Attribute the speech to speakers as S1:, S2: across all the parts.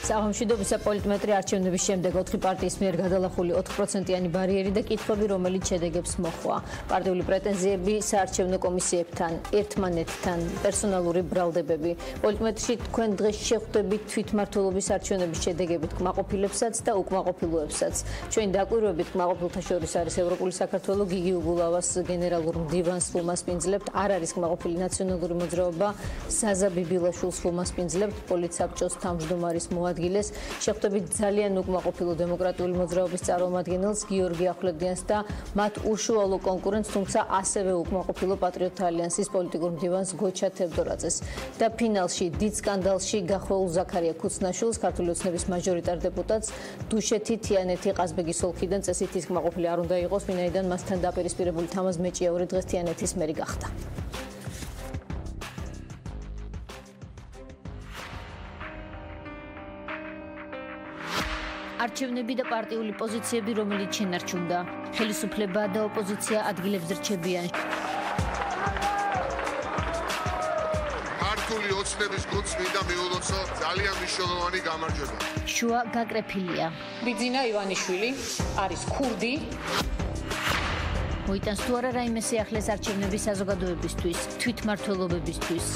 S1: Სამშვიდობისა პოლიტმეტრი არჩევნების შემდეგ 4 პარტიის მიერ გადალახული 4%-იანი ბარიერი და კითხვები, რომელიც შედეგებს მოჰყვა. პარტიული პრეტენზიები საარჩევნო კომისიებთან, ერთმანეთთან, პერსონალური ბრალდებები. პოლიტმეტრში თქვენ დღეს შეხვდებით თვითმმართველობის არჩევნების შედეგებით კმაყოფილებსაც და უკმაყოფილოებსაც. ჩვენი დაკვირვებით კმაყოფილთა შორის არის ევროპული საქართველოს გიგი უგულავას გენერალურ მდივანს ხუმასპინძლებთ, არ არის კმაყოფილი ნაციონალური მოძრაობა, ზაზა ბიბილაშვილს ხუმასპინძლებთ, პოლიტსაბჭოს თავმჯდომარის მოადგილეს, შეხვდებით ძალიან უკმაყოფილო დემოკრატიული მოძრაობის წარმომადგენელს გიორგი ახვლედიანს და მათ უშუალო კონკურენტს, თუმცა ასევე უკმაყოფილო პატრიოტთა ალიანსის პოლიტიკურ მდივანს გოჩა თევდორაძეს. და ფინალში დიდ სკანდალში გახვეულ ზაქარია ქუცნაშვილს, ქართული ოცნების მაჟორიტარ დეპუტატს, დუშეთი, თიანეთი, ყაზბეგის ოლქიდან წესით ის კმაყოფილი არ უნდა იყოს, ვინაიდან მასთან დაპირისპირებული თამაზ მეჭიაური დღეს თიანეთის მერი გახდა. არჩევნები და პარტიული პოზიციები, რომელიც შენარჩუნდა. ხელისუფლება და ოპოზიცია ადგილებზე რჩებიან.
S2: ქართული ოცნების გუნდს მინდა მიულოცო ძალიან მნიშვნელოვანი გამარჯვება.
S1: შუა გაკრეფილია.
S3: ბიძინა ივანიშვილი არის ქურდი.
S1: მოიტანს თუ არა რაიმე სიახლეს არჩევნების საზოგადოებისთვის, თვითმმართველობებისთვის.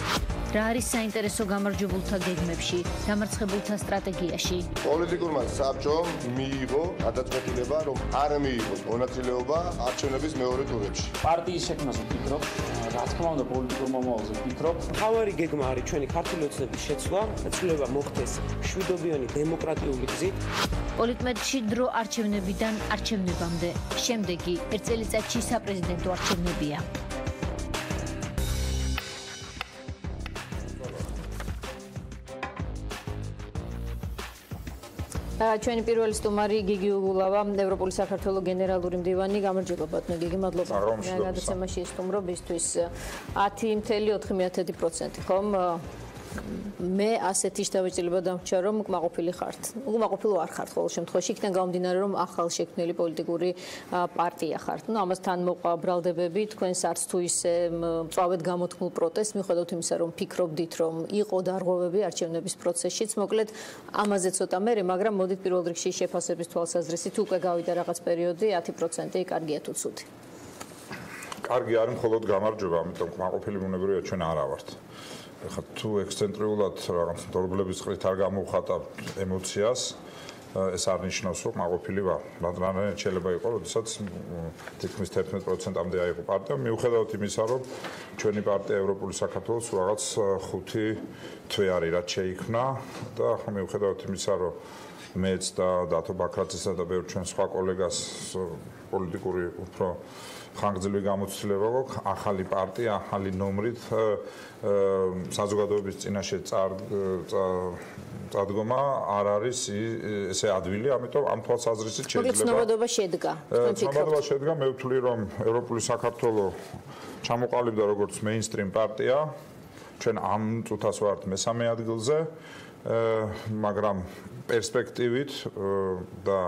S1: რა არის საინტერესო გამარჯვებულთა გეგმებში, დამარცხებულთა სტრატეგიაში.
S2: პოლიტიკურმა საბჭომ მიიღო გადაწყვეტილება, რომ არ მიიღოს მონაწილეობა არჩევნების მეორე ტურებში.
S4: პარტიის შექმნაზე ვფიქრობ, რა თქმა უნდა პოლიტიკურ მომავალზე ვფიქრობ.
S5: მთავარი გეგმა არის ჩვენი ქართული ოცნების შეცვლა, ცვლილება მოხდეს მშვიდობიანი დემოკრატიული გზით.
S1: პოლიტმეტრში დრო არჩევნებიდან არჩევნებამდე. შემდეგი 1 წელიწადში საპრეზიდენტო არჩევნებია. ჩვენი პირველი სტუმარი გიგი უგულავა, ევროპული საქართველოს გენერალური მდივანი. გამარჯობა ბატონო გიგი, მადლობა გადაცემაში სტუმრობისთვის. 10.4%, ხომ? მე ასეთი შთაბეჭდილება დამრჩა, რომ უკმაყოფილი ხართ. უკმაყოფილო არ ხართ ყოველ შემთხვევაში, იქიდან გამომდინარე, რომ ახალ შექმნილი პოლიტიკური პარტია ხართ. ამასთან მოყვა ბრალდებები, თქვენს არც თუ ისე მწვავედ გამოთქმულ პროტესტს, მიუხედავად იმისა, რომ ფიქრობდით, რომ იყო დარღვევები არჩევნების პროცესშიც. მოკლედ, ამაზე ცოტა მერე, მაგრამ მოდით პირველ რიგში შეფასების თვალსაზრისით უკვე გავიდა რაღაც პერიოდი, 10% კარგია თუ ცუდი.
S6: კარგი არის მხოლოდ გამარჯვება, ამიტომ უკმაყოფილი ბუნებრივია ჩვენ არა ვართ. ხა თუ ექსცენტრულად რაღაც დორბლების წყლით არ გამოვხატავთ ემოციას, ეს არ ნიშნავს, რომ კმაყოფილი ვარ. მაგრამ შეიძლება იყოს, როდესაც თითქმის 11%-ამდე აიღო პარტია, მიუხედავად იმისა, რომ ჩვენი პარტია ევროპული საქართველოს რაღაც 5 თვე არის, რაც შეიქმნა და ხა მიუხედავად იმისა, რომ მეც და დათო ბაქრაძესა და ბევრ ჩვენ სხვა კოლეგას პოლიტიკური უფრო ხანგრძლივი გამოცდილება გვაქვს, ახალი პარტია, ახალი ნომრით საზოგადოების წინაშე წარდგომა არ არის ესე ადვილი, ამიტომ ამ თვალსაზრისით შეიძლება
S1: ცნობადობა შედგა.
S6: ცნობადობა შედგა, მე ვთვლი, რომ ევროპული საქართველოს ჩამოყალიბდა როგორც მეინსტრიმ პარტია, ჩვენ ამ წუთას ვართ მესამე ადგილზე, მაგრამ პერსპექტივით და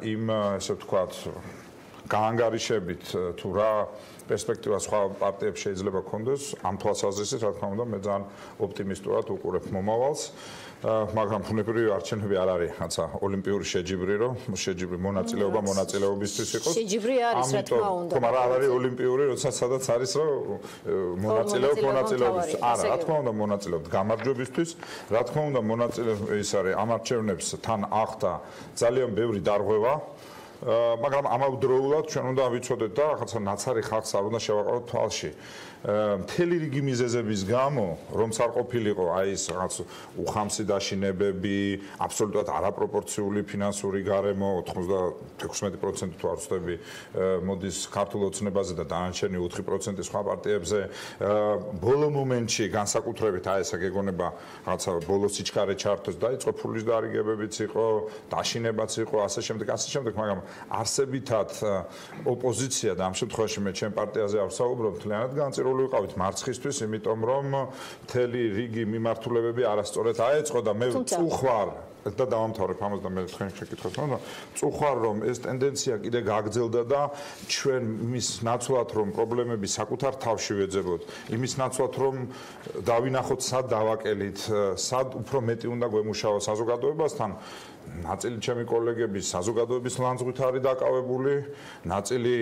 S6: იმ ესე ვთქვათ გაანგარიშებით თუ რა პერსპექტივა სხვა პარტიებს შეიძლება ქონდეს, ამ თვალსაზრისით, რა თქმა უნდა, მე ძალიან ოპტიმისტურად უყურებ მომავალს, მაგრამ ბუნებრივი არჩევნები არ არის, რაცა ოლიმპიური შეჯიბრი, რომ შეჯიბრი მონაწილეობა მონაწილეობისთვის იყოს.
S1: შეჯიბრი არის, რა თქმა უნდა.
S6: მაგრამ არ არის ოლიმპიური, როდესაც სადაც არის, რომ მონაწილეობისთვის. არა, რა თქმა უნდა, მონაწილეობთ გამარჯვებისთვის, რა თქმა უნდა, ის არის ამ არჩევნებს თან ახდა ძალიან ბევრი დარღვევა. მაგრამ ამავდროულად ჩვენ უნდა ვიცოდეთ და რაღაცა ნაცარი ხალხს არ უნდა შევაყაროთ თვალში. მთელი რიგი მიზეზების გამო, რომც არ ყოფილიყო აი ეს რაღაც უხამსი დაშინებები, აბსოლუტურად არაპროპორციული ფინანსური გარემო, 96% თუ არ ვცდები, მოდის ქართულ ოცნებაზე და დანარჩენი 4% სხვა პარტიებზე. ბოლო მომენტში განსაკუთრებით აი ესა გეგონება რაღაცა ბოლო სიჩქარე ჩართოს დაიწყო, ფულის დარიგებებიც იყო, დაშინებაც იყო, ასე შემდეგ, მაგრამ არსებითად ოპოზიცია და ამ შემთხვევაში მე ჩემ პარტიაზე არ ვსაუბრობ, მთლიანად განწირულებული დაკავებული ვიყავით მარცხისთვის, იმიტომ რომ მთელი რიგი მიმართულებები არასწორად აეწყო და მე წუხვარ და დავამთავრებ ამას და მე თქვენ შეკითხოთ, მაგრამ წუხვარ რომ ეს ტენდენცია კიდე გაგრძელდა და ჩვენ იმის ნაცვლად რომ პრობლემები საკუთარ თავში ვეძებოთ, იმის ნაცვლად რომ დავინახოთ სად დავაკელით, სად უფრო მეტი უნდა გვემუშავა საზოგადოებასთან, ნაწილი ჩემი კოლეგები საზოგადოების ლანძღვით არის დაკავებული, ნაწილი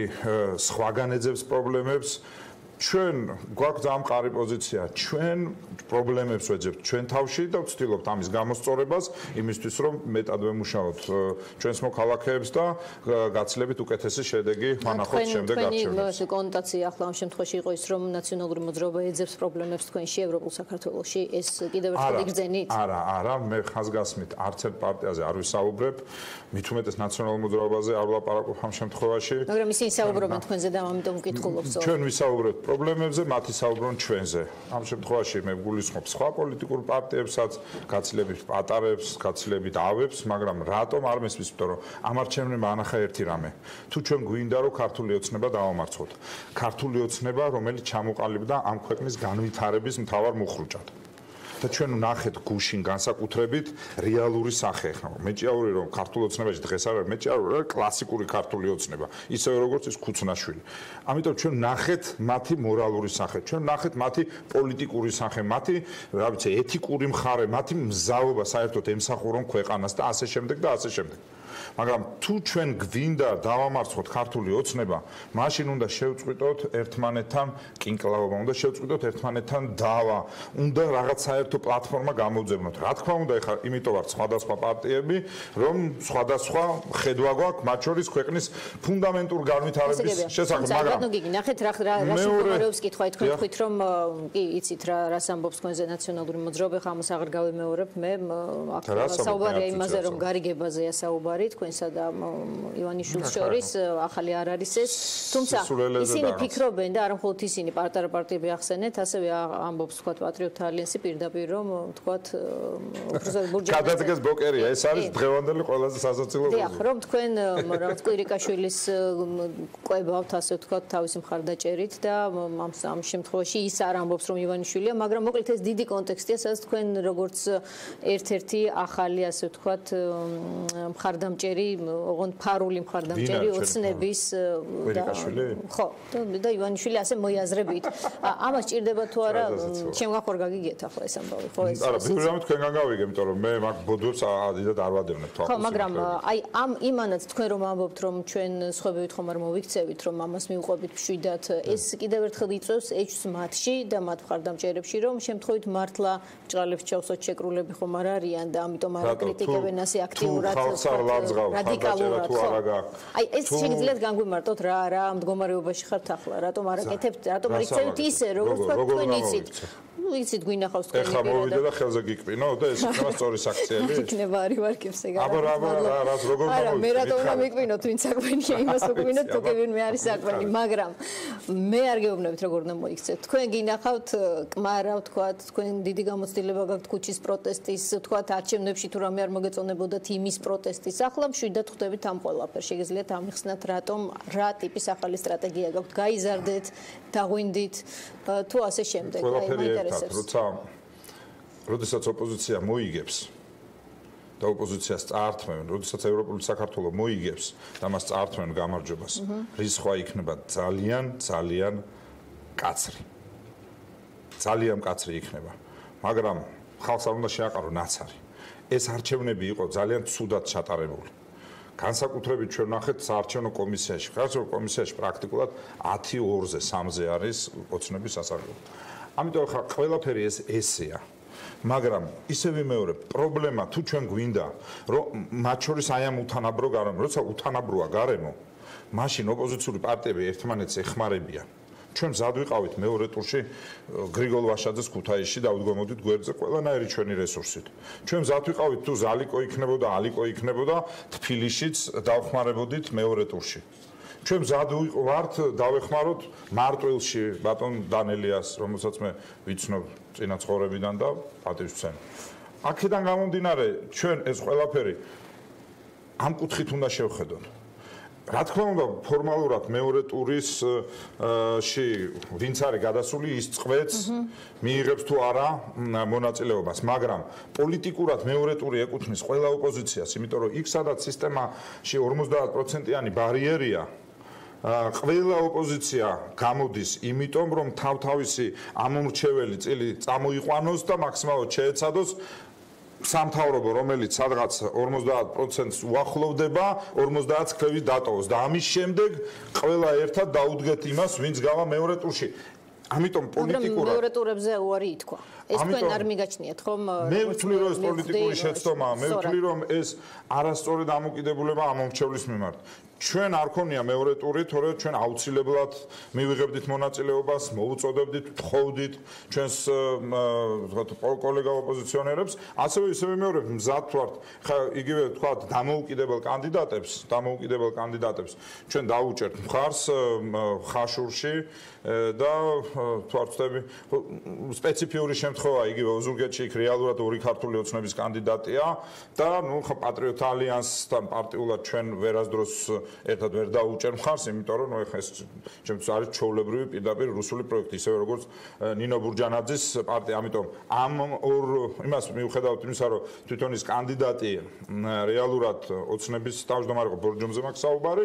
S6: სხვაგან ეძებს პრობლემებს. ჩვენ გვაქვს ძალიან მყარი პოზიცია, ჩვენ პრობლემებს ვეძებთ ჩვენ თავში და ვცდილობთ ამის გამოსწორებას, იმისთვის რომ მეტად ვემუშაოთ ჩვენს მოქალაქეებს და გაცილებით უკეთესი შედეგი ვანახოთ შემდეგ არჩევნებში.
S1: თქვენი კონოტაცია ახლა ამ შემთხვევაში იყო ის, რომ ნაციონალური მოძრაობა ეძებს პრობლემებს თქვენში ევროპულ საქართველოში, ეს კიდევ ერთხელ იგრძენით?
S6: არა, მე ხაზგასმით არც ერთ პარტიაზე არ ვისაუბრებ, მით უმეტეს ნაციონალურ მოძრაობაზე არ ვლაპარაკობ ამ შემთხვევაში.
S1: მაგრამ ისინი საუბრობენ თქვენზე და ამიტომ ვკითხულობ.
S6: ჩვენ ვისაუბრებთ პრობლემებზე, მათი საუბრობენ ჩვენზე. ამ შემთხვევაში მე ვგულისხმობ სხვა პოლიტიკურ პარტიებსაც, გაცილებით პატარებს, გაცილებით ავებს, მაგრამ რატომ არ მესმის, იმიტომ რომ ამ არჩევნებმა ანახა ერთი რამე. თუ ჩვენ გვინდა რომ ქართული ოცნება დავამარცხოთ, ქართული ოცნება, რომელიც ჩამოყალიბდა ამ ქვეყნის განვითარების მთავარ მუხრუჭად. და ჩვენ ვნახეთ გუშინ განსაკუთრებით რეალური სახე ახლა. მეჭიაური რომ ქართულ ოცნებაში დღეს არ არის, მეჭიაური არის კლასიკური ქართული ოცნება, ისევე როგორც ის ქუცნაშვილი. ამიტომ ჩვენ ვნახეთ მათი მორალური სახე, ჩვენ ვნახეთ მათი პოლიტიკური სახე, მათი, რა ვიცი, ეთიკური მხარე, მათი მზაობა საერთოდ ემსახურონ ქვეყანას და ასე შემდეგ და ასე შემდეგ. მაგრამ თუ ჩვენ გვინდა დავამარცხოთ ქართული ოცნება, მაშინ უნდა შევწყვიტოთ ერთმანეთთან კინკლაობა, უნდა შევწყვიტოთ ერთმანეთთან დავა, უნდა რაღაც საერთო პლატფორმა გამოვძებნოთ. რა თქმა უნდა, ეხლა იმიტომ ვართ სხვადასხვა პარტიები, რომ სხვადასხვა ხედვა გვაქვს, მათ შორის ქვეყნის ფუნდამენტურ განვითარების შესახებ, მაგრამ
S1: გიგი, ნახეთ რა შემოგვარებს კითხვა თქვენ თქვით, რომ კი, იცით რას ამბობს თქვენზე ნაციონალური მოძრაობა, ხა ამას აღარ გავიმეორებ, მე აქ საუბარია იმაზე, რომ გარიგებაზეა საუბარი თქვენსა და ივანიშვილის შორის, ახალი არ არის ეს, თუმცა ისინი ფიქრობენ და არა მხოლოდ ისინი, პარტიები ახსენეთ, ასევე ამბობს თქვა პატრიოტთა ალიანსი პირდაპირ, რომ თქვა ბურჯეტი
S6: გადადგეს ბლოკერია, ეს არის დღევანდელი ყველაზე სასაცილო
S1: გზა. დიახ, რომ თქვენ რაღაც კვირიკაშვილის ყვებავთ, ასე თქვა, თავისი მხარდაჭერით და ამ შემთხვევაში ის არ ამბობს, რომ ივანიშვილია, მაგრამ მოკლედ ეს დიდი კონტექსტია, სადაც თქვენ როგორც ერთ-ერთი ახალი, ასე თქვა, მხარდამჭერი, ოღონდ ფარული მხარდამჭერი ოცნების და ხო, და ივანიშვილი ასე მოიაზრებით. ამას ჭირდება თუ არა, ჩემ გახوار გაგიგეთ ახლა ეს ამბავი, ხო ეს.
S6: არა, პირველად თქვენგან გავიგე, იმიტომ რომ მე მაგ ბოდვებს ადიდად არ ვადევნებ თავს.
S1: ხო, მაგრამ აი ამ იმანაც თქვენ რომ ამბობთ, რომ ჩვენ სხვებივით ხომ არ მოვიქცევით, რომ ამას მიუყვებით მშვიდად, ეს კიდევ ერთხელ იწვევს ეჭვს მათში და მათ მხარდამჭერებში, რომ შემთხვევით მართლა ბრჭყალებს ჩავსოთ შეკრულები ხომ არ არიან და ამიტომ არ აკრიტიკებენ ასე აქტიურად რადიკალურად. აი ეს შეგიძლიათ განგვიმარტოთ რა მდგომარეობაში ხართ ახლა, რატომ არ აკეთებთ, რატომ არ იქცევით ისე, როგორც თქვენ იცით. იცით გვინახავს თქვენი პირადა.
S6: ეხლა მოვიდე და ხელზე გიკპინო და ეს იქნება სწორი საქციელი.
S1: იქნება არის ვარკებს ეგ არა.
S6: აბა რას როგორ გამოვიდე.
S1: არა, მე რატომ უნდა მიკპინოთ, ვინ საქმენია, იმას უკვინოთ, თუ კი ვინმე არის საქმენი, მაგრამ მე არ გეუბნებით როგორ უნდა მოიქცეთ. თქვენ გინახავთ კმარა, თქვათ, თქვენ დიდი გამოცდილება გაქვთ ქუჩის პროტესტის, თქვათ, არჩევნებში თუ რამე არ მოგეწონებოდათ იმის პროტესტის. ახლა მშვიდად ხვდებით ამ ყველაფერს. შეგიძლიათ ამიხსნათ, რატომ რა ტიპის ახალი სტრატეგია გაქვთ, გაიზარდეთ, დაღვინდით თუ ასე შემდეგ. აი მაინტერესებს.
S6: როდესაც ოპოზიცია მოიგებს და ოპოზიციას წაართმევენ, როდესაც ევროპული საქართველოს მოიგებს და მას წაართმევენ გამარჯვებას, რისხვა იქნება ძალიან კაცრი. ძალიან კაცრი იქნება. მაგრამ ხალხს არ უნდა შეაყარო ნაცარი. ეს არჩევნები იყო ძალიან ცუდად ჩატარებული. განსაკუთრებით ჩვენ ვნახეთ საარჩევნო კომისიაში. საარჩევნო კომისიაში პრაქტიკულად 10-2-ზე 3-ზე არის ოცნების სასარგებლო. ამიტომ ხა ყველაფერი ესეა. მაგრამ ისე ვიმეორებ, პრობლემა თუ ჩვენ გვინდა, რომ მათ შორის აი ამ უთანაბრო გარემო, როცა უთანაბროა გარემო, მაშინ ოპოზიციური პარტიები ერთმანეთს ეხმარებიან. ჩვენ მზად ვიყავით მეორე ტურში გრიგოლ ვაშაძეს ქუთაისში დავდგომოდით გვერდზე ყველანაირი ჩვენი რესურსით. ჩვენ მზად ვიყავით თუ ზალიკო იქნებოდა, ალიკო იქნებოდა, თბილისშიც დავხმარებოდით მეორე ტურში. ჩვენ მზად ვართ დავეხმაროთ მარტვილში ბატონ დანელიას, რომელსაც მე ვიცნობ წინა ცხოვრებიდან და პატივისცემ. აქედან გამომდინარე, ჩვენ ეს ყველაფერი ამ კუთხით უნდა შევხედოთ. რა თქმა უნდა, ფორმალურად მეორე ტურისში ვინც არის გადასული, ის წყვეტს, მიიღებს თუ არა მონაწილეობას, მაგრამ პოლიტიკურად მეორე ტური ეკუთვნის ყველა ოპოზიციას, იმიტომ რომ იქ სადაც სისტემაში 50%-იანი ბარიერია, ყველა ოპოზიცია გამოდის იმიტომ, რომ თავთავისი ამომრჩეველი წილი წამოიყვანოს და მაქსიმალურად შეეცადოს სამთავრობო, რომელიც სადღაც 50%-ს უახლოვდება, 50-ს ქვევით დატოვოს და ამის შემდეგ ყველა ერთად დაუდგეთ იმას, ვინც გავა მეორე ტურში. ამიტომ პოლიტიკურად
S1: მეორე ტურებზე უარი ითქვა. ეს თქვენ არ მიგაჩნიათ ხომ?
S6: მე ვთვლი რომ ეს პოლიტიკური შეცდომაა, მე ვთვლი რომ ეს არასწორი დამოკიდებულება ამომრჩევლის მიმართ. ჩვენ არ ქონია მეორე ტური, თორემ ჩვენ აუცილებლად მივიღებდით მონაწილეობას, მოუწოდებდით, თხოვდით ჩვენს კოლეგა ოპოზიციონერებს, ასევე ისევე მეორე მზად ვართ, ხა იგივე თქვა დამოუკიდებელ კანდიდატებს ჩვენ დაუჭერთ მხარს ხაშურში და თუ არ ვწდები, სპეციფიური შემთხვევა იგივე ოზურგეთში იქ რეალურად ორი ქართული ოცნების კანდიდატია და ნუ ხა პატრიოტ ალიანსთან პარტიულად ჩვენ ვერასდროს ერთად ვერ დაუჭერ მხარს, იმიტომ რომ ეხლა ეს ჩემთვის არის ჩვეულებრივი პირდაპირ რუსული პროექტი, ისევე როგორც ნინო ბურჯანაძის პარტია, ამიტომ ამ ორ იმას მიუხედავად იმისა, რომ თვითონ ის კანდიდატი რეალურად ოცნების თავმჯდომარე იყო, ბორჯომზე მაქვს საუბარი,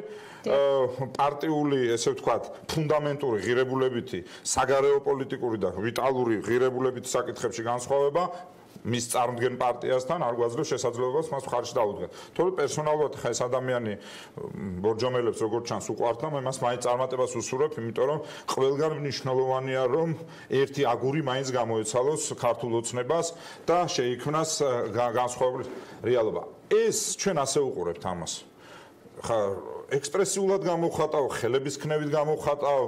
S6: პარტიული, ესე ვთქვათ, ფუნდამენტური ღირებულებითი, საგარეო პოლიტიკური და ვიტალური ღირებულებითი საკითხებში განსხვავება მის წარმდგენ პარტიასთან არ გვაძლევს შესაძლებლობას მას ხარჯს დაუდგეთ. თორე პერსონალურად ხა ეს ადამიანი ბორჯომელებს როგორც ჩანს უყვართ და მე მას მაინც წარმატებას უსურვებ, იმიტომ რომ ყველგან მნიშვნელოვანია რომ ერთი აგური მაინც გამოეცალოს ქართულ ოცნებას და შეიქმნას განსხვავებული რეალობა. ეს ჩვენ ასე უყურებთ ამას. ხა ექსპრესიულად გამოვხატავ, ხელების ქნევით გამოვხატავ,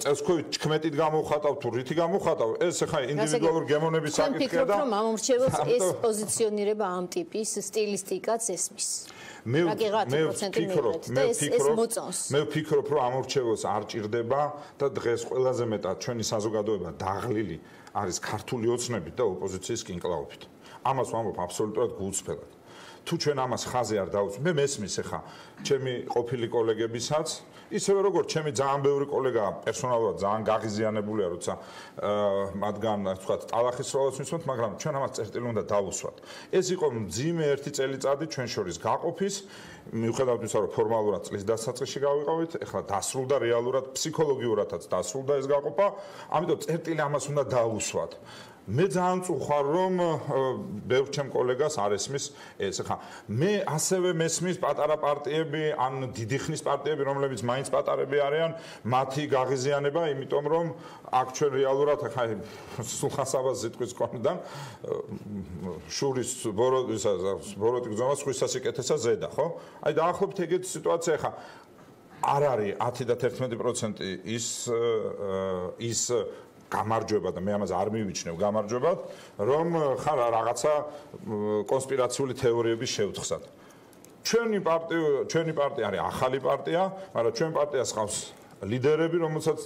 S6: წელსქვევით ჩქმეტით გამოვხატავ, თუ რითი გამოვხატავ, ეს ახლა ინდივიდუალური გემოვნების საკითხია და
S1: რომ ამომრჩეველს ეს პოზიციონირება ამ ტიპის სტილისტიკაც ესმის.
S6: მე ვფიქრობ, რომ ამორჩეველს არ ჭირდება და დღეს ყველაზე მეტად ჩვენი საზოგადოება დაღლილი არის ქართული ოცნებით და ოპოზიციის კინკლაობით. ამას ვამბობ აბსოლუტურად გულწრფელად. თუ ჩვენ ამას ხაზე არ დავუწევთ, მე მესმის ახლა ჩემი ყოფილი კოლეგებისაც, ისევე როგორც ჩემი ძალიან ბევრი კოლეგა პერსონალურად ძალიან გაღიზიანებულია, როცა მათგან ვთქვათ, ტალახის სროლას მისვამთ, მაგრამ ჩვენ ამას წერტილი უნდა დავუსვათ. ეს იყო მძიმე ერთი წელიწადი ჩვენ შორის გაყოფის, მიუხედავად იმისა, რომ ფორმალურად წლის დასაწყისში გავიყავით, ახლა დასრულდა რეალურად, ფსიქოლოგიურადაც დასრულდა ეს გაყოფა, ამიტომ წერტილი ამას უნდა დავუსვათ. მე ძალიან წუხარ რომ ბევრ ჩემ კოლეგას არ ესმის ეს ხა მე ასევე მესმის პატარა პარტიები ან დიდი ხნის პარტიები რომლებიც მაინც პატარები არიან მათი გაღიზიანება იმიტომ რომ აქ ჩვენ რეალურად ხა სულხასაბას ზიტყვის კონდან შურის ბოროტი გზომა სხვისასიკეთესა ზედა ხო აი დაახლოებით ეგეთი სიტუაცია ხა არ არის 10 და 11% ის გამარჯვება და მე ამას არ მივიჩნევ გამარჯვებად, რომ ხარ რაღაცა კონსპირაციული თეორიების შევთხსად. ჩვენი პარტია არის ახალი პარტია, მაგრამ ჩვენ პარტიას ყავს ლიდერები, რომელსაც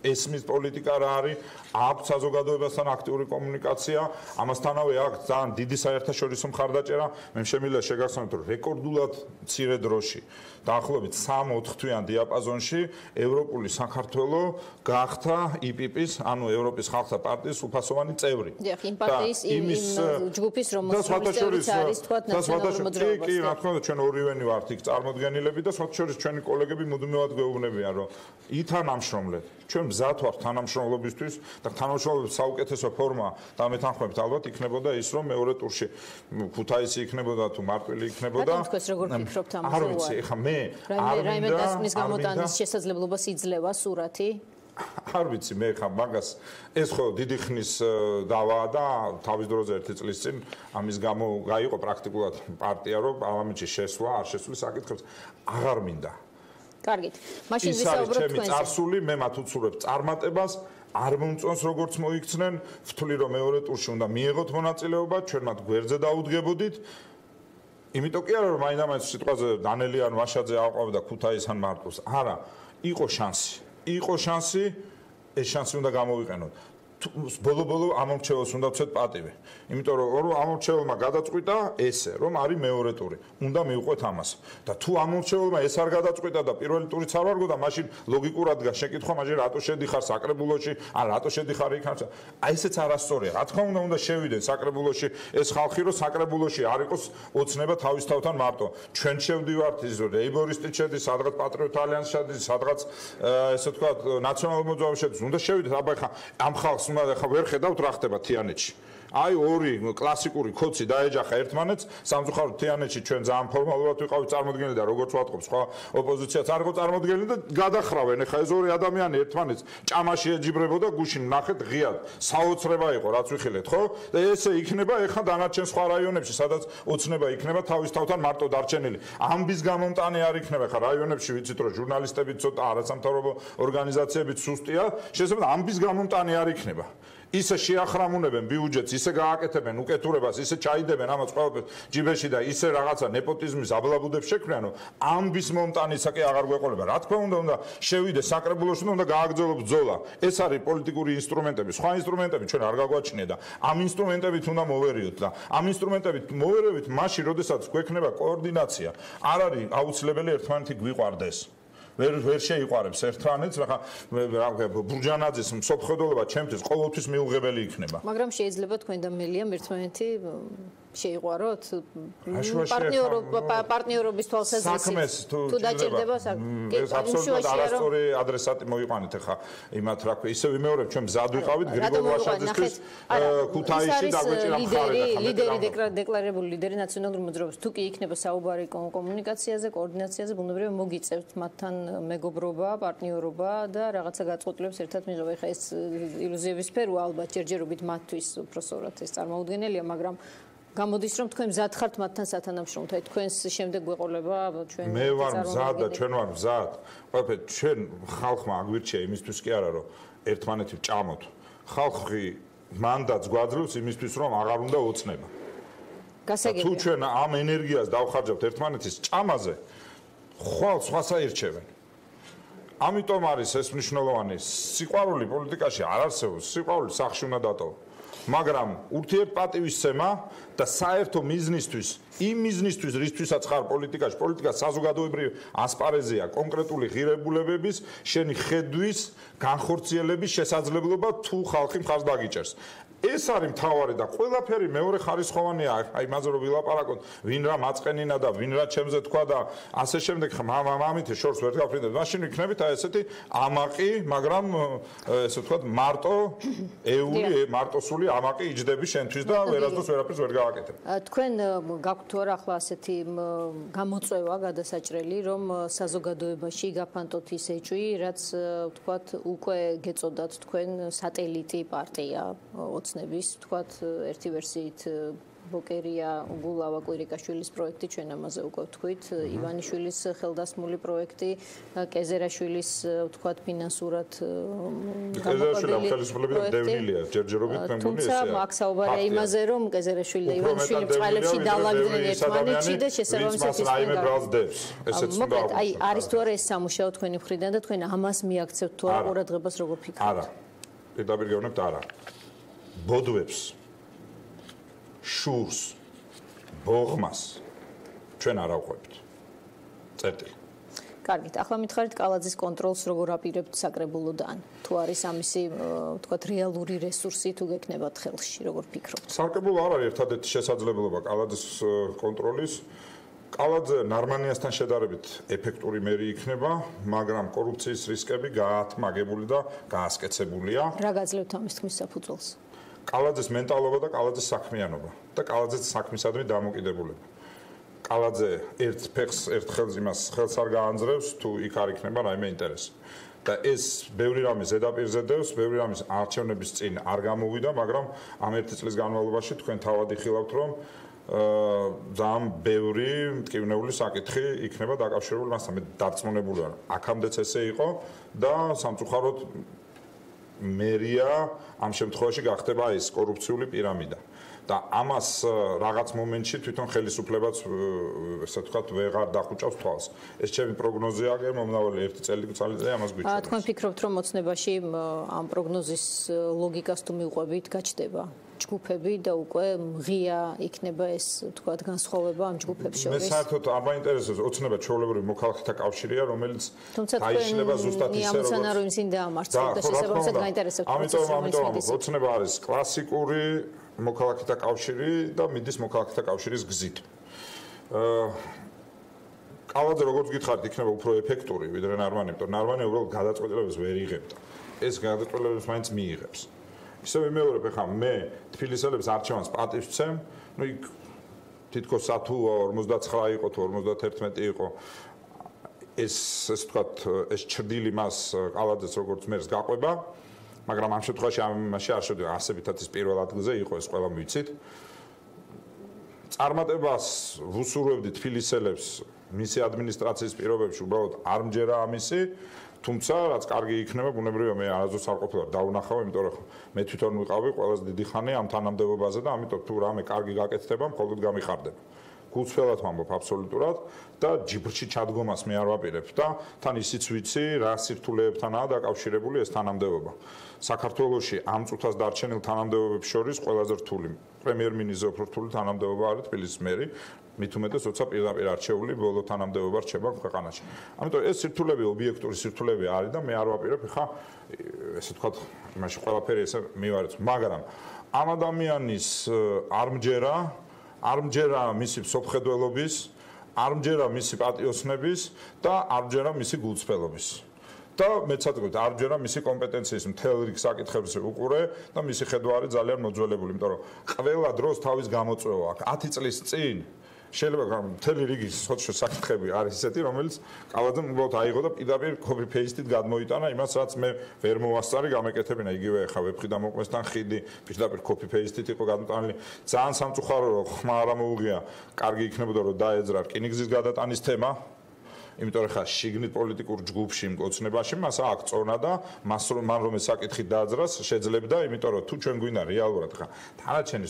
S6: ესმის პოლიტიკა რა არის, აქვს საზოგადოებასთან აქტიური კომუნიკაცია, ამასთანავე აქვს ძალიან დიდი საერთაშორისო მხარდაჭერა. მე შემიძლია შეგახსენოთ, რომ რეკორდულად მცირე დროში, დაახლოებით 3-4 თვიან დიაპაზონში ევროპული საქართველო გახდა IPP-ის, ანუ ევროპის ხალხთა პარტიის უფასოვანი წევრი.
S1: დიახ, იმ პარტიის იმ ჯგუფის რომელსაც არის თქვათ ნაციონალური მოძრაობა.
S6: კი, რა თქმა უნდა, ჩვენ ორივენი ვართ იქ წარმოდგენილები და სხვათა შორის ჩვენი კოლეგები მუდმივად გვეუბნებიან, რომ ითანამშრომლეთ. ჩვენ მზად ვართ თანამშრომლობისთვის და თანამშრომლობის საუკეთესო ფორმა და მეთანხმებთ ალბათ იქნებოდა ის, რომ მეორე ტურში ქუთაისი იქნებოდა თუ მარტვილი იქნებოდა.
S1: ბატონო, თქვენ როგორ ფიქრობთ ამაზე?
S6: არ ვიცი, ეხლა მე
S1: რაიმე დასმის გამოტანის შესაძლებლობას იძლევა სურათი?
S6: არ ვიცი, მე ხა მაგას ეს ხო დიდი ხნის დავა და თავის დროზე 1 წლის წინ ამის გამო გაიყო პრაქტიკულად პარტია, რომ პარლამენტში შესვლა, არ შესვლის საკითხებს აღარ მინდა.
S1: კარგით. მაშინ ვისაუბროთ თქვენზე.
S6: ჩემი წარსული, მე მათ უცურებ წარმატებას, არ მომწონს როგორც მოიქცნენ, ვთვლი რომ მეორე ტურში უნდა მიიღოთ მონაწილეობა, ჩვენ მათ გვერდზე დაუდგებოდით. იმიტომ კი არა რომ მაინდა-მაინც სიტყვაზე დანელიან ვაშაძე აყვავდა ქუთაისს ან მარტოს. არა, იყო შანსი. ეს შანსი უნდა გამოვიყენოთ. ბოლო-ბოლო ამორჩეულს უნდა ვცეთ პატივი. იმიტომ რომ ამორჩეულმა გადაწყვიტა ესე, რომ არის მეორე ტური. უნდა მივყვეთ ამას. და თუ ამორჩეულმა ეს არ გადაწყვიტა და პირველი ტურიც არ ვარგო და მაშინ ლოგიკურად შეკითხვა, მაშინ რატო შედიხარ საკრებულოში, ან რატო შედიხარ იქ? აი ესეც არასწორია. რა თქმა უნდა, უნდა შევიდნენ საკრებულოში ეს ხალხი, რომ საკრებულოში არ იყოს ოცნება თავის თავთან მარტო. ჩვენ შევდივართ ის ლეიბორისტი შედის, სადღაც პატრიოტ ალიანსი შედის, სადღაც ესე ვთქვათ ნაციონალურ მოძრაობაში შედის. უნდა შევიდეთ, აბა ხა ამ ხალხს უნდა ხა ვერ ხედავთ რა ხდება თიანეთში. აი ორი კლასიკური კოცი დაეჯახა ერთმანეთს, სამწუხაროდ თიანეთში ჩვენ ძალიან ფორმალურად ვიყავით წარმოდგენილი და როგორც ვატყობ, სხვა ოპოზიციაც არ იყო წარმოდგენილი და გადახრავენ. ეხა ეს ორი ადამიანი ერთმანეთს ჭამაში ეჯიბრებოდა, გუშინ ნახეთ ღიად საოცრება იყო, რაც ვიხილეთ, ხო? და ესე იქნება ეხა დანარჩენ სხვა რაიონებში, სადაც ოცნება იქნება თავის თავთან მარტო დარჩენილი. ამბის გამომტანი არ იქნება, ეხა რაიონებში ვიცით, რომ ჟურნალისტები ცოტა არასამთავრობო ორგანიზაციები სუსტია, შესაძლოა ამბის გამომტანი არ იქნება. ისე შეახრამუნებენ ბიუჯეტს, ისე გააკეთებენ უკეთურებას, ისე ჩაიდებენ ამას ყველაფერს ჯიბეში და ისე რაღაცა ნეპოტიზმის აბლაბუდებს შექმნიან, რომ ამბის მომტანისა კი აღარ გვეყოლება. რა თქმა უნდა შევიდეს საკრებულოში და უნდა გააგრძელოს ბრძოლა. ეს არის პოლიტიკური ინსტრუმენტები, სხვა ინსტრუმენტები ჩვენ არ გაგვაჩნია და ამ ინსტრუმენტებით უნდა მოვერიოთ და ამ ინსტრუმენტებით მოვერევით მაშინ, როდესაც გვექნება координация. არ არის აუცილებელი ერთმანეთი გვიყვარდეს. ვერ შეიყვარებს ერთმანეთს, რა ბურჯანაძის მსოფლმხედველობა ჩემთვის ყოველთვის მიუღებელი იქნება.
S1: მაგრამ შეიძლება თქვენ და მელიამ ერთმანეთი შეიყვაროთ პარტნიორობის თვალსაზრისით თუ დაჭირდება
S6: ეს აბსოლუტურად არასწორი ადრესატი მოიყვანეთ ახლა იმათ რა ქვია ისე ვიმეორებ ჩვენ მზად ვიყავით გრიგოლ ვაშაძისთვის ქუთაისში დაგვეჭირა მხარე
S1: ლიდერი დეკლარირებული ლიდერი ნაციონალური მოძრაობის თუ კი იქნება საუბარი კომუნიკაციაზე კოორდინაციაზე ბუნებრივია მოგიწევთ მათთან მეგობრობა პარტნიორობა და რაღაცა გაწყვეტილებს ერთად მიღება ეხლა ეს ილუზიების სფეროა ალბათ ჯერჯერობით მათთვის უბრალოდ ეს წარმოუდგენელია მაგრამ გამოდის რომ თქვენ მზად ხართ მათთან სათანამშრომლოდ აი თქვენს შემდეგ გვეყოლება ჩვენ
S6: მე ვარ მზად და ჩვენ ვარ მზად ყველაფერი ჩვენ ხალხმა აგვირჩია იმისთვის კი არა რომ ერთმანეთი ვჭამოთ ხალხი მანდატს გვაძლევს იმისთვის რომ აღარ უნდა ოცნება
S1: გასაგებია
S6: თუ ჩვენ ამ ენერგიას დავხარჯავთ ერთმანეთის ჭამაზე ხვალ სხვას აირჩევენ ამიტომ არის ეს მნიშვნელოვანი სიყვარული პოლიტიკაში არ არსებობს სიყვარული სახში უნდა დატოვო მაგრამ ურთიერთპატივისცემა და საერთო მიზნისთვის, იმ მიზნისთვის, რისთვისაც ხარ პოლიტიკაში, პოლიტიკა საზოგადოებრივი ასპარეზია, კონკრეტული ღირებულებების, შენი ხედვის, განხორციელების შესაძლებლობა თუ ხალხი მხარს დაგიჭერს. ეს არის მთავარი და ყველაფერი მეორე ხარისხოვანია, აი იმაზე რომ ვილაპარაკოთ, ვინ რა მაწყენინა და ვინ რა ჩემზე თქვა და ასე შემდეგ, მამამითი შორს ვერ გავფრინდეთ. მაშინ ვიქნებით აი ესეთი ამაყი, მაგრამ ესე ვთქვათ, მარტოსული ამაყი იჯდები შენთვის და ვერასდროს ვერაფერს ვერ გავაკეთებ.
S1: თქვენ გაქვთ თუ არა ახლა ასეთი გამოწვევა გადასაჭრელი, რომ საზოგადოებაში გაფანტოთ ის ეჭვი, რაც ვთქვათ, უკვე გეწოდათ თქვენ სატელიტი პარტია ოცნების, თქვათ, ერთი ვერსიით ბოკერია, უგულავა, კვირიკაშვილის პროექტი, ჩვენ ამაზე უკვე ვთქვით, ივანიშვილის ხელდასმული პროექტი, კეზერაშვილის, ვთქვათ, ფინანსურად
S6: კეზერაშვილი ხელისუფლების დევნილია, ჯერჯერობით მე მგონი ესეა.
S1: თუმცა აქ საუბარია იმაზე, რომ კეზერაშვილი და ივანიშვილი წყალებში დაალაგდნენ ერთმანეთში და შესაბამისად ის მოკლედ, აი, არის თუ არა ეს სამუშაო თქვენი მხრიდან და თქვენ ამას მიაქცევთ თუ არა ყურადღებას როგორ ფიქრობთ?
S6: არა. პირდაპირ გეუბნებთ, არა. ბოდვებს შურს ბოღმას ჩვენ არ ავყვებთ. წერტილი.
S1: კარგით, ახლა მითხარით კალაძის კონტროლს როგორ აპირებთ საკრებულოდან? თუ არის ამისი, ვთქვათ, რეალური რესურსი თუ გექნებათ ხელში, როგორ ფიქრობთ?
S6: საკრებულო არ არის ერთადერთი შესაძლებლობა კალაძის კონტროლის. კალაძე ნარმანიასთან შედარებით ეფექტური მერი იქნება, მაგრამ კორუფციის რისკები გაათმაგებული და გაასკეცებულია.
S1: რა გაძლევთ ამის თქმის საფუძველს?
S6: კალაძის მენტალობა და კალაძის საქმიანობა და კალაძის საქმისადმი დამოკიდებულება. კალაძე ერთ ფეხს ერთ ხელს იმას ხელს არ გაანძრევს, თუ იქ არ იქნება რაიმე ინტერესი. და ეს ბევრი რამე ზედაპირზე დევს, ბევრი რამის არჩევნების წინ არ გამოვიდა, მაგრამ ამ ერთი წლის განმავლობაში თქვენ თავად იხილავთ, რომ ძალიან ბევრი მტკივნეული საკითხი იქნება დაკავშირებული მასთან. მე დარწმუნებული ვარ, აქამდეც ესე იყო და სამწუხაროდ მერია ამ შემთხვევაში გახდება ეს კორუფციული პირამიდა. და ამას რაღაც მომენტში თვითონ ხელისუფლებაც ესე ვთქვათ ვეღარ დახუჭავს თვალს. ეს ჩემი პროგნოზია, მომნავალი 1 წელიწადზე ამას გვიჩვენებს.
S1: თქვენ ფიქრობთ, რომ ოცნებაში ამ პროგნოზის ლოგიკას თუ მივყვებით, გაჩნდება ჯგუფები და უკვე ღია იქნება ეს ვთქვათ განსხვავება ამ ჯგუფებს შორის.
S6: მე საერთოდ არ მაინტერესებს ოცნება ჩვეულებრივი მოქალაქეთა კავშირია, რომელიც დაიშლება ზუსტად ისე როგორც
S1: ამიცანა რომ ისინი დაამარცხებდა და შესაბამისად გაინტერესებთ.
S6: ამიტომ ოცნება არის კლასიკური მოქალაქეთა კავშირი და მიდის მოქალაქეთა კავშირის გზით. კალაძე როგორც გითხარით, იქნება უფრო ეფექტური ვიდრე ნარმანი, იმიტომ რომ ნარმანი უბრალოდ გადაწყვეტილებას ვერ იღებდა. ეს გადაწყვეტილებას მაინც მიიღებს. ისე ვიმეორებ, ახლა მე თბილისელებს არჩევანს პატივს ვცემ, ну იქ თითქოს სათუ 49 იყო თუ 51 იყო. ეს ვთქვათ, ეს ჭრდილი მას კალაძეს როგორც მერს გაყვება. მაგრამ ამ შემთხვევაში ამაში არ შევიდა არსებითად ის პირველ ადგილზე იყო ეს ყველამ ვიცით. წარმატებას ვუსურვებდი თბილისელებს მისი ადმინისტრაციის პირობებში უბრალოდ არ მჯერა ამისი, თუმცა რაც კარგი იქნება, ბუნებრივია მე არასდროს არ ყოფილა დაუნახავ, იმიტომ რომ მე თვითონ ვიყავი ყველაზე დიდი ხანი ამ თანამდებობაზე და ამიტომ თუ რამე კარგი გაკეთდება, მხოლოდ გამიხარდება. გულწრფელად ვამბობ აბსოლუტურად და ჯიბრში ჩადგომას მე არ ვაპირებ და თან ისიც ვიცი რა სირთულეებთანაა დაკავშირებული ეს თანამდებობა. საქართველოში ამ წუთას დარჩენილ თანამდებობებს შორის ყველაზე რთული პრემიერ-მინისტრზე უფრო რთული თანამდებობა არის თბილისის მერი, მით უმეტეს როცა პირდაპირ არჩეული ბოლო თანამდებობა რჩება ქვეყანაში. ამიტომ ეს სირთულეები ობიექტური სირთულეები არის და მე არ ვაპირებ ხა ესე ვთქვათ იმაში ყველაფერი ესე მივარეთ, მაგრამ ამ ადამიანის არ მჯერა მისი სოფხედველობის, არ მჯერა მისი პატიოსნების და არ მჯერა მისი გულწრფელობის. და მეც ადრე არ მჯერა მისი კომპეტენციის მთელ რიგ საკითხებზე უყურე და მისი ხედვა არის ძალიან მოძველებული, იმიტომ რომ ყველა დროს თავის გამოწვევა აქვს. 10 წლის წინ შეიძლება მთელი რიგი სოციალური საკითხები არის ისეთი, რომელიც კალაძემ უბრალოდ აიღო და პირდაპირ copy paste-ით გადმოიტანა იმას, რაც მე ვერ მოვასწარი, გამეკეთებინა იგივე ახლა ვებხი დამოკვესთან ხიდი, პირდაპირ copy paste-ით იყო გადმოტანილი. ძალიან სამწუხარო რომ ხმა არ მოუღია, კარგი იქნებოდა რომ დაეძრა რკინიგზის გადატანის თემა. იმიტომ რომ ხა შიგნით პოლიტიკურ ჯგუფში მკოცნებაში მას აქვს წონა და მან რომ ეს საკითხი დააძრას შეძლებდა, იმიტომ რომ თუ ჩვენ გვინდა რეალურად ხა თანაჩენი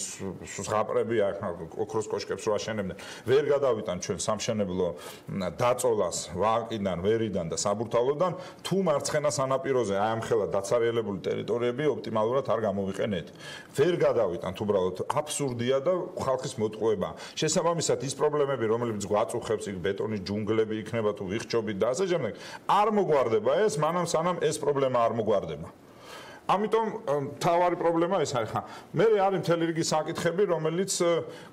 S6: ზღაპრები აქ ოქროს კოშკებს რო აშენებდნენ, ვერ გადავიტან ჩვენ სამშენებლო დაწოლას ვაკიდან, ვერიდან და საბურთალოდან, თუ მარცხენა სანაპიროზე აი ამ ხელა დაცარიელებული ტერიტორიები ოპტიმალურად არ გამოვიყენეთ. ვერ გადავიტანთ უბრალოდ აბსურდია და ხალხის მოტყუება. შესაბამისად ის პრობლემები, რომლებიც გვაწუხებს იქ ბეტონის ჯუნგლები იქნება ვიხჩობით და ასე შემდეგ არ მოგვარდება ეს მანამ სანამ ეს პრობლემა არ მოგვარდება. ამიტომ თავარი პრობლემა ეს არის ხა მე არის მთელი რიგი საკითხები რომელიც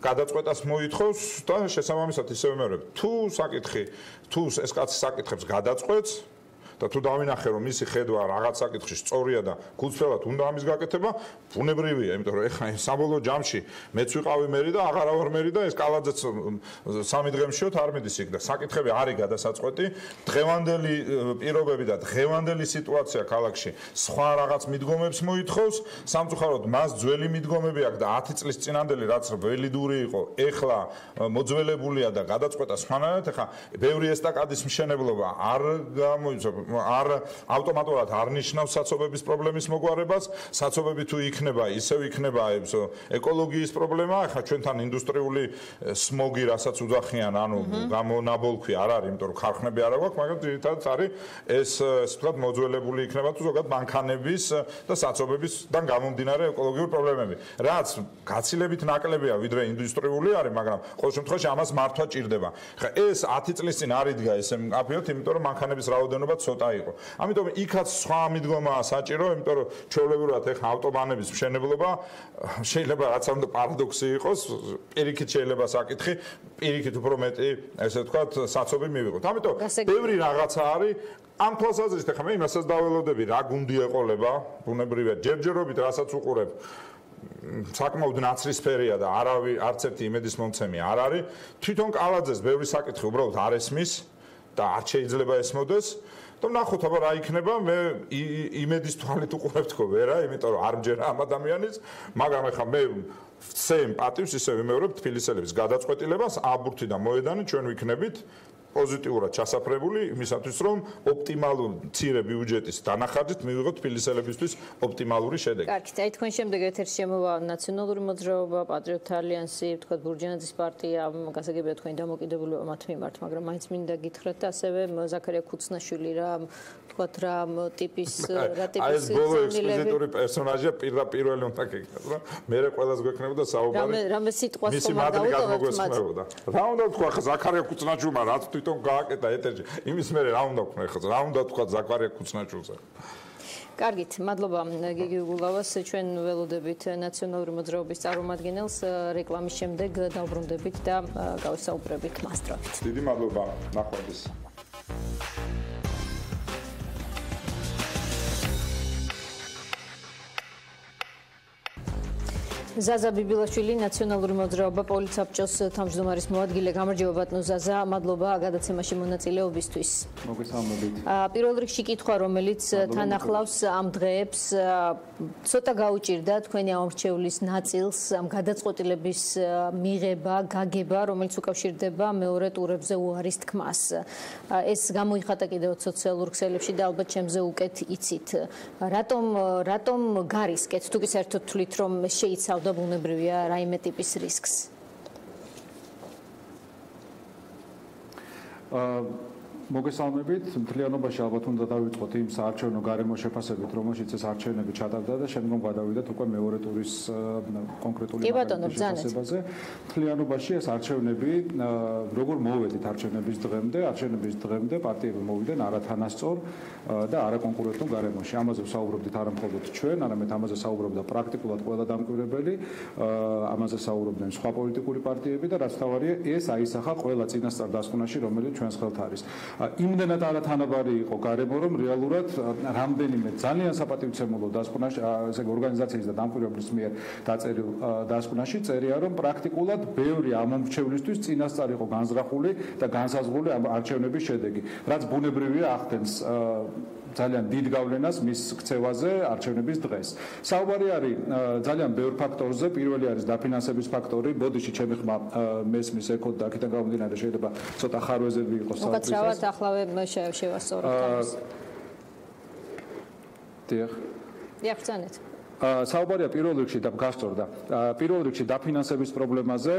S6: გადაწყვეტას მოითხოვს და შესაბამისად ისევ მეორებ თუ საკითხი თუ ეს კაცი საკითხებს გადაწყვეტს და თუ დავინახე რომ მისი ხედვა რაღაც საკითხში სწორია და გულწრფელად უნდა ამის გაკეთება, ბუნებრივია, იმიტომ რომ ეხლა საბოლოო ჯამში მეც ვიყავი მერი და აღარა ვარ მერი და ეს კალაძეც 3 დღემშიოთ არ მიდის იქ და საკითხები არის გადასაწყვეტი, დღევანდელი პირობები და დღევანდელი სიტუაცია ქალაქში სხვა რაღაც მიდგომებს მოითხოვს, სამწუხაროდ მას ძველი მიდგომები აქვს და 10 წლის წინანდელი რაც ველიდური იყო, ეხლა მოძველებულია და გადაწყვეტა სხვანაირად, ეხლა ბევრი ესტაკადის მშენებლობა არ გამოიწვია არ ავტომატურად არ ნიშნავს საცობების პრობლემის მოგვარებას, საცობები თუ იქნება, ისევ იქნება ეკოლოგიის პრობლემა, ახლა ჩვენთან ინდუსტრიული სმოგი, რასაც უძახიან, ანუ გამონაბოლქვი არ არის, იმიტომ რომ ქარხნები არ აქვს, მაგრამ ძირითადად არის ეს ვთქვათ მოძველებული იქნება თუ ზოგადად მანქანების და საცობებისგან გამომდინარე ეკოლოგიური პრობლემები. რაც გაცილებით ნაკლებია, ვიდრე ინდუსტრიული არის, მაგრამ ყოველ შემთხვევაში ამას მართვა ჭირდება. ხა ეს 10 წლის წინ არ იდგა ესე მკაფიოდ, იმიტომ რომ მანქანების რაოდენობა ცოტა იყო. ამიტომ იქაც სხვა მიდგომაა საჭირო, იმიტომ რომ ჩვეულებრივად ეხლა ავტობანების მშენებლობა შეიძლება რაც უნდა პარადოქსი იყოს, პირიქით შეიძლება საკითხი, პირიქით უფრო მეტი, ესე ვთქვათ, საცობი მივიღოთ. ამიტომ ბევრი რაღაცა არის. ამ თვალსაზრისით ახლა მე იმასაც დაველოდები, რა გუნდი ეყოლება, ბუნებრივია, ჯერჯერობით რასაც უყურებ საკმაოდ ნაცრისფერია და არც ერთი იმედის მომცემი არ არის. თვითონ კალაძეს ბევრი საკითხი უბრალოდ არ ესმის და არ შეიძლება ესმოდეს. და ნახოთ აბა რა იქნება, მე იმედის თვალით უყურებ თქო ვერა, იმიტომ რომ არ მჯერა ამ ადამიანის, მაგრამ ეხლა მე ვცემ პატივს ისე ვიმეორებ თბილისელების გადაწყვეტილებას, აბურთი და მოედანი ჩვენ ვიქნებით პოზიტიურად ჩასაფრებული იმისათვის, რომ ოპტიმალური მცირე ბიუჯეტის დანახარჯით მივიღოთ თბილისელებისთვის ოპტიმალური შედეგი.
S1: კარგი, აი თქვენ შემდეგ ეთერში შემოვა ნაციონალური მოძრაობა, პატრიოტთა ალიანსი, თქვათ ბურჯანაძის პარტია, გასაგებია თქვენი დამოკიდებულება მათ მიმართ, მაგრამ მაინც მინდა გითხრათ ასევე ზაქარია ქუცნაშვილი რა თქვათ რა ტიპის
S6: ეს ბოლო ექსპოზიტორი პერსონაჟია პირველი უნდა გეკითხათ, რომ მე ყველას გვექნებოდა საუბარი.
S1: რამე სიტყვას
S6: მისი მადლი გადმოგვესწრებოდა. რა უნდა თქვა ხა ზაქარია ქუცნაშვილი რაც თვითონ გააკეთა ეთერში. იმის მერე რა უნდა თქვა ხა? რა უნდა თქვა ზაქარია ქუცნაშვილზე?
S1: კარგით, მადლობა გიგი უგულავას, ჩვენ ველოდებით ნაციონალური მოძრაობის წარმომადგენელს რეკლამის შემდეგ დავბრუნდებით და გავისაუბრებით მასწავლით.
S6: დიდი მადლობა, ნახვამდის.
S1: ზაზა ბიბილაშვილი, ნაციონალური მოძრაობა, პოლიტსაბჭოს თავმჯდომარის მოადგილე. გამარჯობა ბატონო ზაზა, მადლობა გადაცემაში მონაწილეობისთვის.
S4: მოგესალმებით.
S1: პირველ რიგში კითხვა, რომელიც თან ახლავს ამ დღეებს, ცოტა გაუჭირდა თქვენი ამორჩევლის ნაწილს, ამ გადაწყვეტილების მიღება, გაგება, რომელიც უკავშირდება მეორე ტურებზე უარის თქმას. ეს გამოიხატა კიდევ სოციალურ ქსელებში და ალბათ ჩემზე უკეთ იცით. რატომ გარისკეთ? თუ კი საერთოდ თვლით, რომ შეიცავდა ბუნებრივია რაიმე ტიპის რისკს?
S4: მოგესალმებით. მთლიანობაში ალბათ უნდა დავიწყოთ იმ საარჩევნო გარემო შეფასებით, რომელშიც ეს არჩევნები ჩატარდა და შემდგომ გადავიდეთ უკვე მეორე ტურის კონკრეტული შეფასებაზე. მთლიანობაში ეს არჩევნები, როგორ მოვედით არჩევნების დღემდე, პარტიები მოვიდნენ არათანასწორ და არაკონკურენტულ გარემოში. ამაზე ვსაუბრობდით არა მხოლოდ ჩვენ, არამედ ამაზე საუბრობდა პრაქტიკულად ყველა დამკვირვებელი, ამაზე საუბრობდნენ სხვა პოლიტიკური პარტიები და რაც თავარია, ეს აისახა ყველა წინასწარ დასკვნაში, რომელიც ჩვენს ხელთ არის. იმდენად არათანაბარი იყო გარემო, რომ რეალურად რამდენიმე ძალიან საპატივცემულო დასკვნაში, ესე იგი ორგანიზაციის და დამკვირვებლის მიერ დაწერილ დასკვნაში წერია, რომ პრაქტიკულად ბევრი ამომრჩევლისთვის წინასწარ იყო განზრახული და განსაზღვრული არჩევნების შედეგი, რაც ბუნებრივია ახდენს ძალიან დიდ გავლენას მის ქცევაზე არჩევნების დღეს. საუბარი არის ძალიან ბევრ ფაქტორზე. პირველი არის დაფინანსების ფაქტორი. ბოდიში ჩემი ხმა მესმის ეკოთ და აქედან გამომდინარე შეიძლება ცოტა ხარვეზები იყოს საუბრის.
S1: უკაცრავად ახლავე შევასწოროთ ამას. დიახ, ბრძანეთ.
S4: საუბარია პირველ რიგში და გასწორდა. პირველ რიგში დაფინანსების პრობლემაზე.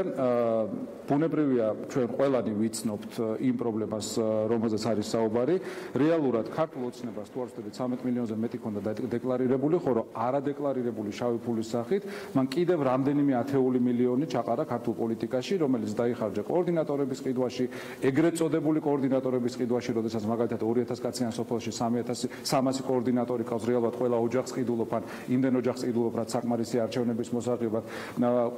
S4: ბუნებრივია ჩვენ ყველანი ვიცნობთ იმ პრობლემას, რომელზეც არის საუბარი. რეალურად ქართულ ოცნებას თუ არ ვცდებით 13 მილიონზე მეტი ქონდა დეკლარირებული, ხოლო არადეკლარირებული შავი ფულის სახით მან კიდევ რამდენიმე ათეული მილიონი ჩაყარა ქართულ პოლიტიკაში, რომელიც დაიხარჯა კოორდინატორების ყიდვაში, ეგრეთ წოდებული კოორდინატორების ყიდვაში, როდესაც მაგალითად 2000 კაციან სოფელში 300 კოორდინატორი ყავს, რეალურად ყველა ოჯახს ყიდულობ, იმდენ ოჯახს ყიდულობ, რაც საკმარისი არჩევნების მოსაღებად.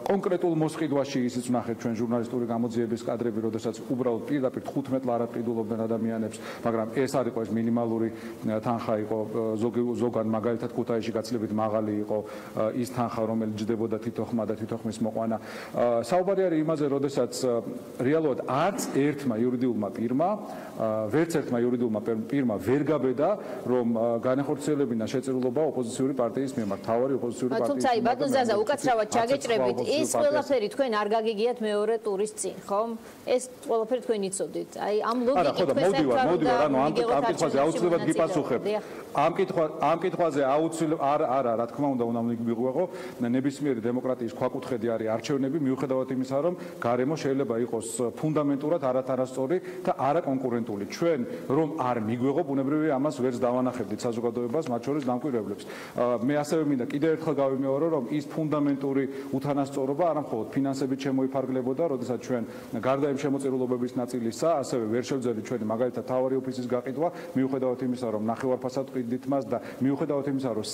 S4: კონკრეტულ მოსყიდვაში ისიც ვნახეთ ჩვენ ჟურნალისტური გამოძიების კადრები, როდესაც უბრალოდ პირდაპირ 15 ლარად ყიდულობდნენ ადამიანებს, მაგრამ ეს არ იყო ეს მინიმალური თანხა იყო, ზოგან მაგალითად ქუთაისში გაცილებით მაღალი იყო ის თანხა, რომელიც ჯდებოდა თვითოხმა და თვითოხმის მოყვანა. საუბარი არის იმაზე, როდესაც რეალურად არც ერთმა იურიდიულმა პირმა, ვერც ერთმა იურიდიულმა პირმა ვერ გაბედა, რომ განახორციელებინა შეწირულობა ოპოზიციური პარტიის მიმართ, თავარი ოპოზიციური პარტიის.
S1: თუმცა აი ბატონ ზაზა, უკაცრავად ჩაგეჭრებით, ეს ყველაფერი თქვენ არ გაგიგიათ მეორე ტურის წინ, ხომ? ეს ყველაფერი თქვენ იცოდით. აი ამ ლოგიკით თქვენ
S4: მოდივარ, ანუ ამ კითხვაზე აუცილებლად გიპასუხებ. ამ კითხვაზე აუცილებლად არა, რა თქმა უნდა, უნდა მიგვიღვეღო, ნებისმიერი დემოკრატიის ქვაკუთხედი არის არჩევნები, მიუხედავად იმისა, რომ გარემო შეიძლება იყოს ფუნდამენტურად არათანასწორი და არაკონკურენტული. ჩვენ რომ არ მიგვეღო, ბუნებრივია ამას ვერც დავანახებდით საზოგადოებას, მათ შორის დამკვირვებლებს. მე ასევე მინდა კიდევ ერთხელ გავიმეორო, რომ ის ფუნდამენტური უთანასწორობა არა მხოლოდ ფინანსებით შემოიფარგლებოდა, როდესაც ჩვენ გარდა იმ შემოწირულობების ნაწილისა, ასევე ვერ შევძლებთ ჩვენი მაგალითად თავარი ოფისის გაყიდვა, მიუხედავად იმისა, რომ ნახევარფასად ყიდით მას და მიუხედავად იმისა, რომ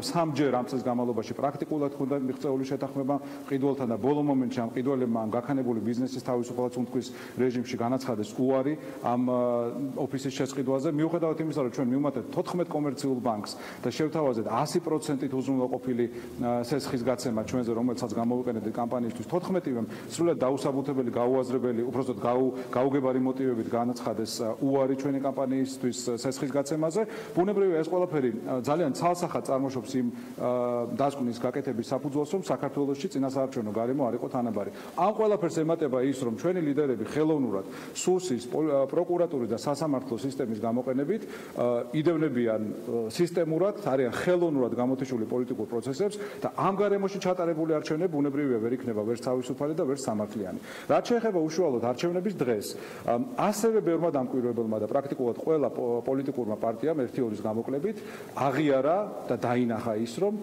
S4: სამჯერ ამ წელს განმავლობაში პრაქტიკულად ჰქონდა მიღწეული შეთანხმება ყიდველთან და ბოლო მომენტში ამ ყიდველებმა ამ გაქანებული ბიზნესის თავისუფლად უნდკვის რეჟიმში განაცხადეს უარი ამ ოფისის შესყიდვაზე, მიუხედავად იმისა, რომ ჩვენ მივუმატეთ 14 კომერციულ ბანკს და შევთავაზეთ 100%-ით უზრუნველყოფილი სესხის გაცემა ჩვენზე, რომელსაც გამოვიყენებთ კამპანიისთვის 14-მ სრულად დაუსაბუთებელი, გაუაზრებელი, უბრალოდ გაუგებარი მოტივებით განაცხადეს უარი ჩვენი კამპანიისთვის სესხის გაცემაზე. ბუნებრივია ეს ყველაფერი ძალიან ცალსახად წარმოშობს იმ დასკვნის გაკეთების საფუძველს, რომ საქართველოში წინასაარჩევნო გარემო არ იყო თანაბარი. ამ ყველაფერს ემატება ის, რომ ჩვენი ლიდერები ხელოვნურად სუსის, პროკურატურის და სასამართლო სისტემის გამოყენებით იდევნებიან სისტემურად, არიან ხელოვნურად გამოთიშული პოლიტიკურ პროცესებს და ამ გარემოში ჩატარებული არჩევნები ბუნებრივია ვერ იქნება ვერც თავისუფალი და ვერც სამართლიანი. რაც შეეხება უშუალოდ არჩევნების დღეს, ასევე ბევრმა დამკვირვებელმა და პრაქტიკულად ყველა პოლიტიკურმა პარტიამ 1 ორის გამოკლებით აღიარა და დაინახა ის, რომ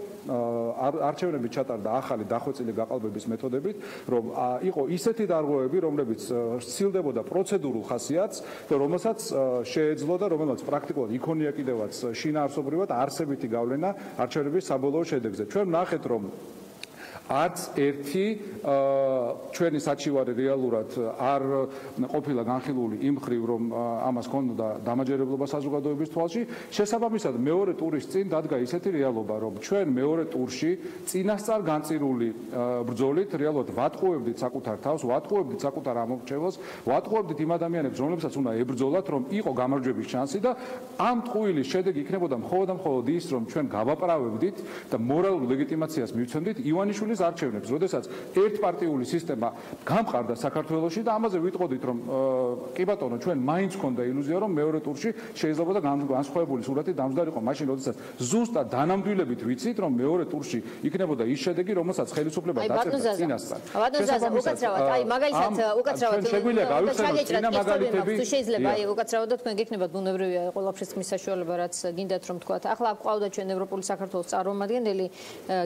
S4: არჩევნები ჩატარდა ახალი დახვეწილი გაყალბების მეთოდებით, რომ იყო ისეთი დარღვევები, რომლებიც სცილდებოდა პროცედურულ ხასიათს და რომელსაც შეეძლო და რომელსაც პრაქტიკულად იქონია კიდევაც შინაარსობრივად არსებითი გავლენა არჩევნების საბოლოო შედეგზე. ჩვენ ვნახეთ, რომ არც ერთი ჩვენი საჩივარი რეალურად არ ყოფილა განხილული იმ მხრივ, რომ ამას ჰქონდა დამაჯერებლობა საზოგადოების თვალში. შესაბამისად, მეორე ტურის წინ დადგა ისეთი რეალობა, რომ ჩვენ მეორე ტურში წინასწარ განწირული ბრძოლით რეალურად ვატყუებდით საკუთარ თავს, ვატყუებდით საკუთარ ამორჩევლს, ვატყუებდით იმ ადამიანებს, რომლებსაც უნდა ებრძოლათ, რომ იყო გამარჯვების შანსი და ამ ტყუილის შედეგი იქნებოდა მხოლოდ და მხოლოდ ის, რომ ჩვენ გავაправებდით და მორალურ ლეგიტიმაციას მივცემდით ივანიშვილის არჩევნებს, როდესაც ერთპარტიული სისტემა გამყარდა საქართველოში და ამაზე ვიტყოდით, რომ კი ბატონო, ჩვენ მაინც ჰქონდა ილუზია, რომ მეორე ტურში შეიძლება და განსხვავებული სურათი დამჯდარიყო, მაშინ როდესაც ზუსტად დანამდვილებით ვიცით, რომ მეორე ტურში იქნებოდა ის შედეგი, რომელსაც ხელისუფლება დაწერდა წინასწარ.
S1: უკაცრავად, აი მაგალითად, უკაცრავად
S4: შეგვიძლია გავიხსენოთ წინა მაგალითები.
S1: თუ შეიძლება, აი უკაცრავად და თქვენ გექნებათ ბუნებრივია ყველაფრის ხმის საშუალება, რაც გინდათ რომ თქვათ. ახლა გვყავდა ჩვენ ევროპული საქართველოს წარმომადგენელი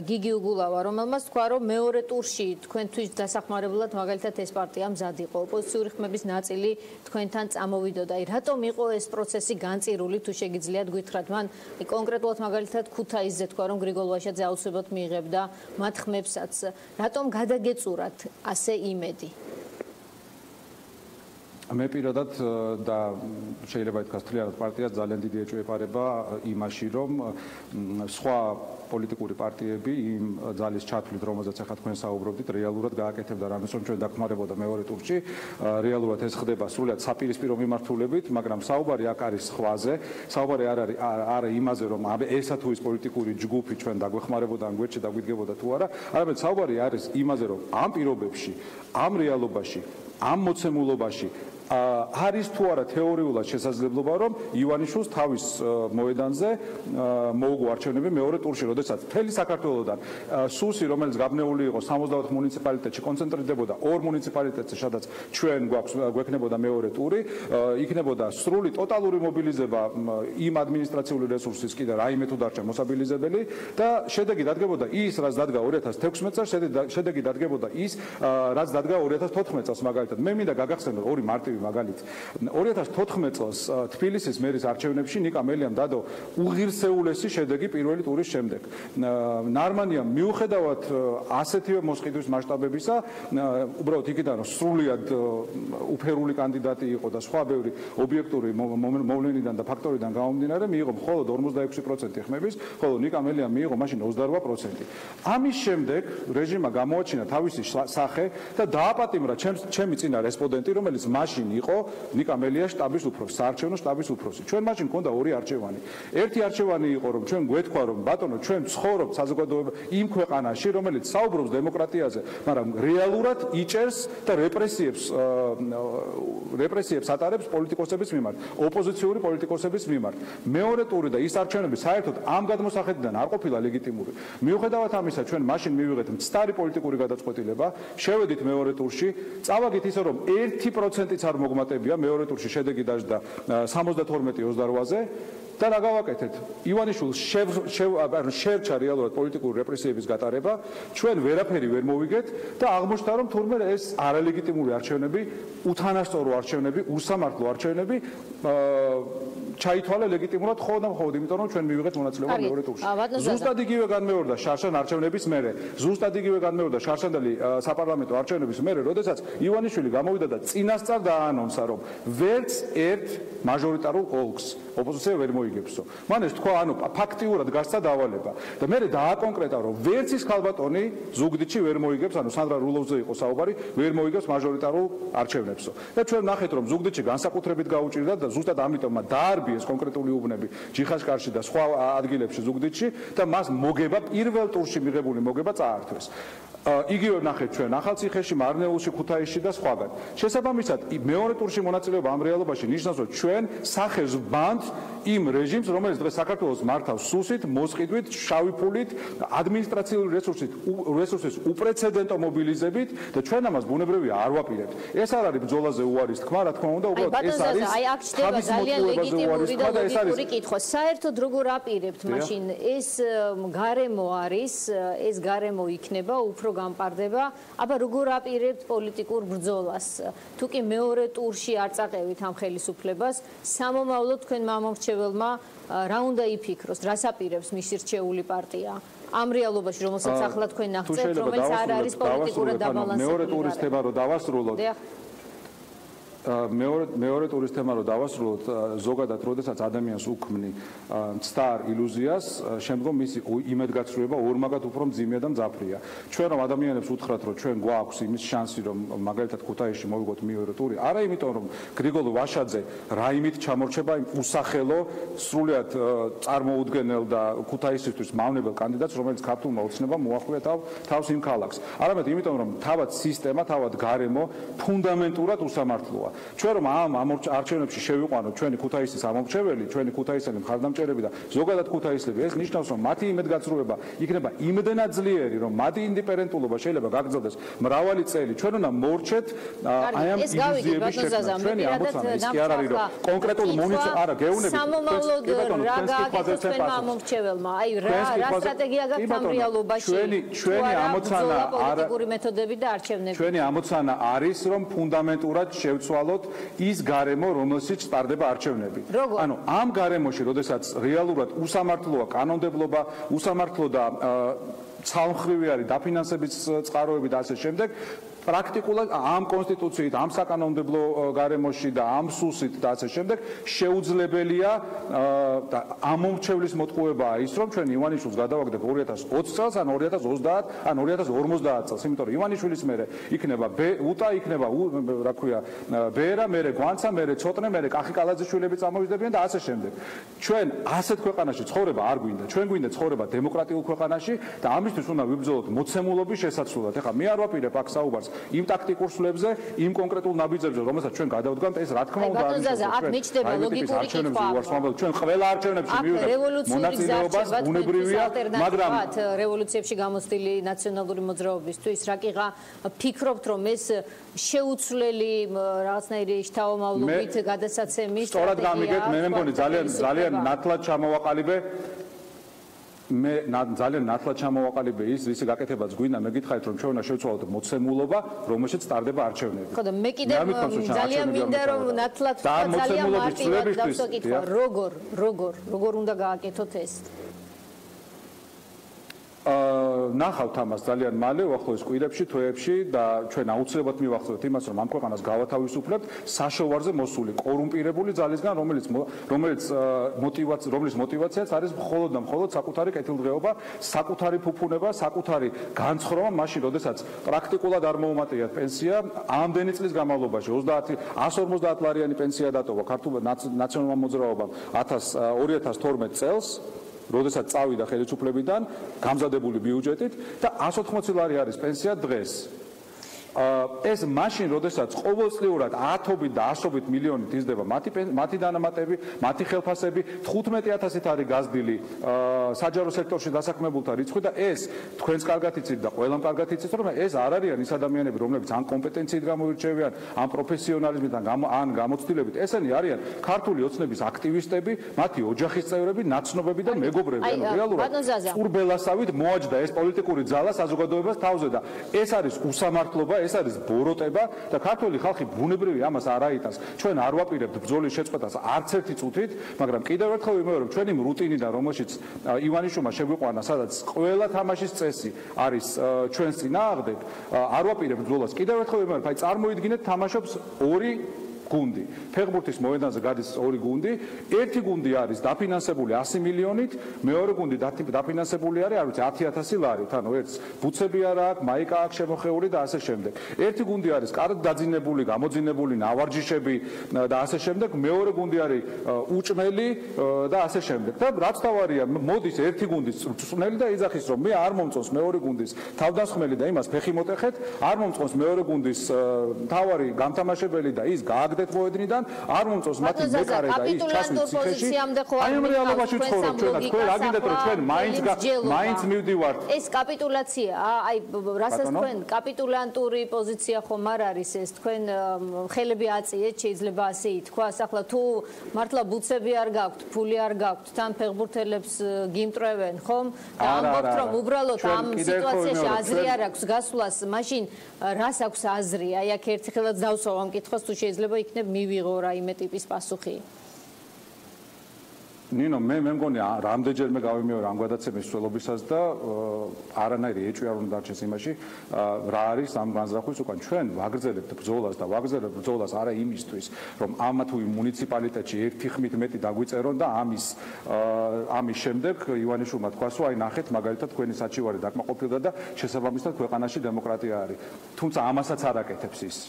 S1: გიგი უგულავა, რომელმაც თქვა, რომ მეორე ტურში თქვენთვის დასახმარებლად მაგალითად ეს პარტია მზად იყო, ოპოზიციური ხმების ნაწილი თქვენთან წამოვიდოდა. აი რატომ იყო ეს პროცესი განწირული, თუ შეგიძლიათ გითხრათ, მან კონკრეტულად მაგალითად ქუთაისზე თქვა, რომ გრიგოლ ვაშაძე აუცილებლად მიიღებდა მათ ხმებსაც. რატომ გადაგეწურათ ასე იმედი?
S4: მე პირადად და შეიძლება ითქვას თლიანად პარტიას ძალიან დიდი ეჭვი ეპარება იმაში, რომ სხვა პოლიტიკური პარტიები იმ ძალის ჩათვლით, რომელზეც ახლა თქვენ საუბრობდით, რეალურად გააკეთებდა რამეს, რომ ჩვენ დაგხმარებოდა მეორე ტურში. რეალურად ეს ხდება სრულიად საპირისპირო მიმართულებით, მაგრამ საუბარი აქ არის სხვაზე. საუბარი არ არის იმაზე, რომ ესა თუ ის პოლიტიკური ჯგუფი ჩვენ დაგვეხმარებოდა ამ გვერდში დაგვიდგებოდა თუ არა, არამედ საუბარი არის იმაზე, რომ ამ პირობებში, ამ რეალობაში, ამ მოცემულობაში არის თუ არა თეორიულად შესაძლებლობა, რომ ივანიშვილს თავის მოედანზე მოუგო არჩევნები მეორე ტურში, როდესაც მთელი საქართველოდან სუსი, რომელიც გაბნეული იყო 64 მუნიციპალიტეტში, კონცენტრირდებოდა 2 მუნიციპალიტეტზე, სადაც ჩვენ გვექნებოდა მეორე ტური, იქნებოდა სრული ტოტალური მობილიზება იმ ადმინისტრაციული რესურსის კიდე რაიმე თუ დარჩა მოსაბილიზებელი და შედეგი დადგებოდა ის, რაც დადგა 2016 წელს, შედეგი დადგებოდა ის, რაც დადგა 2014 წელს მაგალითად. მე მინდა გაგახსენოთ ორი მარტივი მაგალითი. 2014 წელს თბილისის მერის არჩევნებში ნიკა მელიამ დადო უღირსეულესი შედეგი პირველი ტურის შემდეგ. ნარმანიამ მიუხედავად ასეთივე მოსყიდვის მასშტაბებისა, უბრალოდ იქიდან სრულიად უფერული კანდიდატი იყო და სხვა ბევრი ობიექტური მოვლენიდან და ფაქტორიდან გამომდინარე მიიღო მხოლოდ 46% ხმების, ხოლო ნიკა მელიამ მიიღო მაშინ 28%. ამის შემდეგ რეჟიმმა გამოაჩინა თავისი სახე და დააპატიმრა ჩემი წინა რესპონდენტი, რომელიც მაშინ იყო ნიკა მელია შტაბის უფროსი, საარჩევნო შტაბის უფროსი. ჩვენ მაშინ მქონდა ორი არჩევანი. ერთი არჩევანი იყო, რომ ჩვენ გვეთქვა, რომ ბატონო, ჩვენ ცხოვრობთ საზოგადოება იმ ქვეყანაში, რომელიც საუბრობს დემოკრატიაზე, მაგრამ რეალურად იჭერს და რეპრესიებს ატარებს პოლიტიკოსების მიმართ, ოპოზიციური პოლიტიკოსების მიმართ. მეორე ტური და ის არჩევნები საერთოდ ამ გადმოსახედიდან არ ყოფილა ლეგიტიმური. მიუხედავად ამისა, ჩვენ მაშინ მივიღეთ მცდარი პოლიტიკური გადაწყვეტილება, შევედით მეორე ტურში, წავაგით ისე, რომ 1%-იც არ მოგმატებია მეორე ტურში შედეგი დაждდა 72-28-ზე და რა გავაკეთეთ? ივანიშვილს შერჩა რეალურად პოლიტიკური რეპრესიების გატარება, ჩვენ ვერაფერი ვერ მოვიგეთ და აღმოჩნდა, რომ თურმე ეს არალეგიტიმური არჩევნები, უთანასწორო არჩევნები, უსამართლო არჩევნები ჩაითვალა ლეგიტიმურად მხოლოდ იმიტომ, რომ ჩვენ მივიღეთ მონაწილეობა მეორე ტურში. ზუსტად იგივე განმეორდა შარშან არჩევნების მერე, ზუსტად იგივე განმეორდა შარშანდელი საპარლამენტო არჩევნების მერე, როდესაც ივანიშვილი გამოვიდა და წინასწარ დააანონსა, რომ ვერც ერთ მაჟორიტარულ ოლქს ოპოზიცია ვერ მოიგებსო. მან ეს თქვა, ანუ ფაქტიურად გასცა დავალება და მე დააკონკრეტა, რომ ვერც ის ქალბატონი ზუგდიდში ვერ მოიგებს, ანუ სანდრა რულოვზე იყო საუბარი, ვერ მოიგებს მაჟორიტარულ არჩევნებსო. და ჩვენ ნახეთ, რომ ზუგდიდში განსაკუთრებით გაუჭირდა და ზუსტად ამიტომ დაარბიეს კონკრეტული უბნები ჯიხაშკარში და სხვა ადგილებში ზუგდიდში და მას მოგება პირველ ტურში მიღებული მოგება წაართვეს. იგივე ნახეთ ჩვენ ახალციხეში, მარნეულში, ქუთაისში და სხვაგან. შესაბამისად, მეორე ტურში მონაწილეობა ამ რეალობაში ნიშნავს, რომ ჩვენ სახეს ვბანთ იმ რეჟიმს, რომელიც დღეს საქართველოს მართავს სუსით, მოსყიდვით, შავი ფულით, ადმინისტრაციული რესურსის უპრეცედენტო მობილიზებით და ჩვენ ამას ბუნებრივია არ ვაპირებთ. ეს არ არის ბრძოლაზე უარის თქმა, რა თქმა უნდა, უბრალოდ ეს არის
S1: აი აქ ჩდება ძალიან ლეგიტიმური და ლოგიკური კითხვა. საერთოდ როგორ აპირებთ მაშინ ეს გარემო არის, ეს გარემო იქნება უფრო გამპარდება, აბა როგორ აპირებთ პოლიტიკურ ბრძოლას? თუ კი მეორე ტურში არ წაყევით ამ ხელისუფლებას, სამომავლოდ თქვენ მამორჩეველმა რა უნდა იფიქროს, რას აპირებს მისირჩეული პარტია? ამ რეალობაში, რომელსაც ახლა თქვენ ნახეთ, რომელიც არ არის პოლიტიკურად დაბალანსებული.
S4: მეორე ტურის თემა რო დავასრულოთ. მეორე ტურის თემა რო დავასრულოთ, ზოგადად როდესაც ადამიანს უქმნი მცდარ ილუზიას, შემდგომ მისი იმედგაცრუება ორმაგად უფრო მძიმეა და მძაფრია. ჩვენ რომ ადამიანებს უთხრათ, რომ ჩვენ გვაქვს იმის შანსი, რომ მაგალითად ქუთაისში მოვიგოთ მეორე ტური, არა იმიტომ რომ გრიგოლ ვაშაძე რაიმით ჩამორჩება იმ უსახელო, სრულიად წარმოუდგენელ და ქუთაისისთვის მავნებელ კანდიდატს, რომელიც ქართულმა ოცნებამ მოახვლია თავს იმ ქალაქს. არამედ იმიტომ რომ თავად სისტემა, თავად გარემო ფუნდამენტურად უსამართლოა. ჩვენ რომ ამ არჩევნებში შევიყვანოთ ჩვენი ქუთაისის ამომრჩეველი, ჩვენი ქუთაისელი მხარდამჭერები და ზოგადად ქუთაისლები, ეს ნიშნავს, რომ მათი იმედგაცრუება იქნება იმდენად ძლიერი, რომ მათი ინდიპერენტულობა შეიძლება გაგრძელდეს მრავალი წელი. ჩვენ უნდა მორჩეთ აი ამ ილუზიების შექმნა. ჩვენი ამოცანა ის კი არ არის, რომ კონკრეტულ არა გეუნებით.
S1: სამომავლოდ რა გააკეთოს ჩვენმა ამომრჩეველმა? აი რა სტრატეგია გაქვთ ამ რეალობაში?
S4: ჩვენი ამოცანა
S1: პოლიტიკური მეთოდები და არჩევნები.
S4: ჩვენი ამოცანა არის, რომ ფუნდამენტურად შევცვალოთ ის გარემო, რომელშიც სტარდება არჩევნები. ანუ ამ გარემოში, როდესაც რეალურად უსამართლოა კანონმდებლობა, უსამართლო და ცალმხრივი არის დაფინანსების წყაროები და ასე შემდეგ, პრაქტიკულად ამ კონსტიტუციით, ამ საკანონმდებლო გარემოში და ამ სუსით და ასე შემდეგ შეუძლებელია და ამომრჩევლის მოტყუებაა ის, რომ ჩვენ ივანიშვილს გადავაგდებ 2020 წელს, ან 2030, ან 2050 წელს, იმიტომ რომ ივანიშვილის მერე იქნება უტა, იქნება რა ქვია, ბერა, მერე გვანცა, მერე ცოტნე, მერე კახიკალაძიშვილები წამოვიდებიან და ასე შემდეგ. ჩვენ ასეთ ქვეყანაში ცხოვრება არ გვინდა. ჩვენ გვინდა ცხოვრება დემოკრატიულ ქვეყანაში და ამისთვის უნდა ვიბრძოლოთ მოცემულობის შესაცვლელად. ეხლა მე არ ვაპირებ აქ საუბარს იმ ტაქტიკურ სვლებზე, იმ კონკრეტულ ნაბიჯებზე, რომელსაც ჩვენ გადავდგამთ, ეს რა თქმა უნდა არის.
S1: აქ მიჩნდება ლოგიკური კითხვა.
S4: ჩვენ ყველა არჩევნებში მივიღებთ მონაწილეობას, ბუნებრივია, მაგრამ
S1: რევოლუციებში გამოცდილი ნაციონალური მოძრაობისთვის რაკიღა ფიქრობთ, რომ ეს შეუცვლელი რაღაცნაირი შთამომავლობით გადასაცემის სტრატეგია.
S4: სწორად გამიგეთ, მე მგონი ძალიან ნათლად ჩამოვაყალიბე მე ძალიან ნათლად ჩამოვაყალიბე ის გაკეთებაც გვინდა, მე გითხარით, რომ ჩვენ უნდა შევცვალოთ მოცემულობა, რომელშიც სტარდება არჩევნები.
S1: ხო და მე კიდევ ძალიან მინდა რომ ნათლად ძალიან მარტივად დავსაკითხო, როგორ უნდა გააკეთოთ ეს?
S4: ნახავთ ამას ძალიან მალე, უახლოეს კვირებში, თვეებში და ჩვენ აუცილებლად მივახცევთ იმას, რომ ამ ქვეყანას გავათავისუფლებთ საშოვარზე მოსული კორუმპირებული ძალისგან, რომლის მოტივაციაც არის მხოლოდ და მხოლოდ საკუთარი კეთილდღეობა, საკუთარი ფუფუნება, საკუთარი განცხრომა, მაშინ, როდესაც პრაქტიკულად არ მოუმატიათ პენსია, ამდენი წლის განმავლობაში 150 ლარიანი პენსია დატოვა ქართულ ნაციონალურ მოძრაობამ 2012 წელს. როდესაც წავიდა ხელისუფლებიდან გამზადებული ბიუჯეტით და 180 ლარი არის პენსია დღეს. ეს მაშინ, როდესაც ყოველწლიურად ათობით და ასობით მილიონით იზრდება მათი დანამატები, მათი ხელფასები, 15000-ით არის გაზრდილი საჯარო სექტორში დასაქმებულთა რიცხვი და ეს თქვენს კარგად იცით და ყველამ კარგად იცით, რომ ეს არ არიან ის ადამიანები, რომლებიც ან კომპეტენციით გამოირჩევიან, ან პროფესიონალიზმით, ან გამოცდილებით. ესენი არიან ქართული ოცნების აქტივისტები, მათი ოჯახის წევრები, ნაცნობები და მეგობრები. ანუ რეალურად წურბელასავით მოაჯდა ეს პოლიტიკური ძალა საზოგადოებას თავზე და ეს არის უსამართლობა, ეს არის ბოროტება და ქართული ხალხი ბუნებრივი ამას არ აიტანს. ჩვენ არ ვაპირებთ ბრძოლის შეწყვეტას არც ერთი წუთით, მაგრამ კიდევ ერთხელ ვიმეორებ, ჩვენი რუტინიდან, რომელშიც ივანიშვილმა შეგვიყვანა, სადაც ყველა თამაშის წესი არის ჩვენს წინააღმდეგ, არ ვაპირებთ ბრძოლას. კიდევ ერთხელ ვიმეორებ, აი წარმოიდგინეთ, თამაშობს ორი გუნდი. ფეხბურთის მოედანზე გადის ორი გუნდი, ერთი გუნდი არის დაფინანსებული 100 მილიონით, მეორე გუნდი დაფინანსებული არის, არ ვიცი, 10,000 ლარით, ანუ ერთს ბუცები არ აქვს, მაიკა აქვს შემოხეული და ასე შემდეგ. ერთი გუნდი არის კარგ დაძინებული, გამოძინებული, ნავარჯიშები და ასე შემდეგ, მეორე გუნდი არის უჭმელი და ასე შემდეგ. და რაც თავარია, მოდის ერთი გუნდის წვნელი და იძახის, რომ მე არ მომწონს მეორე გუნდის თავდასხმელი და იმას ფეხი მოტეხეთ, არ მომწონს მეორე გუნდის თავარი გამთამაშებელი და ის გააგდეთ მოედნიდან, არ მომწონს მათი მეკარე და ის ჩასვით ციხეში. აი ამ რეალობაში ვცხოვრობ ჩვენ და თქვენ რა გინდათ რომ ჩვენ მაინც მივდივართ.
S1: ეს კაპიტულაციაა, აი რასაც თქვენ კაპიტულანტური პოზიცია ხომ არ არის ეს, თქვენ ხელები აწიეთ, შეიძლება ასე ითქვას. ახლა თუ მართლა ბუცები არ გაქვთ, ფული არ გაქვთ, თან ფეხბურთელებს გიმტრევენ, ხომ? და ამბობთ რომ უბრალოდ ამ სიტუაციაში აზრი არ აქვს გასვლას, მაშინ რას აქვს აზრი? აი აქ ერთხელაც დავსვამ ამ კითხვას, თუ შეიძლება იქნებ მივიღო რაიმე ტიპის პასუხი.
S4: ნინო, მე მგონი რამდენჯერმე გავიმეორე ამ გადაცემის მსვლელობისას და არანაირი ეჭვი არ უნდა დარჩეს იმაში, რა არის ამ განზრახვის უკან. ჩვენ ვაგრძელებთ ბრძოლას და ვაგრძელებთ ბრძოლას არა იმისთვის, რომ ამა თუ იმ მუნიციპალიტეტში ერთი ხმით მეტი დაგვიწერონ და ამის შემდეგ ივანიშვილმა თქვას, რომ აი ნახეთ, მაგალითად თქვენი საჩივარი დაკმაყოფილდა და შესაბამისად ქვეყანაში დემოკრატია არის. თუმცა ამასაც არ აკეთებს ის.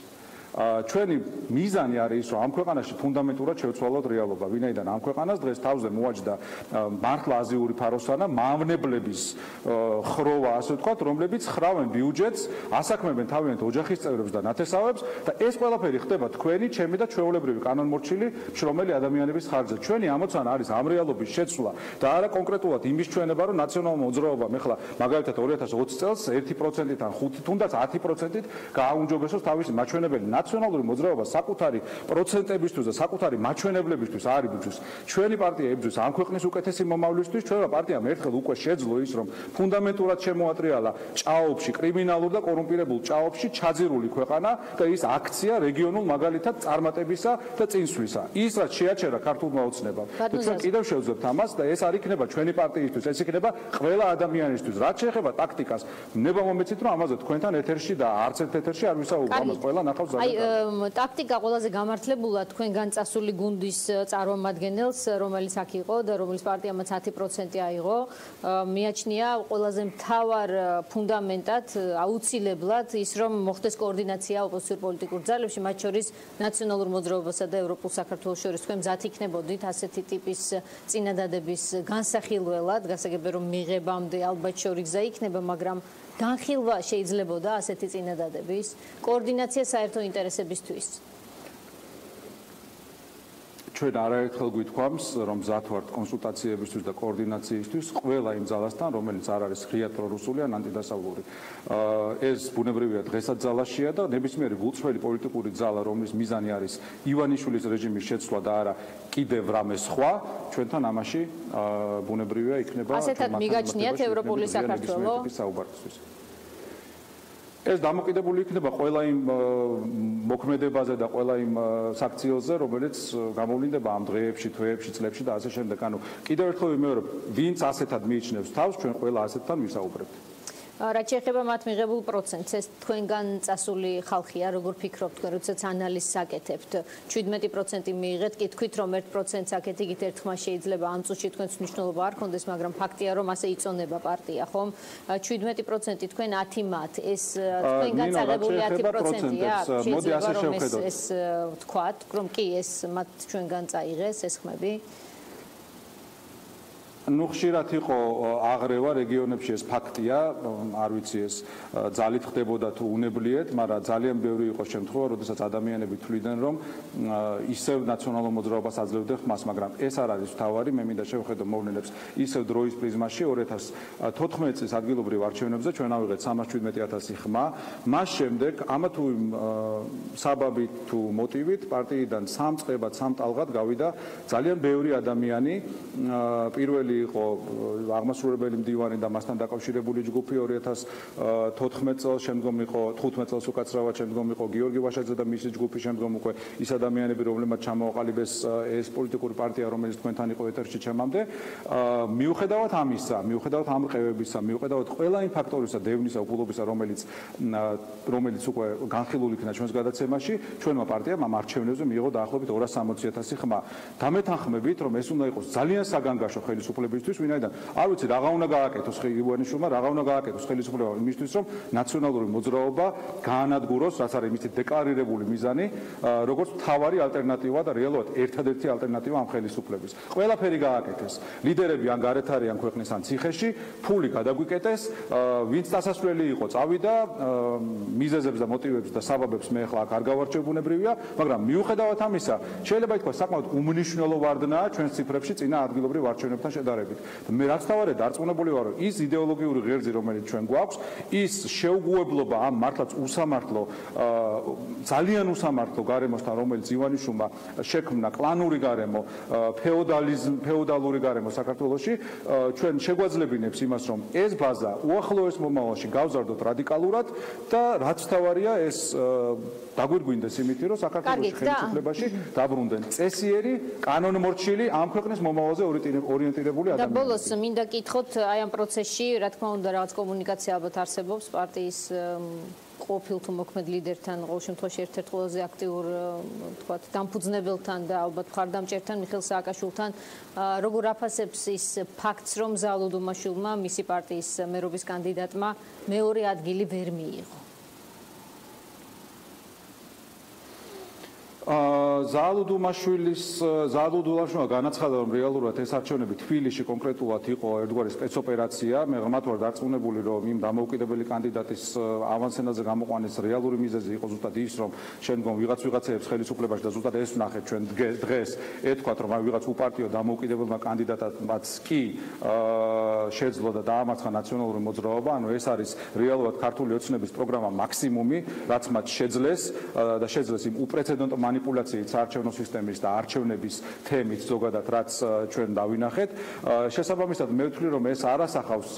S4: ჩვენი მიზანი არის ის, რომ ამ ქვეყანაში ფუნდამენტურად შევცვალოთ რეალობა. ვინაიდან ამ ქვეყანას დღეს თავზე მოაჯდა მართლა აზიური ფაროსანა, მავნებლების ხროვა, ასე ვთქვათ, რომლებიც ხრავენ ბიუჯეტს, ასაქმებენ თავიანთ ოჯახის წევრებს და ნათესავებს და ეს ყველაფერი ხდება თქვენი, ჩემი და ჩვეულებრივი კანონმორჩილი მშრომელი ადამიანების ხარჯზე. ჩვენი ამოცანა არის ამ რეალობის შეცვლა და არა კონკრეტულად იმის ჩვენება, რომ ნაციონალურ მოძრაობამ ეხლა მაგალითად 2020 წელს 1%-თან 5, თუნდაც 10%-ით გააუმჯობესოს თავისი მაჩვენებელი ნაციონალური მოძრაობა საკუთარი პროცენტებისთვის და საკუთარი მაჩვენებლებისთვის არ იბრძვის. ჩვენი პარტია იბრძვის ამ ქვეყნის უკეთესი მომავლისთვის. ჩვენმა პარტიამ ერთხელ უკვე შეძლო ის, რომ ფუნდამენტურად შემოატრიალა ჭაობში, კრიმინალურ და კორუმპირებულ ჭაობში ჩაძირული ქვეყანა და ის აქცია რეგიონულ მაგალითად წარმატებისა და წინსვლისა. ის რაც შეაჩერა ქართულმა ოცნებამ. ჩვენ კიდევ შევძლებთ ამას და ეს არ იქნება ჩვენი პარტიისთვის, ეს იქნება ყველა ადამიანისთვის. რაც შეეხება ტაქტიკას, ნება მომეცით, რომ ამაზე თქვენთან ეთერში და არც ერთ ეთერში არ ვისაუბრობ, ამას ყველა ნახავს.
S1: აი ტაქტიკა ყველაზე გამართლებულა თქვენგან წასული გუნდის წარმომადგენელს, რომელიც აქ იყო და რომლის პარტიამაც 10% აიღო, მიაჩნია ყველაზე მთავარ ფუნდამენტად, აუცილებლად ის, რომ მოხდეს კოორდინაცია ოპოზიციურ პოლიტიკურ ძალებში, მათ შორის ნაციონალურ მოძრაობასა და ევროპულ საქართველოს შორის. თქვენ მზად იქნებოდით ასეთი ტიპის წინადადების განსახილველად, გასაგებია რომ მიღებამდე ალბათ შორიგზა იქნება, მაგრამ განხილვა შეიძლებოდა ასეთი წინადადების კოორდინაცია საერთო ინტერესებისთვის.
S4: ჩვენ არაერთხელ გვითქვამს, რომ მზად ვართ კონსულტაციებისთვის და კოორდინაციისთვის ყველა იმ ძალასთან, რომელიც არ არის ღიად პრორუსული ან ანტიდასავლური. ეს ბუნებრივია დღესაც ძალაშია და ნებისმიერი გულწრფელი პოლიტიკური ძალა, რომლის მიზანი არის ივანიშვილის რეჟიმის შეცვლა და არა კიდევ რამე სხვა, ჩვენთან ამაში ბუნებრივია იქნება
S1: ასეთად მიგაჩნიათ ევროპული საქართველო.
S4: ეს დამოკიდებული იქნება ყველა იმ მოქმედებაზე და ყველა იმ საქციელზე, რომელიც გამოვლინდება ამ დღეებში, თვეებში, წლებში და ასე შემდეგ. ანუ კიდევ ერთხელ ვიმეორებ, ვინც ასეთად მიიჩნევს თავს, ჩვენ ყველა ასეთთან ვისაუბრებთ.
S1: რაც შეეხება მათ მიღებულ პროცენტს, ეს თქვენგან წასული ხალხია, როგორ ფიქრობთ თქვენ, როდესაც ანალიზს აკეთებთ? 17% მიიღეთ, კითხვით რომ 1%-ს აკეთიგით ერთხმა შეიძლება ამ წუთში თქვენს მნიშვნელობა არ ქონდეს, მაგრამ ფაქტია რომ ასე იწონება პარტია, ხომ? 17% თქვენ 10 მათ, ეს თქვენგან წაღებული 10%-ია?
S4: მოდი ასე შევხედოთ.
S1: ეს ვთქვათ, რომ კი ეს მათ ჩვენგან წაიღეს ეს ხმები?
S4: ნუ ხშირად იყო აღრევა რეგიონებში, ეს ფაქტია, არ ვიცი ეს ძალით ხდებოდა თუ უნებლიეთ, მაგრამ ძალიან ბევრი იყო შემთხვევა, როდესაც ადამიანები თვლიდნენ, რომ ისევ ნაციონალურ მოძრაობას აძლევდნენ ხმას, მაგრამ ეს არ არის თავარი, მე მინდა შევხედო მოვლენებს ისევ დროის პრიზმაში 2014 წლის ადგილობრივ არჩევნებზე ჩვენ ავიღეთ 317,000 ხმა, მას შემდეგ ამა თუ იმ საბაბით თუ მოტივით პარტიიდან სამ წლებად, სამ ტალღად გავიდა ძალიან ბევრი ადამიანი პირველი იყო აღმასრულებელი მდივანი და მასთან დაკავშირებული ჯგუფი 2014 წელს, შემდგომ იყო 15 წელს უკაცრავად, შემდგომ იყო გიორგი ვაშაძე და მისი ჯგუფი, შემდგომ უკვე ის ადამიანები, რომლებმაც ჩამოაყალიბეს ეს პოლიტიკური პარტია, რომელიც თქვენთან იყო ეთერში ჩემამდე. მიუხედავად ამისა, მიუხედავად ამ რყევებისა, მიუხედავად ყველა იმ ფაქტორისა, დევნისა, უყურებისა, რომელიც უკვე განხილული იქნა ჩვენს გადაცემაში, ჩვენმა პარტიამ ამ არჩევნებზე მიიღო დაახლოებით 260,000 ხმა. დამეთანხმებით, რომ ეს უნდა იყოს ძალიან საგანგაშო ხელისუფლებისთვის, ვინაიდან არ ვიცი რაღა უნდა გააკეთოს ივანიშვილმა, რაღა უნდა გააკეთოს ხელისუფლება იმისთვის, რომ ნაციონალური მოძრაობა გაანადგუროს, რაც არის მისი დეკლარირებული მიზანი, როგორც მთავარი ალტერნატივა და რეალურად ერთადერთი ალტერნატივა ამ ხელისუფლების. ყველაფერი გააკეთეს. ლიდერები ან გარეთ არიან ქვეყნის ან ციხეში, ფული გადაგვიკეტეს, ვინც დასასვლელი იყო, წავიდა, მიზეზებს და მოტივებს და საბაბებს მე ახლა აქ არ გავარჩევ ბუნებრივია, მაგრამ მიუხედავად ამისა, შეიძლება ითქვას საკმაოდ უმნიშვნელო ვარდნაა ჩვენს ციფრებში წინა ადგილობრივ არჩევნებთან შედარებით. მე რაც თავარია დარწმუნებული ვარ, რომ ის იდეოლოგიური ღერძი, რომელიც ჩვენ გვაქვს, ის შეუგუებლობა ამ მართლაც უსამართლო, ძალიან უსამართლო გარემოსთან, რომელიც ივანიშვილმა შექმნა, კლანური გარემო, ფეოდალური გარემო საქართველოში, ჩვენ შეგვაძლებინებს იმას, რომ ეს ბაზა უახლოეს მომავალში გავზარდოთ რადიკალურად და რაც თავარია ეს დაგვირგვინდეს იმით, რომ საქართველოს ხელისუფლებაში დაბრუნდნენ წესიერი, კანონმორჩილი, ამ ქვეყნის მომავალზე ორიენტირებული ადამიანები.
S1: და ბოლოს მინდა კითხოთ, აი ამ პროცესში, რა თქმა უნდა, რაღაც კომუნიკაცია ალბათ არსებობს პარტიის ყოფილ თუ მოქმედ ლიდერთან, ყოველ შემთხვევაში ერთ-ერთ ყველაზე აქტიურ, თქვათ, დამფუძნებელთან და ალბათ მხარდამჭერთან მიხეილ სააკაშვილთან, როგორ აფასებს ის ფაქტს, რომ ზალუდუმაშვილმა, მისი პარტიის მერობის კანდიდატმა მეორე ადგილი ვერ მიიღო?
S4: ზალუდუმაშვილმა განაცხადა, რომ რეალურად ეს არჩევნები თბილისში კონკრეტულად იყო ერთგვარი სპეცოპერაცია. მე ღმრთ ვარ დარწმუნებული, რომ იმ დამოუკიდებელი კანდიდატის ავანსენაზე გამოყვანის რეალური მიზეზი იყო ზუსტად ის, რომ შემდგომ ვიღაცებს ხელისუფლებაში და ზუსტად ეს ვნახეთ ჩვენ დღეს, ეთქვათ, რომ ვიღაც უპარტიო დამოუკიდებელმა კანდიდატებმაც კი შეძლო და დაამარცხა ნაციონალური მოძრაობა. ანუ ეს არის რეალურად ქართული ოცნების პროგრამა მაქსიმუმი, რაც მათ შეძლეს და შეძლეს იმ უპრეცედენტო манипуляციით საარჩევნო სისტემის და არჩევნების თემით ზოგადად რაც ჩვენ დავინახეთ. შესაბამისად მე ვთვლი, რომ ეს არ ასახავს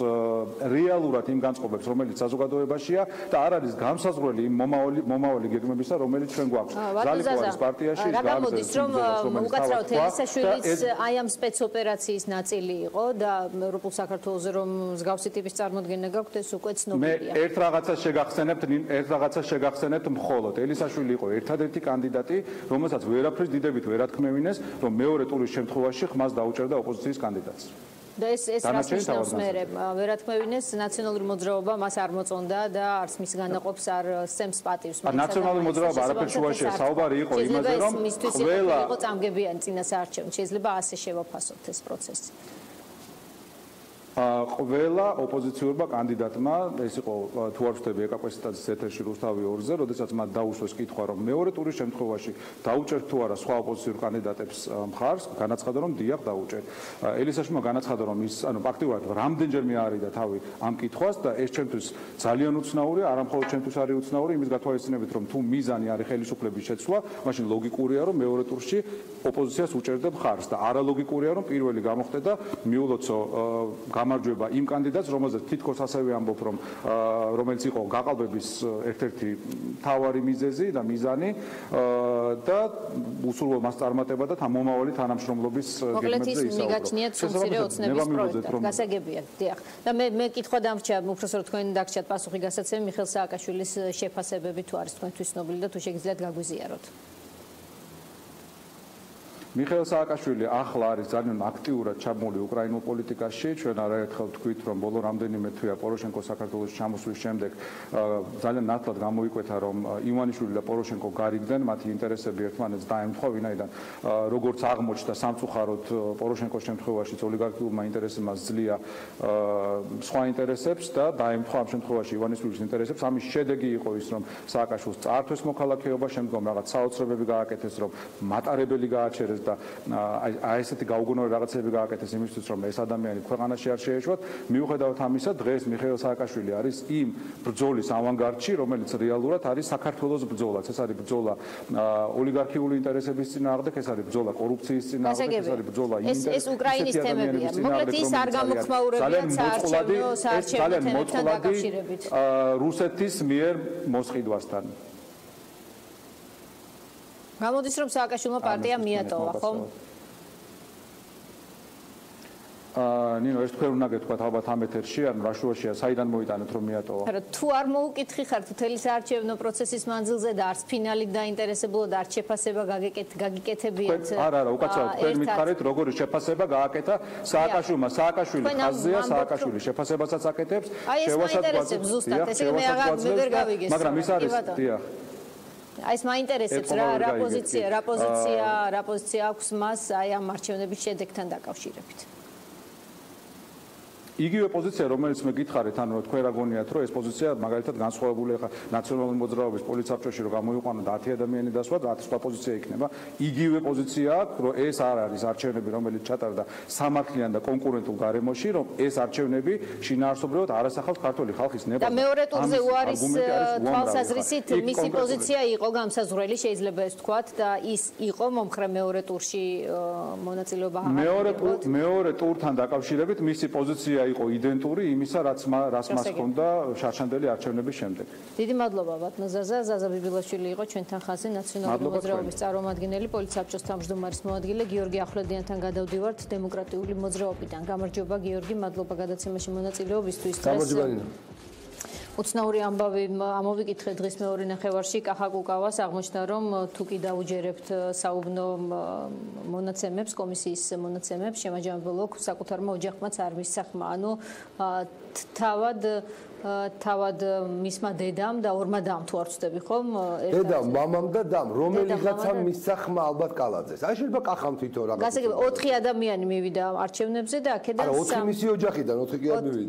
S4: რეალურად იმ განწყობებს, რომელიც საზოგადოებაშია და არ არის განსაზღვრელი იმ მომავალი გეგმებისა, რომელიც ჩვენ გვაქვს. ზალიკოვის პარტიაში
S1: რა გამოდის, რომ უკაცრავად ელისაშვილიც აი ამ სპეცოპერაციის ნაწილი იყო და ევროპულ საქართველოზე რომ მსგავსი ტიპის წარმოდგენა გაქვთ, ეს უკვე ცნობილია.
S4: მე ერთ რაღაცას შეგახსენებთ მხოლოდ. ელისაშვილი იყო ერთადერთი კანდიდატი, რომელსაც ვერაფრის დიდებით ვერ ათქმევინეს, რომ მეორე ტურის შემთხვევაში ხმას დაუჭერდა ოპოზიციის კანდიდატს.
S1: და ეს რას ნიშნავს მერე? ვერ ათქმევინეს ნაციონალური მოძრაობა მას არ მოწონდა და არც მის განაყოფს არ სცემს პატივს.
S4: ნაციონალური მოძრაობა არაფერს შუაშია, საუბარი იყო იმაზე, რომ
S1: ყველა იყო წამგებიანი წინასაარჩევნო. შეიძლება ასე შევაფასოთ ეს პროცესი.
S4: ყველა ოპოზიციურმა კანდიდატმა, ეს იყო თუ არ ვთქვი ეკაპესიტაძის ეთერში რუსთავი 2-ზე, როდესაც მათ დაუსვეს კითხვა, რომ მეორე ტურის შემთხვევაში დაუჭერთ თუ არა სხვა ოპოზიციურ კანდიდატებს მხარს, განაცხადა, რომ დიახ დაუჭერთ. ელისაშვილმა განაცხადა, რომ ის ფაქტიურად რამდენჯერმე არიდა თავი ამ კითხვას და ეს ჩვენთვის ძალიან უცნაურია, არა მხოლოდ ჩვენთვის არის უცნაური, იმის გათვალისწინებით, რომ თუ მიზანი არის ხელისუფლების შეცვლა, მაშინ ლოგიკურია, რომ მეორე ტურში ოპოზიციას უჭერდა მხარს და არალოგიკურია, რომ პირველი გამოხდე და მიულოცო გამარჯვება იმ კანდიდატს, რომელზეც თითქოს ასევე ამბობ, რომ რომელიც იყო გაყალბების ერთ-ერთი მთავარი მიზეზი და მიზანი და უსურვო მას წარმატება და მომავალი თანამშრომლობის გეგმებზე ისაუბრა.
S1: მიგაჩნიათ სომცირე ოცნების პროექტად. გასაგებია, დიახ. და მე კითხვა დამრჩა, უბრალოდ თქვენ დაგჭათ პასუხი გასაცემი მიხეილ სააკაშვილის შეფასებები თუ არის თქვენთვის ცნობილი და თუ შეგიძლიათ გაგვიზიაროთ.
S4: მიხეილ სააკაშვილი ახლა არის ძალიან აქტიურად ჩაბმული უკრაინულ პოლიტიკაში. ჩვენ არაერთხელ ვთქვით, რომ ბოლო რამდენიმე თვეა პოროშენკოს საქართველოს ჩამოსვლის შემდეგ ძალიან ნათლად გამოიკვეთა, რომ ივანიშვილი და პოროშენკო გარიგდნენ, მათი ინტერესები ერთმანეთს დაემთხვა, ვინაიდან როგორც აღმოჩნდა სამწუხაროდ პოროშენკოს შემთხვევაში ოლიგარქიულმა ინტერესებმა ძლია სხვა ინტერესებს და დაემთხვა ამ შემთხვევაში ივანიშვილის ინტერესებს. ამის შედეგი იყო ის, რომ სააკაშვილს წაართვეს მოქალაქეობა, შემდგომ რაღაც საოცრებები გააკეთეს, რომ მატარებელი გააჩერეს მოუწოდებს და აი ესეთი გაუგონორი რაღაცები გააკეთეს იმისთვის რომ ეს ადამიანი ქვეყანაში არ შეეშვათ. მიუხედავად ამისა, დღეს მიხეილ სააკაშვილი არის იმ ბრძოლის ავანგარდში, რომელიც რეალურად არის საქართველოს ბრძოლაც. ეს არის ბრძოლა ოლიგარქიული ინტერესების წინააღმდეგ, ეს არის ბრძოლა კორუფციის წინააღმდეგ, ეს არის ბრძოლა
S1: ეს უკრაინის თემებია. მოკლედ ის არ გამოხმაურებიან საარჩევნო თემებთან დაკავშირებით.
S4: რუსეთის მიერ მოსყიდვასთან.
S1: გამოდის რომ სააკაშვილმა პარტია მიატოვა, ხო?
S4: ნინო, ეს თქვენ უნდა გეთქვათ ალბათ ამ ეთერში, ან რა შუაშია, საიდან მოიტანეთ რომ მიატოვა?
S1: არა, თუ არ მოუკითხი ხართ მთელი საარჩევნო პროცესის მანძილზე და არც ფინალით დაინტერესებულო და არც შეფასება გაგიკეთებიათ.
S4: არა, უკაცრავად თქვენ მითხარით, როგორი შეფასება გააკეთა სააკაშვილმა. სააკაშვილი ხაზზეა, სააკაშვილი შეფასებასაც აკეთებს,
S1: შევასაც ზუსტად, ესე მე ვერ გავიგეს.
S4: მაგრამ ის არის, დიახ.
S1: აი ეს მაინტერესებს რა პოზიცია აქვს მას აი ამ არჩევნების შედეგთან დაკავშირებით.
S4: იგივე პოზიცია, რომელიც მე გითხარით, ანუ თქვენ რა გონიათ, რომ ეს პოზიცია მაგალითად განსხვავებული ხა ნაციონალური მოძრაობის პოლიცსაბჭოში რომ გამოიყვანო და 10 ადამიანი დასვა, 10 სხვა პოზიცია იქნება. იგივე პოზიცია აქვს, რომ ეს არ არის არჩევნები, რომელიც ჩატარდა სამართლიან და კონკურენტულ გარემოში, რომ ეს არჩევნები შინაარსობრივად არასახავს ქართული ხალხის ნებაზე.
S1: და მეორე ტურზე უარის თვალსაზრისით მისი პოზიცია იყო გამსაზღვრელი, შეიძლება ეს თქვათ და ის იყო მომხრე მეორე ტურში მონაწილეობა აღარ.
S4: მეორე ტურთან დაკავშირებით მისი პოზიცია იყო იდენტური იმისა, რაც მას ჰქონდა შარშანდელი არჩევნების შემდეგ.
S1: დიდი მადლობა ბატონო ზაზა. ზაზა ბიბილაშვილი იყო ჩვენთან ხაზზე ნაციონალური მოძრაობის წარმომადგენელი, პოლიტსაბჭოს თავმჯდომარის მოადგილე გიორგი ახვლედიანთან გადავდივართ დემოკრატიული მოძრაობიდან. გამარჯობა გიორგი, მადლობა გადაცემაში მონაწილეობისთვის. უცნაური ამბავი ამოვიკითხეთ დღის მეორე ნახევარში კახაკუკავას აღმოჩნდა რომ თუ კი დაუჯერებთ საუბნო მონაცემებს კომისიის მონაცემებს შემაჯამებელო საკუთარმა ოჯახმაც არ მისახმა ანუ თავად მისმა დედამ და ორმა დამ თუ არ ვწდები ხომ
S7: დედამ მამამ და დამ რომელიღაცა მისახმა ალბათ კალაძეს აი შეიძლება კახამ თვითონ რაღაც
S1: გასაგებია 4 ადამიანი მივიდა არჩევნებზე და აქედან
S7: 4 მისი ოჯახიდან 4 კი არ მივიდა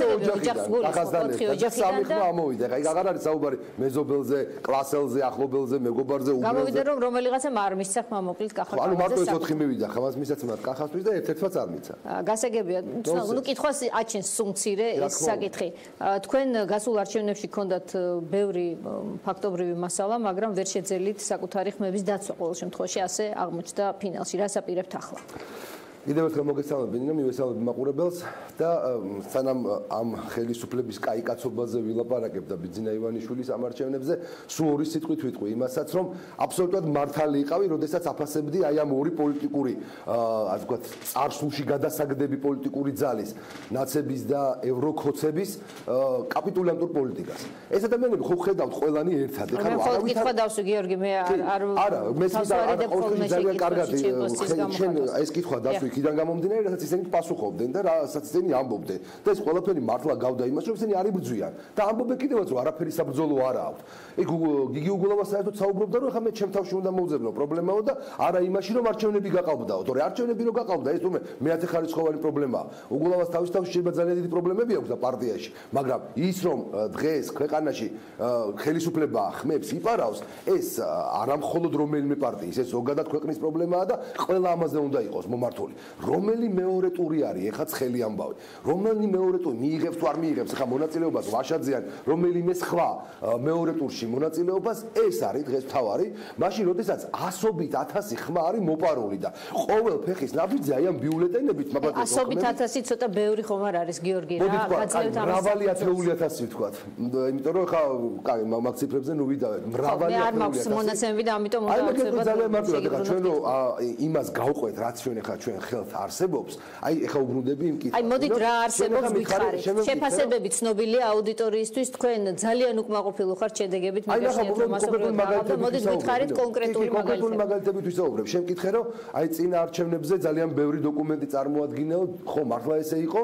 S7: 4 ოჯახიდან სამი ხმა ამოვიდა აი აღარ არის საუბარი მეზობელზე კლასელზე ახლობელზე მეგობარზე უბრალოდ
S1: გამოვიდა რომ რომელიღაცამ არ მისახმა მოკლედ კახაკალაძეს
S7: ანუ მარტო ეს 4 მივიდა ხამას მისაცემად კახასთვის და ერთ-ერთმაც არ მიცა
S1: გასაგებია ნუ კითხვას აჩენს სუმცირე ეს საკითხი თქვენ გასულ არჩევნებში გქონდათ ბევრი ფაქტობრივი მასალა, მაგრამ ვერ შეძელით საკუთარი ხმების დაცვა ყოველ შემთხვევაში ასე აღმოჩნდა ფინალში. რას აპირებთ ახლა?
S7: კიდევ ერთხელ მოგესალმები, მივესალმები მაყურებელს და სანამ ამ ხელისუფლების კაიკაცობაზე ვილაპარაკებ და ბიძინა ივანიშვილის ამ არჩევნებზე, სულ ორი სიტყვით ვიტყვი იმასაც, რომ აბსოლუტურად მართალი იყავი, როდესაც აფასებდი აი ამ ორი პოლიტიკური, ასე ვთქვათ, წარსულში გადასაგდები პოლიტიკური ძალის, ნაცების და ევროკოცების კაპიტულანტურ პოლიტიკას. ეს ადამიანები ხო ხედავთ ყველანი ერთად.
S1: ეხლა რა კითხვა დავსვი გიორგი, მე
S7: არა, მესმის არა, ყოველთვის ძალიან კარგად შენ ეს კითხვა დავსვი იქიდან გამომდინარე, რასაც ისინი პასუხობდნენ და რასაც ისინი ამბობდნენ. და ეს ყველაფერი მართლა გავდა იმას, რომ ისინი არ იბრძვიან და ამბობენ კიდევაც, რომ არაფერი საბრძოლო არა აქვს. იქ გიგი უგულავა საერთოდ საუბრობდა, რომ ეხლა მე ჩემ თავში უნდა მოვძებნო პრობლემაო და არა იმაში, რომ არჩევნები გაყალბდაო. თორე არჩევნები რო გაყალბდა, ეს თუმე მეათე ხარისხოვანი პრობლემაა. უგულავას თავში შეიძლება ძალიან დიდი პრობლემები აქვს და პარტიაში, მაგრამ ის რომ დღეს ქვეყანაში ხელისუფლება ხმებს იპარავს, ეს არა მხოლოდ რომელიმე პარტიის, ეს ზოგადად ქვეყნის პრობლემაა და ყველა ამაზე უნდა იყოს მომართული. რომელი მეორე ტური არის ეხლა ცხელი ამბავი რომელი მეორე ტური მიიღებს თუ არ მიიღებს ეხლა მონაწილეობას ვაშაძიან რომელიმე სხვა მეორე ტურში მონაწილეობას ეს არის დღეს თავარი მაშინ როდესაც ასობით 1000 ხმა არის მოპარული და ყოველ ფეხის ნაბიჯზე აი ამ ბიულეტენებით მაგათ
S1: ასობით 1000 ცოტა ბევრი ხომ არ არის გიორგი რა გაძლევთ ამას
S7: მრავალი 100000 ვთქვათ იმიტომ რომ ეხლა კაი მაგ ციფრებზე ნუ ვიდავეთ მრავალი 100000
S1: არ მაქვს მონაცემები და ამიტომ უნდა
S7: ვუწევთ ძალიან მარტივად ეხლა ჩვენ რომ იმას გავყვეთ რაც ჩვენ ეხლა ჩვენ ხელთ არსებობს. აი ეხა უბრუნდები იმ კითხვას.
S1: აი მოდით რა არსებობს გითხარით. შეფასებები ცნობილია აუდიტორიისთვის, თქვენ ძალიან უკმაყოფილო ხართ შედეგებით მიგაშენთ მასობრივად. მოდით გითხარით კონკრეტული
S7: მაგალითებით ვისაუბრებ. შენ მკითხე რომ აი წინა არჩევნებზე ძალიან ბევრი დოკუმენტი წარმოადგინეო, ხო მართლა ესე იყო,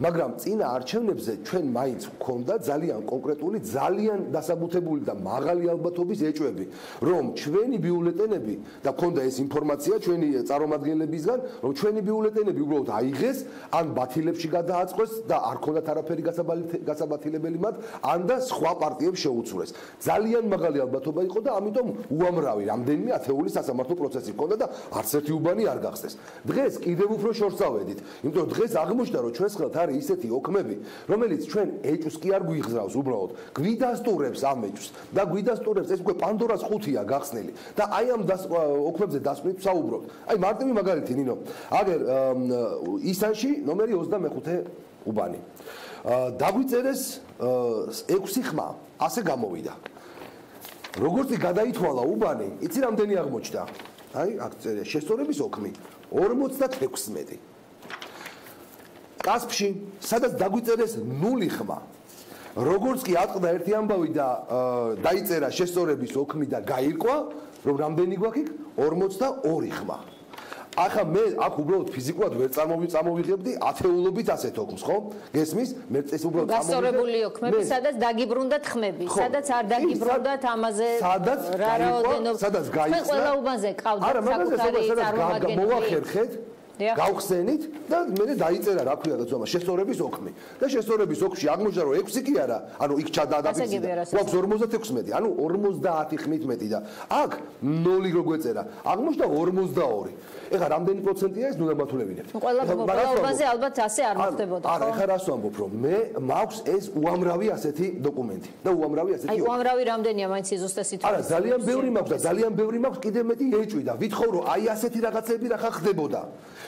S7: მაგრამ წინა არჩევნებზე ჩვენ მაინც გვქონდა ძალიან კონკრეტული, ძალიან დასაბუთებული და მაღალი ალბათობის ეჭვები, რომ ჩვენი ბიულეტენები და გქონდა ეს ინფორმაცია ჩვენი წარმომადგენლებისგან, რომ ჩვენ ჩვენი ბიულეტენები უბრალოდ აიღეს, ან ბათილებში გადააწყვეს და არ ქონდათ არაფერი გასაბათილებელი მათ, ან და სხვა პარტიებს შეუცვლეს. ძალიან მაღალი ალბათობა იყო და ამიტომ უამრავი რამდენიმე ათეული სასამართლო პროცესი ჰქონდა და არც ერთი უბანი არ გახსნეს. დღეს კიდევ უფრო შორს წავედით, იმიტომ რომ დღეს აღმოჩნდა რომ ჩვენს ხელთ არის ისეთი ოქმები, რომელიც ჩვენ ეჭვს კი არ გვიღზავს უბრალოდ, გვიდასტურებს ამ ეჭვს და გვიდასტურებს ეს უკვე პანდორას ყუთია გახსნილი და აი ამ ოქმებზე დასკვნით ვსაუბრობთ. აი მარტივი მაგალითი ნინო, აგერ ისანში ნომერი 25 უბანი. დაგვიწერეს 6 ხმა, ასე გამოვიდა. როგორც გადაითვალა უბანი, იცი რამდენი აღმოჩნდა? აი, აქ წერია შესწორების ოქმი 56. კასპში, სადაც დაგვიწერეს 0 ხმა. როგორც კი ატყდა ერთი ამბავი და დაიწერა შესწორების ოქმი და გაირკვა, რომ რამდენი გვაქვს იქ? 42 ხმა. ახლა მე აქ უბრალოდ ფიზიკურად ვერ წამოვიღებდი ათეულობით ასეთ ოქმს, ხო? გესმის? მე ეს უბრალოდ
S1: გასწორებული ოქმები, სადაც დაგიბრუნდათ ხმები, სადაც არ დაგიბრუნდათ ამაზე რა რაოდენობა.
S7: სადაც გაიხსნა.
S1: ყველა უბანზე ყავდათ საკუთარი წარმომადგენელი.
S7: მოვახერხეთ გავხსენით და მე დაიწერა რა ქვია და ზომა შესწორების ოქმი და შესწორების ოქმში აღმოჩნდა რომ 6 კი არა, ანუ იქ ჩადადაფიქსირდა. გვაქვს 56, ანუ 50 ხმით მეტი და აქ 0 რო გვეწერა, აღმოჩნდა 42. ეხლა რამდენი პროცენტია ეს ნულაბათულებინებთ?
S1: ყველა უბანზე ალბათ ასე არ მოხდებოდა, ხო?
S7: არა, ეხლა რას ვამბობ, რომ მე მაქვს ეს უამრავი ასეთი დოკუმენტი და უამრავი ასეთი.
S1: აი, უამრავი რამდენია მაინც იზუსტე სიტყვა.
S7: არა, ძალიან ბევრი მაქვს და ძალიან ბევრი მაქვს კიდე მეტი ეჭვი და ვითხოვ რომ აი ასეთი რაღაცები რა ხან ხდებოდა.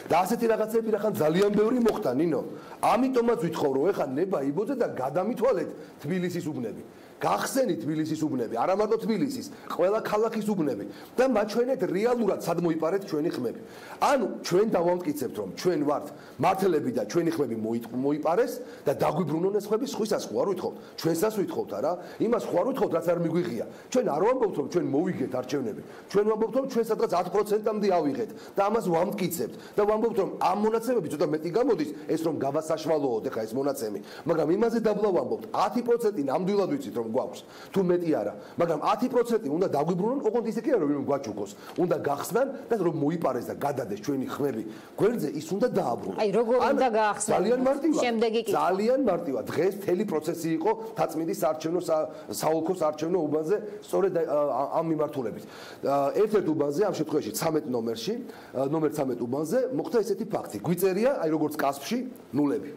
S7: და ასეთი რაღაცები რა ხან ძალიან ბევრი მოხდა, ნინო. ამიტომაც ვითხოვ რომ ეხლა ნება იბოძე და გადამითვალეთ თბილისის უბნები. გახსენით თბილისის უბნები, არა მარტო თბილისის, ყველა ქალაქის უბნები და მაჩვენეთ რეალურად სად მოიპარეთ ჩვენი ხმები. ანუ ჩვენ დავამტკიცებთ რომ ჩვენ ვართ მართლები და ჩვენი ხმები მოიპარეს და დაგვიბრუნონ ეს ხმები, სხვისას ხო არ ვითხოვთ. ჩვენსაც ვითხოვთ არა, იმას ხო არ ვითხოვთ რაც არ მიგვიღია. ჩვენ არ ვამბობთ რომ ჩვენ მოვიგეთ არჩევნები. ჩვენ ვამბობთ რომ ჩვენ სადღაც 10%-მდე ავიღეთ და ამას ვამტკიცებთ და ვამბობთ რომ ამ მონაცემები ცოტა მეტი გამოდის, ეს რომ გავასაშვალოოთ ეხა ეს მონაცემი, მაგრამ იმაზე დაბლა ვამბობთ 10% ნამდვილად ვიცით რომ გვაქვს თუ მეტი არა, მაგრამ 10% უნდა დაგვიბრუნონ, ოღონდ ისე კი არა რომ გვაჩუქოს, უნდა გახსნან და რომ მოიპარეს და გადადეს ჩვენი ხმები გვერდზე, ის უნდა დააბრუნოს.
S1: აი როგორ უნდა გაახსნან?
S7: ძალიან მარტივად.
S1: შემდეგი კი
S7: ძალიან მარტივად. დღეს მთელი პროცესი იყო თაწმინდის საარჩევნო საოლქო საარჩევნო უბანზე, სწორედ ამ მიმართულებით. ერთ-ერთ უბანზე, ამ შემთხვევაში 13 ნომერში, ნომერ 13 უბანზე მოხდა ესეთი ფაქტი. გვიწერია, აი როგორც კასპში, ნულები.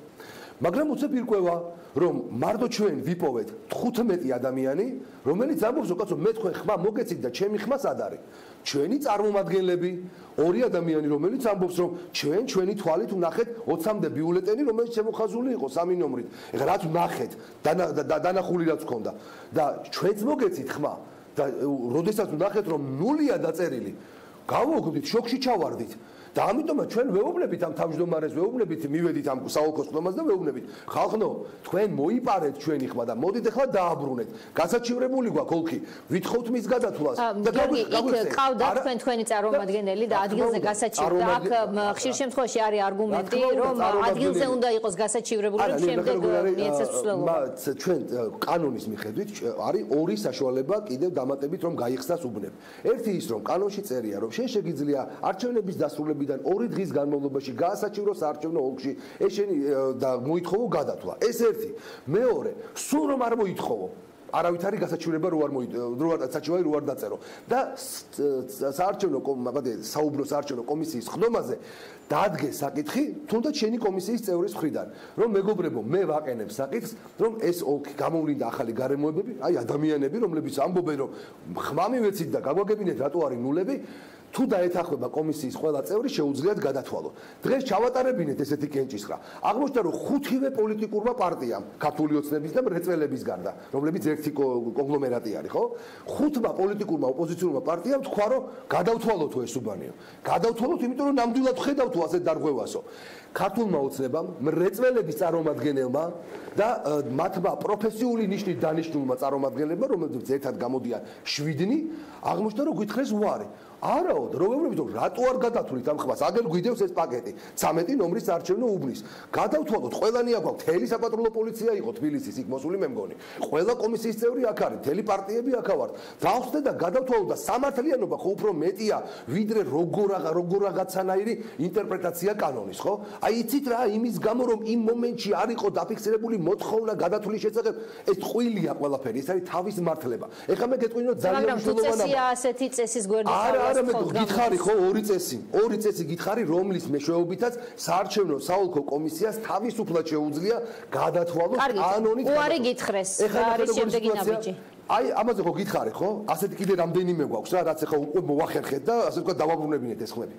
S7: მაგრამ უცებ ირკვევა, რომ მარტო ჩვენ ვიპოვეთ 15 ადამიანი, რომელიც ამბობს, რომ კაცო, მე თქვენ ხმა მოგეცით და ჩემი ხმა სად არის? ჩვენი წარმომადგენლები, 2 ადამიანი, რომელიც ამბობს, რომ ჩვენი თვალით ვნახეთ 20-მდე ბიულეტენი, რომელიც შემოხაზული იყო 3 ნომრით. ეხლა რაც ვნახეთ, დანახული რაც ჰქონდა და ჩვენც მოგეცით ხმა და როდესაც ვნახეთ, რომ 0-ია დაწერილი, გავუგდით, შოქში ჩავარდით. და ამიტომაც ჩვენ ვეუბნებით ამ თავმჯდომარეს, ვეუბნებით, მივედით ამ საოლქო სხდომას და ვეუბნებით, ხალხო, თქვენ მოიპარეთ ჩვენი ხმა და მოდით ახლა დააბრუნეთ. გასაჩივრებული გვაქვს ოლქი, ვითხოვთ მის გადათვლას
S1: და გიყავდათ თქვენი წარმომადგენელი და ადგილზე გასაჩივრდა. აქ ხშირ შემთხვევაში არის არგუმენტი, რომ ადგილზე უნდა იყოს გასაჩივრებული, რომ შემდეგ მიეცეს ცვლილობა.
S7: ჩვენ კანონის მიხედვით არის 2 საშუალება კიდევ დამატებით რომ გაიხსნას უბნები. ერთი ის რომ კანონში წერია, რომ შენ შეგიძლია არჩევნების დასრულება 2 დღის განმავლობაში გაასაჩივროს საარჩევნო ოლქში ეს შენი და მოითხოვო გადათვლა. ეს ერთი. მეორე, სულ რომ არ მოითხოვო, არავითარი გასაჩივრება რო არ დაწერო და საარჩევნო საუბნო საარჩევნო კომისიის ხდომაზე დადგეს საკითხი, თუნდაც შენი კომისიის წევრის მხრიდან, რომ მეგობრებო, მე ვაყენებ საკითხს, რომ ეს ოლქი გამოვლინდა ახალი გარემოებები, აი ადამიანები, რომლებიც ამბობენ, რომ ხმა მივეცით და გაგვაგებინეთ, რატო არის ნულები, თუ დაეთანხმება კომისიის ყველა წევრი შეუძლიათ გადათვალო. დღეს ჩავატარებინეთ ესეთი კენჭისყრა. აღმოჩნდა რომ 5-ვე პოლიტიკურმა პარტიამ, ქართული ოცნების და მრეწველების გარდა, რომლებიც ერთი კონგლომერატი არის, ხო? 5-მა პოლიტიკურმა ოპოზიციურმა პარტიამ თქვა, რომ გადავთვალოთ ეს უბანიო. გადავთვალოთ, იმიტომ რომ ნამდვილად ხედავთ ასეთ დარღვევასო. ქართულმა ოცნებამ, მრეწველების წარმომადგენელმა და მათმა პროფესიული ნიშნით დანიშნულმა წარმომადგენლებმა, რომლებიც ერთად გამოდიან 7, აღმოჩნდა რომ გითხრეს უარი. არაოდ, როგორ რატო არ გადათვლით ამ ხმას? აგერ გვიდევს ეს პაკეტი 13 ნომრის არჩევნო უბნის. გადავთვალოთ, ყველანი აქ გვაქვს, თელი საპატრულო პოლიცია იყო თბილისის იქ მოსული მე მგონი. ყველა კომისიის წევრი აქ არის, თელი პარტიები აქ ვართ. დავხსნე და გადავთვალოთ და სამართლიანობა ხო უფრო მეტია, ვიდრე როგორ რაღაცანაირი ინტერპრეტაცია კანონის, ხო? აი იცით რა, იმის გამო რომ იმ მომენტში არ იყო დაფიქსირებული მოთხოვნა გადათვლის შესახებ, ეს ტყუილია ყველაფერი, ეს არის თავის მართლება. ეხლა მე გეტყვი რომ ძალიან
S1: მნიშვნელოვანია ასეთი წესის გვერდით
S7: არა მე გითხარი ხო ორი წესი გითხარი რომლის მეშვეობითაც საარჩევნო საოლქო კომისიას თავისუფლად შეუძლია გადათვალოს კანონით
S1: უარი გითხრეს რა არის შემდეგი ნაბიჯი
S7: აი ამაზე ხო გითხარი ხო ასეთი კიდე რამდენიმე გვაქვს რა რაც ახლა უკვე მოვახერხეთ და ასე ვთქვათ დავაბრუნებინეთ ეს ხმები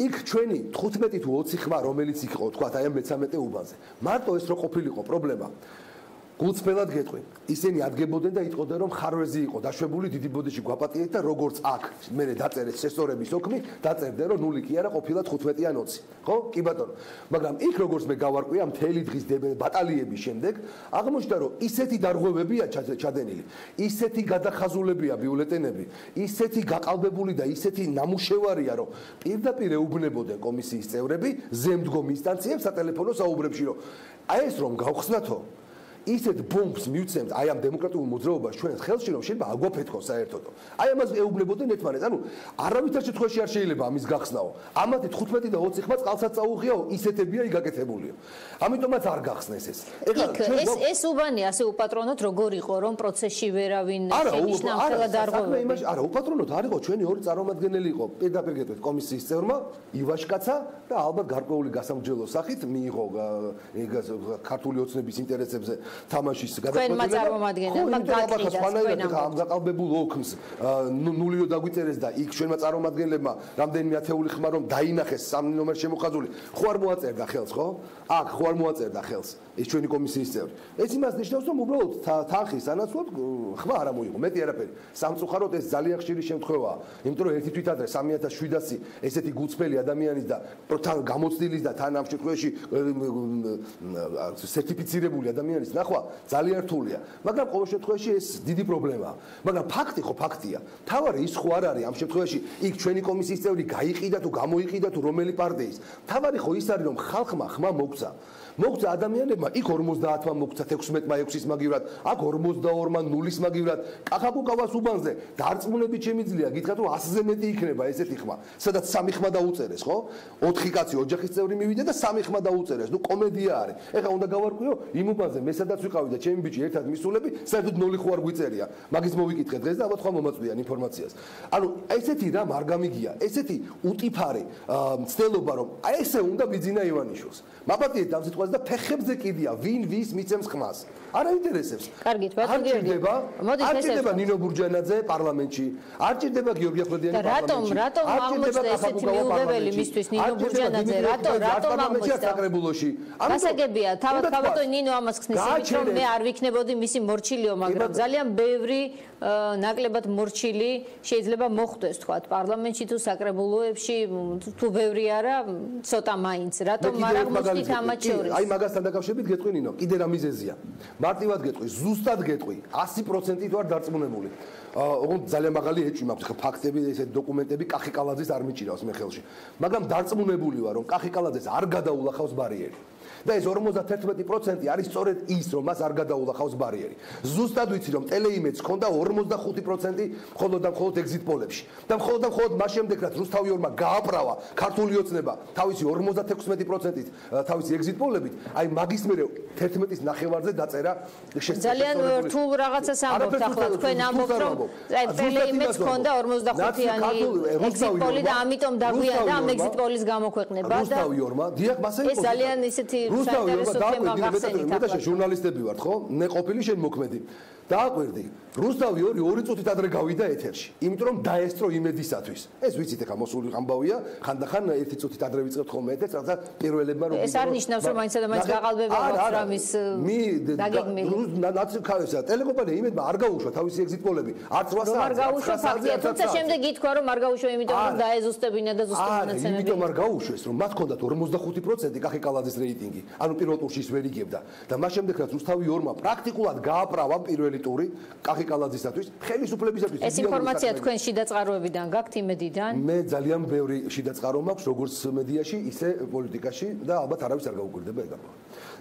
S7: იქ ჩვენი 15 თუ 20 ხმა რომელიც იქ იყო თქვა აი ამ მე-13 უბანზე მარტო ეს რო ყოფილიყო პრობლემა გულწრფელად გეტყვი ისინი ადგებოდნენ და იტყოდნენ რომ ხარვეზი იყო დაშვებული დიდი ბოდიში გვაპატიეთ და როგორც აქ მე დაწერეთ სესორების ოქმი დაწერდნენ რომ ნული კი არა ყოფილა 15 ან 20 ხო კი ბატონო მაგრამ იქ როგორც მე გავარკვია მთელი დღის ბატალიების შემდეგ აღმოჩნდა რომ ისეთი დარღვევებია ჩადენილი ისეთი გადახაზულებია ბიულეტენები ისეთი გაყალბებული და ისეთი ნამუშევარია რომ პირდაპირ ეუბნებოდნენ კომისიის წევრები ზემდგომ ინსტანციებს სატელეფონო საუბრებში რომ აი ეს რომ გავხსნათო ისეთ ბომბს მივცემთ აი ამ დემოკრატიულ მოძრაობას ჩვენს ხელში რომ შეიძლება აგვაფეთქონ საერთოდო. აი ამას ეუბნებოდნენ ერთმანეთს. ანუ არავითარ შემთხვევაში არ შეიძლება ამის გახსნაო. ამათი 15 და 20 ხმა წყალსაც წაუღიაო, ისეთებია იგაკეთებულიო. ამიტომაც არ გახსნეს ეს.
S1: ეს უბანი ასე უპატრონოთ როგორ იყო რომ პროცესში ვერავინ შენიშნა ხელა დარღვევები.
S7: არა, უპატრონოთ არ იყო ჩვენი ორი წარმომადგენელი იყო. პირდაპირ გეტყვით კომისიის წევრმა ივაშკაცა და ალბათ გარკვეული გასამჯელო სახით მიიღო ქართული ოცნების ინტერესებზე თამაშის გადაწყვეტილება ამ გაყალბებულ ოქმს ნულიო დაგვიწერეს და იქ ჩვენმა წარმომადგენლებმა რამდენიმე ათეული ხმა რომ დაინახეს სამი ნომერ შემოხაზული ხო არ მოაწერდა ხელს ხო აქ ხო არ მოაწერდა ხელს ეს ჩვენი კომისიის წევრი ეს იმას ნიშნავს რომ უბრალოდ თანხის ანაცვლოდ ხმა არ მოიღო მეტი არაფერი სამწუხაროდ ეს ძალიან ხშირი შემთხვევაა იმიტომ რომ ერთი თვითადრე 3700 ესეთი გულწრფელი ადამიანის და თან გამოცდილის და თან ამ შემთხვევაში სერტიფიცირებული ადამიანის ნახვა ძალიან რთულია მაგრამ ყოველ შემთხვევაში ეს დიდი პრობლემაა მაგრამ ფაქტი ხო ფაქტია თავარი ის ხო არ არის ამ შემთხვევაში იქ ჩვენი კომისიის წევრი გაიყიდა თუ გამოიყიდა თუ რომელი პარტიის თავარი ხო ის არის რომ ხალხმა ხმა მოგცა მოგცა ადამიანებმა იქ 50-მა მოგცა 16-მა 6-ის მაგივრად აქ 42-მა 0-ის მაგივრად კახაკუკავას უბანზე დარწმუნებით შემიძლია გითხრათ რომ 100-ზე მეტი იქნება ესეთი ხმა სადაც 3 ხმა დაუწერეს ხო 4 კაცი ოჯახის წევრი მივიდა და 3 ხმა დაუწერეს ნუ კომედია არის ეხლა უნდა გავარკვიო იმ უბანზე მე სადაც ვიყავი და ჩემი ბიჭი ერთად მისულები საერთოდ 0 ხო არ გვიწერია მაგის მოვიკითხე დღეს და ალბათ ხმა მომაწვიან ინფორმაციას ანუ ესეთი რა არ გამიგია ესეთი უტიფარი მცდელობა რომ აი ესე უნდა მიძინა ივანიშვილს მაპატიეთ ამ სიტყვას და ფეხებზე კიდია ვინ ვის მიცემს ხმას არ აინტერესებს
S1: კარგით ბატონო გიორგი
S7: არ ჭირდება ნინო ბურჯანაძე პარლამენტში არ ჭირდება გიორგი ახვლედიანი
S1: პარლამენტში რატომ აღმოჩნდა ესეთი მიუღებელი მისთვის ნინო ბურჯანაძე რატომ აღმოჩნდა
S7: საკრებულოში
S1: გასაგებია თავად ნინო ამას ხსნის იმით რომ მე არ ვიქნებოდი მისი მორჩილიო მაგრამ ძალიან ბევრი ნაკლებად მორჩილი შეიძლება მოხვდეს თქვა პარლამენტში თუ საკრებულოებში თუ ბევრი არა ცოტა მაინც რატომ არ აღმოჩნდით ამათ შორის
S7: აი მაგასთან დაკავშირებით გეტყვი ნინო კიდე რა მიზეზია მარტივად გეტყვი ზუსტად გეტყვი 100% ვარ დარწმუნებული ოღონდ ძალიან მაღალი ეჭვი მაქვს ხა ფაქტები ესეთ დოკუმენტები კახიკალაძის არ მიჭირავს მე ხელში მაგრამ დარწმუნებული ვარ რომ კახიკალაძეს არ გადაულახავს ბარიერი და ეს 51% არის სწორედ ის რომ მას არ გადაულახავს ბარიერი. ზუსტად ვიცი რომ ტელეიმედს ჰქონდა 45% მხოლოდ და მხოლოდ ეგზიტ პოლებში. და მხოლოდ მას შემდეგ რაც რუსთავიორმა გააправა ქართული ოცნება თავისი 56%-ით თავისი ეგზიტ პოლებით, აი მაგის მერე 11-ის ნახევარზე დაწერა
S1: ძალიან რთულ რაღაცას ამბობთ ახლა თქვენ ამბობთ რომ ტელეიმედს ჰქონდა 45-იანი ეგზიტ პოლი და ამიტომ დაგვიანდა ამ ეგზიტ პოლის გამოქვეყნება და
S7: რუსთავიორმა დიახ მასე იყო.
S1: ეს ძალიან ისეთი
S7: რუსთავი ჟურნალისტები ვართ ხო? მე ყოფილი შენ მოქმედი. დააკვირდი. რუსთავი 2 წუთით ადრე გავიდა ეთერში. იმიტომ რომ დაესწრო იმედისათვის. ეს ვიცით ახლა მოსული ამბავია, ხანდახან 1 წუთით ადრე ვიწყებთ ხოლმე ეთერს, რაღაცა პირველებმა რომ
S1: ეს არ ნიშნავს რომ მაინც და მაინც გაყალბება აქვს რამის დაგეგმილი.
S7: ნაციკავესა ტელეკომპანია იმედმა არ გაუშვა თავისი ეგზიტ პოლები. არც 8 საათს.
S1: არ გაუშვა ფაქტია, თუმცა შემდეგ ითქვა რომ არ გაუშვა იმიტომ რომ დაეზუსტებინა და ზუსტად
S7: იმიტომ არ გაუშვეს რომ მათ ჰქონდათ 45% კახიკალაძის რეიტინგი. ანუ პირველ ტურში ის ვერ იგებდა და მას შემდეგ რაც რუსთავი 2-მა პრაქტიკულად გააправა პირველი პირველი ტური კახიკალაძისათვის, ხელისუფლებისათვის.
S1: ეს ინფორმაცია თქვენ შიდა წყაროებიდან გაქვთ იმედიდან?
S7: მე ძალიან ბევრი შიდა წყარო მაქვს, როგორც მედიაში, ისე პოლიტიკაში და ალბათ არავის არ გაუკვირდება ეგ.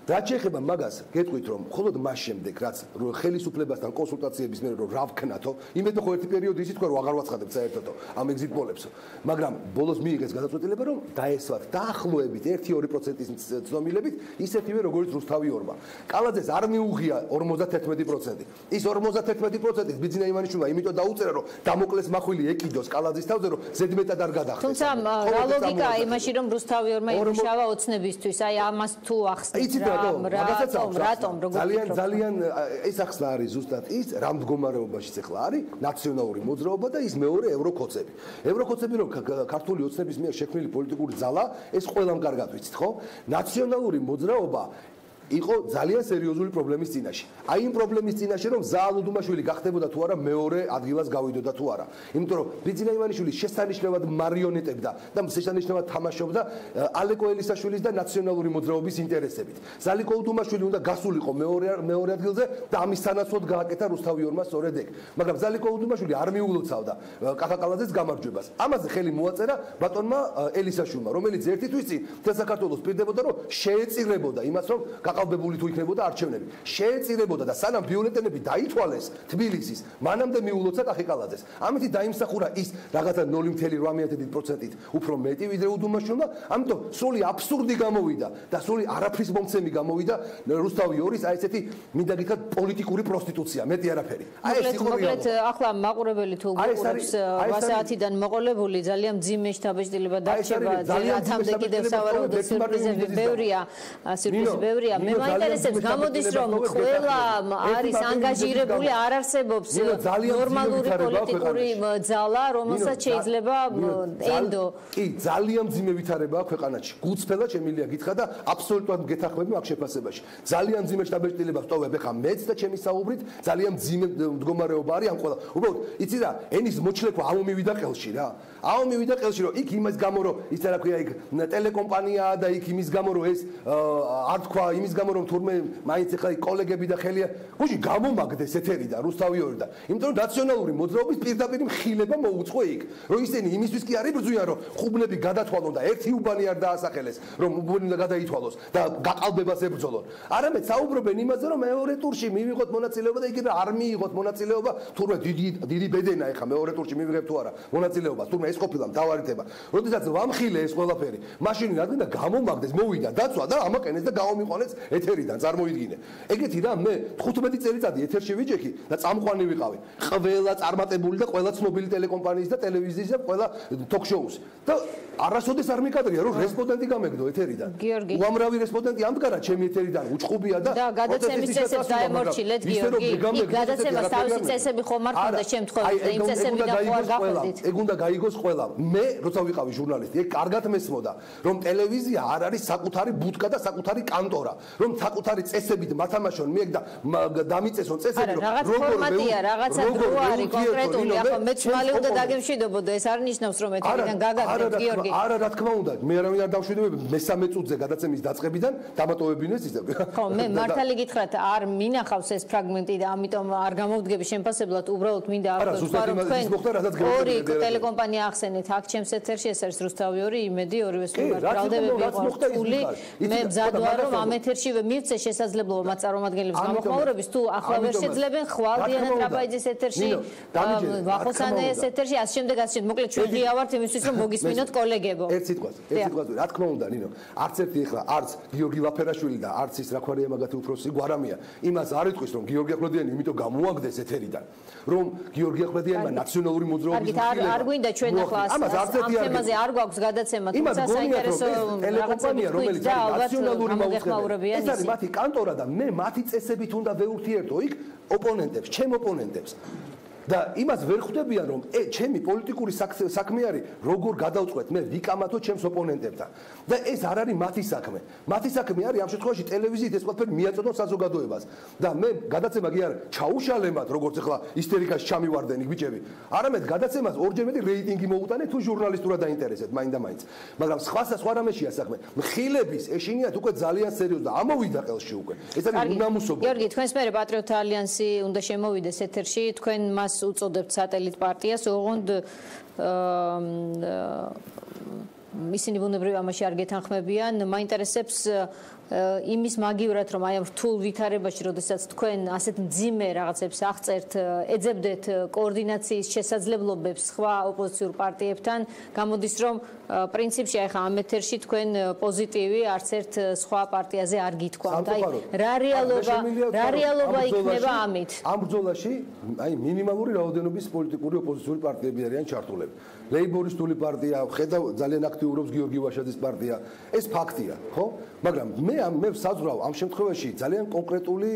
S7: რაც შეეხება მაგას, გეტყვით რომ მხოლოდ მას შემდეგ, რაც ხელისუფლებასთან კონსულტაციების მერე რომ რა ვქნათო, იმედო ხო ერთი პერიოდი ისიც თქვა რომ აღარ ვაცხადებთ საერთოდ ამ ეგზიტ პოლებს. მაგრამ ბოლოს მიიღეს გადაწყვეტილება რომ დაესვათ დაახლოებით 1-2%-ის ცნობილებით, ისეთივე როგორც რუსთავი ორმა. კალაძეს არ მიუღია 51%. ის 51%-ის ბიძინა ივანიშვილმა იმიტომ დაუწერა რომ დამოკლეს მახვილი ეკიდოს კალაძის თავზე რომ ზედმეტად არ გადახდეს.
S1: თუმცა რა ლოგიკაა იმაში რომ რუსთავი ორმა იმუშავა ოცნებისთვის, აი ამას თუ ახსნით რატომ
S7: ძალიან ეს ახსნა არის ზუსტად ის რა მდგომარეობაში ახლა არის ნაციონალური მოძრაობა და ის მეორე ევროკოცები. ევროკოცები რომ ქართული ოცნების მიერ შექმნილი პოლიტიკური ძალა ეს ყველამ კარგად ვიცით ხო? ნაციონალური მოძრაობა იყო ძალიან სერიოზული პრობლემის წინაშე. აი იმ პრობლემის წინაშე რომ ზაალუდუმაშვილი გახდებოდა თუ არა მეორე ადგილას გავიდოდა თუ არა. იმიტომ რომ ბიძინა ივანიშვილი შესანიშნავად მარიონეტებდა და შესანიშნავად თამაშობდა ალეკო ელისაშვილის და ნაციონალური მოძრაობის ინტერესებით. ზალიკო უდუმაშვილი უნდა გასულიყო მეორე ადგილზე და ამის სანაცვლოდ გააკეთა რუსთავი ორმა სწორედ ეგ. მაგრამ ზალიკო უდუმაშვილი არ მიულოცავდა კახაკალაძეს გამარჯვებას. ამაზე ხელი მოაწერა ბატონმა ელისაშვილმა, რომელიც ერთი თვის წინ თელ საქართველოს პირდებოდა რომ შეეწირებოდა იმას რომ გაყალბებული თუ იქნებოდა არჩევნები. შეეწირებოდა და სანამ ბიულეტენები დაითვალეს თბილისის, მანამდე მიულოცა კახიკალაძეს. ამით დაიმსახურა ის რაღაცა 0.8%-ით უფრო მეტი ვიდრე უდუმაშვილმა, ამიტომ სრული აბსურდი გამოვიდა და სრული არაფრის მომცემი გამოვიდა რუსთავი ორის აი ესეთი მინდა გითხრათ პოლიტიკური პროსტიტუცია, მეტი არაფერი.
S1: აი ეს იყო მოკლედ ახლა მაყურებელი თუ გუყურებს 8 საათიდან მოყოლებული ძალიან მძიმე შთაბეჭდილება დარჩება, ათამდე კიდევ სავარაუდო სიურპრიზები ბევრია, ბევრია. მე მაინტერესებს გამოდის რომ ყველა არის ანგაჟირებული, არ არსებობს ნორმალური პოლიტიკური ძალა, რომელსაც შეიძლება ენდო.
S7: კი, ძალიან მძიმე ვითარებაა ქვეყანაში. გულწრფელად შემიძლია გითხრა და აბსოლუტურად გეთანხმები მაგ შეფასებაში. ძალიან მძიმე შთაბეჭდილება ვტოვებ ახლა მეც და ჩემი საუბრით, ძალიან მძიმე მდგომარეობა არის ამ ყველა. უბრალოდ, იცი რა, ენის მოჩლექვა აუ მივიდა ყელში რა. აუ მივიდა ყელში რომ იქ იმას გამო რომ ის რა ქვია იქ ტელეკომპანიაა და იქ იმის გამო რომ ეს არ თქვა იმის გამო რომ თურმე მაინც ახლა კოლეგები და ხელია გუში გამომაგდეს ეთერიდან რუსთავი ორიდან იმიტომ რომ ნაციონალური მოძრაობის პირდაპირ მხილება მოუწყო იქ რომ ისინი იმისთვის კი არ იბრძვიან რომ ხუბნები გადათვალონ და ერთი უბანი არ დაასახელეს რომ უბანი უნდა გადაითვალოს და გაყალბებას ებრძოლონ არამედ საუბრობენ იმაზე რომ მეორე ტურში მივიღოთ მონაწილეობა და იქ არ მიიღოთ მონაწილეობა თურმე დიდი ბედენა ეხა მეორე ტურში მივიღებ თუ არა მონაწილეობას თურმე ეს ყოფილა მთავარიტება როდესაც ვამხილე ეს ყველაფერი მაშინ რადგან და გამომაგდეს მოვიდა დაცვა და ამაკენეს და გამომიყვანეს ეთერიდან წარმოიდგინე. ეგეთი რა მე 15 წელიწადი ეთერში ვიჯექი და წამყვანი ვიყავი. ყველა წარმატებული და ყველა ცნობილი ტელეკომპანიის და ტელევიზიის და ყველა ток-შოუს. და არასოდეს არ მიკადრია რომ რესპონდენტი გამეგდო ეთერიდან.
S1: გიორგი.
S7: უამრავი რესპონდენტი ამდგარა ჩემი ეთერიდან უჩხუბია და
S1: გადაცემის წესებს დაემორჩილეთ გიორგი. იქ გადაცემას თავისი წესები ხომ არ ქონდა შემთხვევით და იმ წესებიდან ხო არ გახვედით.
S7: ეგ უნდა გაიგოს ყველა. მე როცა ვიყავი ჟურნალისტი, ეგ კარგად მესმოდა რომ ტელევიზია არ არის საკუთარი ბუდკა და საკუთარი კანტორა. რომ საკუთარი წესებით მათამაშონ მიეგ და დამიწესონ წესები
S1: რომ რაღაც ფორმატია, რაღაცა დრო არის კონკრეტული, ახლა მეც მალე უნდა დაგემშვიდობოდო, ეს არ ნიშნავს რომ ეთერიდან გაგაგდეთ გიორგი.
S7: არა, რა თქმა უნდა, მე არავინ არ დავშვიდობები, მესამე წუთზე გადაცემის დაწყებიდან დამატოვებინეს ისე.
S1: ხო, მე მართალი გითხრათ, არ მინახავს ეს ფრაგმენტი და ამიტომ არ გამოვდგები შემფასებლად, უბრალოდ მინდა
S7: აღკვეცო რომ თქვენ
S1: ორი ტელეკომპანია ახსენეთ აქ ჩემს ეთერში, ეს არის რუსთავი 2, იმედი 2-ს მიმართ ბრალდებები ყოლი. მე მზად ვარ რომ ამ ეთერში მივცე შესაძლებლობა მათ წარმომადგენლებს გამოხმაურების თუ ახლა ვერ შეძლებენ ხვალდიანა ტრაპაიძის ეთერში ვახოსანეს ეთერში ამ შემდეგ მოკლედ ჩვენ ღიავართ იმისთვის რომ მოგისმინოთ კოლეგებო
S7: ერთ სიტყვას რა თქმა უნდა ნინო არც ერთი ახლა არც გიორგი ლაფერაშვილი და არც ის ზაქარია მაგათი უფროსი გვარამია იმას არ იტყვის რომ გიორგი ახვლედიანი იმიტომ გამოაგდეს ეთერიდან რომ გიორგი ახვლედიანმა ნაციონალური მოძრაობის
S1: არ გვინდა ჩვენ ახლა ამ თემაზე არ გვაქვს გადაცემა თუმცა საინტერესო
S7: ტელეკომპანია რომელიც ნაციონალური მოძრაობაა ეს არის მათი კანტორა და მე მათი წესებით უნდა ვეურთიერთო იქ ოპონენტებს, ჩემ ოპონენტებს. და იმას ვერ ხვდებიან რომ ჩემი პოლიტიკური საქმე არის როგორ გადავწყვეტ მე ვიკამათო ჩემს ოპონენტებთან და ეს არ არის მათი საქმე. მათი საქმე არის ამ შემთხვევაში ტელევიზიით ეს ყველაფერი მიაწოდონ საზოგადოებას და მე გადაცემა კი არ ჩაუშალემად როგორც ახლა ისტერიკაში ჩამივარდნენ იქ ბიჭები. არამედ გადაცემას ორჯერ მეტი რეიტინგი მოუტანე თუ ჟურნალისტურად დაინტერესებთ მაინდა-მაინც. მაგრამ სხვა რამეშია საქმე. მხილების ეშინიათ უკვე ძალიან სერიოზულად და ამოვიდა ყელში უკვე. ეს არის უნამუსობა.
S1: გიორგი, თქვენს მერე პატრიოტთა ალიანსი უნდა შემოვიდეს ეთერში, თქვენ მას უწოდებთ სატელიტ პარტიას, ოღონდ ისინი ბუნებრივია ამაში არ გეთანხმებიან. მაინტერესებს იმის მაგივრად რომ აი ამ რთულ ვითარებაში, როდესაც თქვენ ასეთ მძიმე რაღაცებს აღწერთ, ეძებდეთ კოორდინაციის შესაძლებლობებს სხვა ოპოზიციურ პარტიებთან, გამოდის რომ პრინციპში აი ხა ამ ეთერში თქვენ პოზიტივი არც ერთ სხვა პარტიაზე არ გითქვამთ. აი რა რეალობა იქნება ამით?
S7: ამ ბრძოლაში აი მინიმალური რაოდენობის პოლიტიკური ოპოზიციური პარტიები არიან ჩართულები. ლეიბორისტული პარტია, ხედავ ძალიან აქტიურობს გიორგი ვაშაძის პარტია. ეს ფაქტია, ხო? მაგრამ მე საზღვრავ ამ შემთხვევაში ძალიან კონკრეტული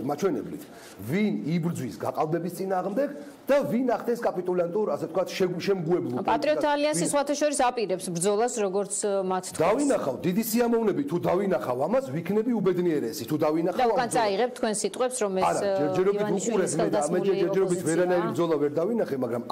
S7: მაჩვენებლით. ვინ იბრძვის გაყალბების წინააღმდეგ და ვინ ახდენს კაპიტულანტურ, ასე ვთქვათ, შემგუებლურ.
S1: პატრიოტთა ალიანსი სხვათა შორის აპირებს ბრძოლას, როგორც მათ თქოს.
S7: დავინახავ დიდი სიამოვნები, თუ დავინახავ ამას, ვიქნები უბედნიერესი, თუ დავინახავ
S1: ამას. და უკან წაიღებ თქვენ სიტყვებს, რომ ეს
S7: ჯერჯერობით მე ჯერჯერობით ვერანაირი ბრძოლა ვერ დავინახე, მაგრამ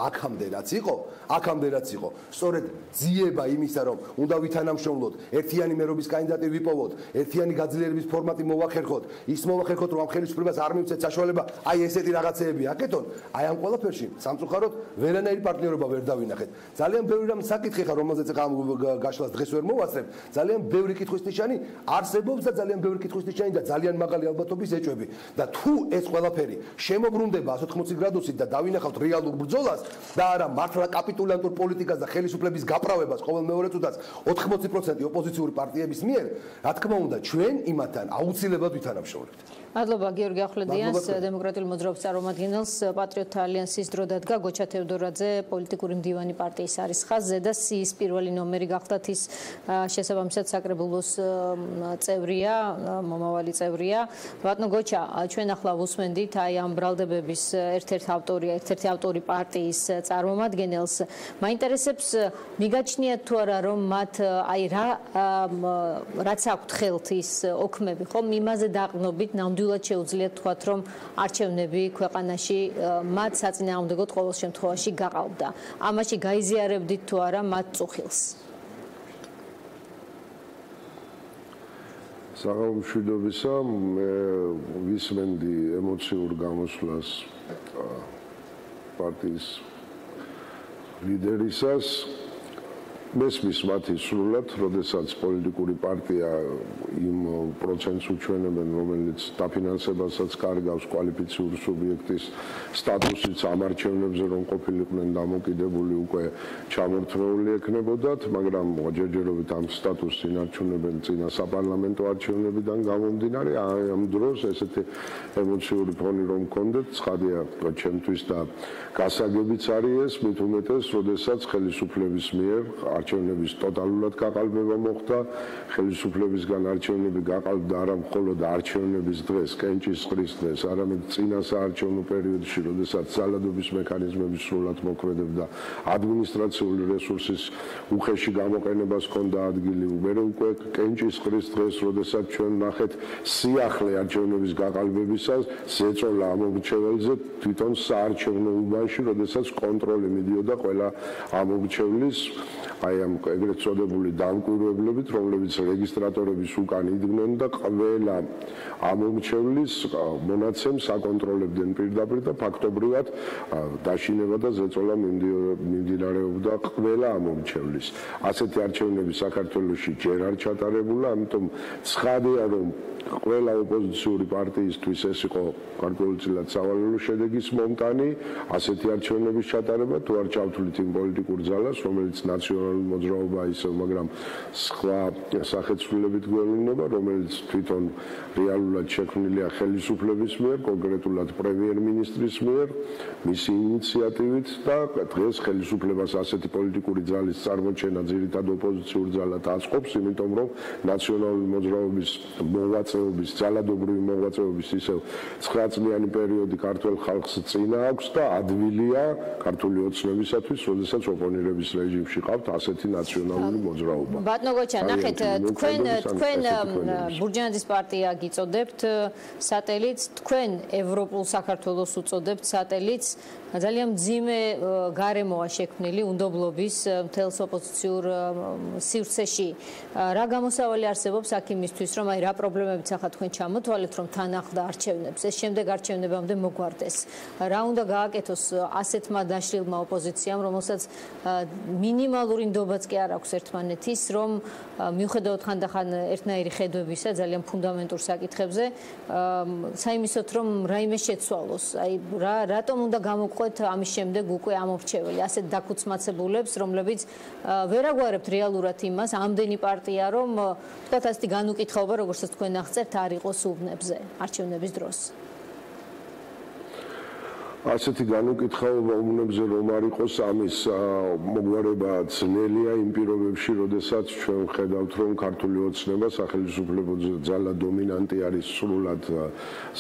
S7: აქამდე რაც იყო, სწორედ ძიება იმისა, რომ უნდა ვითანამშრომლოთ, ერთიანი მერობის კანდიდატი ვიპოვოთ, ერთიანი გაძლიერების ფორმატი მოვახერხოთ, ის მოვახერხოთ, რომ ამ ხელისუფლებას არ მივცეთ საშუალება, აი ესეთი რაღაცეები აკეთონ, აი ამ ყველაფერში სამწუხაროდ ვერანაირი პარტნიორობა ვერ დავინახეთ. ძალიან ბევრი რამ საკითხი ხარ, რომელზეც ახლა გაშლას დღეს ვერ მოვასწრებ, ძალიან ბევრი კითხვის ნიშანი არსებობს და ძალიან ბევრი კითხვის ნიშანი და ძალიან მაღალი ალბათობის ეჭვები. და თუ ეს ყველაფერი შემოbrunდება 180 გრადუსით და დავინახავთ რეალურ ბრძოლას და არა მართლა კაპიტულანტურ პოლიტიკას და ხელისუფლების გაправებას ყოველ მეორე წუთას 80% ოპოზიციური პარტიების მიერ, რა თქმა უნდა, ჩვენ იმათთან აუცილებლად ვითანამშრომლებთ.
S1: მადლობა გიორგი ახვლედიანს, დემოკრატიული მოძრაობის წარმომადგენელს, პატრიოტთა ალიანსის დრო დადგა გოჩა თევდორაძე, პოლიტიკური მდივანი პარტიის არის ხაზზე და სიის პირველი ნომერი გახდათ ის შესაბამისად საკრებულოს წევრია, მომავალი წევრია. ბატონო გოჩა, ჩვენ ახლა ვუსმენდით აი ამ ბრალდებების ერთ-ერთი ავტორი პარტიის წარმომადგენელს. მაინტერესებს მიგაჩნიათ თუ არა რომ მათ აი რაც აქვთ ხელთ ის ოქმები, ხომ იმაზე დაყრდნობით ნამდვილად შეუძლიათ თქვათ რომ არჩევნები ქვეყანაში მათ საწინააღმდეგოდ ყოველ შემთხვევაში გაყალბდა. ამაში გაიზიარებდით თუ არა მათ წუხილს?
S8: საღამომშვიდობისა, მე ვისმენდი ემოციურ გამოსვლას პარტიის ლიდერისას. მესმის მათი სრულად, როდესაც პოლიტიკური პარტია იმ პროცენტს უჩვენებენ, რომელიც დაფინანსებასაც კარგავს კვალიფიციურ სუბიექტის სტატუსიც ამ არჩევნებზე რომ ყოფილიყვნენ დამოკიდებული უკვე ჩამორთმეული ექნებოდათ, მაგრამ ჯერჯერობით ამ სტატუსს ინარჩუნებენ წინა საპარლამენტო არჩევნებიდან გამომდინარე. ამ დროს ესეთი ემოციური ფონი რომ მქონდეთ, ცხადია ჩემთვის და გასაგებიც არის ეს, მით უმეტეს, როდესაც ხელისუფლების მიერ არჩევნების ტოტალურად გაყალბება მოხდა, ხელისუფლებისგან არჩევნები გაყალბდა არა მხოლოდ არჩევნების დღეს, კენჭისყრის დღეს, არამედ წინა საარჩევნო პერიოდში, როდესაც ძალადობის მექანიზმები სრულად მოქმედებდა, ადმინისტრაციული რესურსის უხეში გამოყენებას ჰქონდა ადგილი, უკვე კენჭისყრის დღეს, როდესაც ჩვენ ნახეთ სიახლე არჩევნების გაყალბებისას, ზეწოლა ამომრჩეველზე თვითონ საარჩევნო უბანში, როდესაც კონტროლი მიდიოდა ყველა ამომრჩევლის აი ამ ეგრეთ წოდებული დამკვირვებლებით, რომლებიც რეგისტრატორების უკან იდგნენ და ყველა ამომრჩევლის მონაცემს აკონტროლებდნენ პირდაპირ და ფაქტობრივად დაშინება და ზეწოლა მიმდინარეობდა ყველა ამომრჩევლის. ასეთი არჩევნები საქართველოში ჯერ არ ჩატარებულა, ამიტომ ცხადია, რომ ყველა ოპოზიციური პარტიისთვის ეს იყო გარკვეულწილად სავალალო შედეგის მომტანი, ასეთი არჩევნების ჩატარება, თუ არ ჩავთვლით იმ პოლიტიკურ ძალას, რომელიც ნაციონალურ მოძრაობა ისევ, მაგრამ სხვა სახეცვლილებით გვევლინება, რომელიც თვითონ რეალურად შექმნილია ხელისუფლების მიერ, კონკრეტულად პრემიერ-მინისტრის მიერ, მისი ინიციატივით და დღეს ხელისუფლებას ასეთი პოლიტიკური ძალის წარმოჩენა ძირითად ოპოზიციურ ძალად აწყობს, იმიტომ რომ ნაციონალური მოძრაობის მოღვაწეობის, ძალადობრივი მოღვაწეობის ისევ 9 წლიანი პერიოდი ქართულ ხალხს წინა აქვს და ადვილია ქართული ოცნებისათვის, როდესაც ოპონირების რეჟიმში ყავთ ასეთი ნაციონალური მოძრაობა.
S1: ბატონო გოჩა, ნახეთ, თქვენ ბურჯანაძის პარტია გიწოდებთ სატელიტს, თქვენ ევროპულ საქართველოს უწოდებთ სატელიტს. ძალიან მძიმე გარემოა შექმნილი უნდობლობის მთელს ოპოზიციურ სივრცეში. რა გამოსავალი არსებობს აქ იმისთვის, რომ აი რა პრობლემებიც ახლა თქვენ ჩამოთვალეთ, რომ თან ახლდა არჩევნებს, ეს შემდეგ არჩევნებამდე მოგვარდეს. რა უნდა გააკეთოს ასეთმა დაშლილმა ოპოზიციამ, რომელსაც მინიმალური ნდობაც კი არ აქვს ერთმანეთის, რომ მიუხედავად ხანდახან ერთნაირი ხედვებისა ძალიან ფუნდამენტურ საკითხებზე, საიმისოთ რომ რაიმე შეცვალოს. აი რატომ უნდა გამოყვეთ ამის შემდეგ უკვე ამორჩეველი ასეთ დაქუცმაცებულებს, რომლებიც ვერ აგვარებთ რეალურად იმას, ამდენი პარტია რომ თქვათ ასეთი განუკითხაობა, როგორც თქვენ აღწერთ, არ იყოს უბნებზე არჩევნების დროს.
S8: ასეთი განუკითხაობა უბნებზე რომ არ იყოს, ამის მოგვარება ძნელია იმ პირობებში, როდესაც ჩვენ ვხედავთ, რომ ქართული ოცნება სახელმწიფო ძალა დომინანტი არის სრულად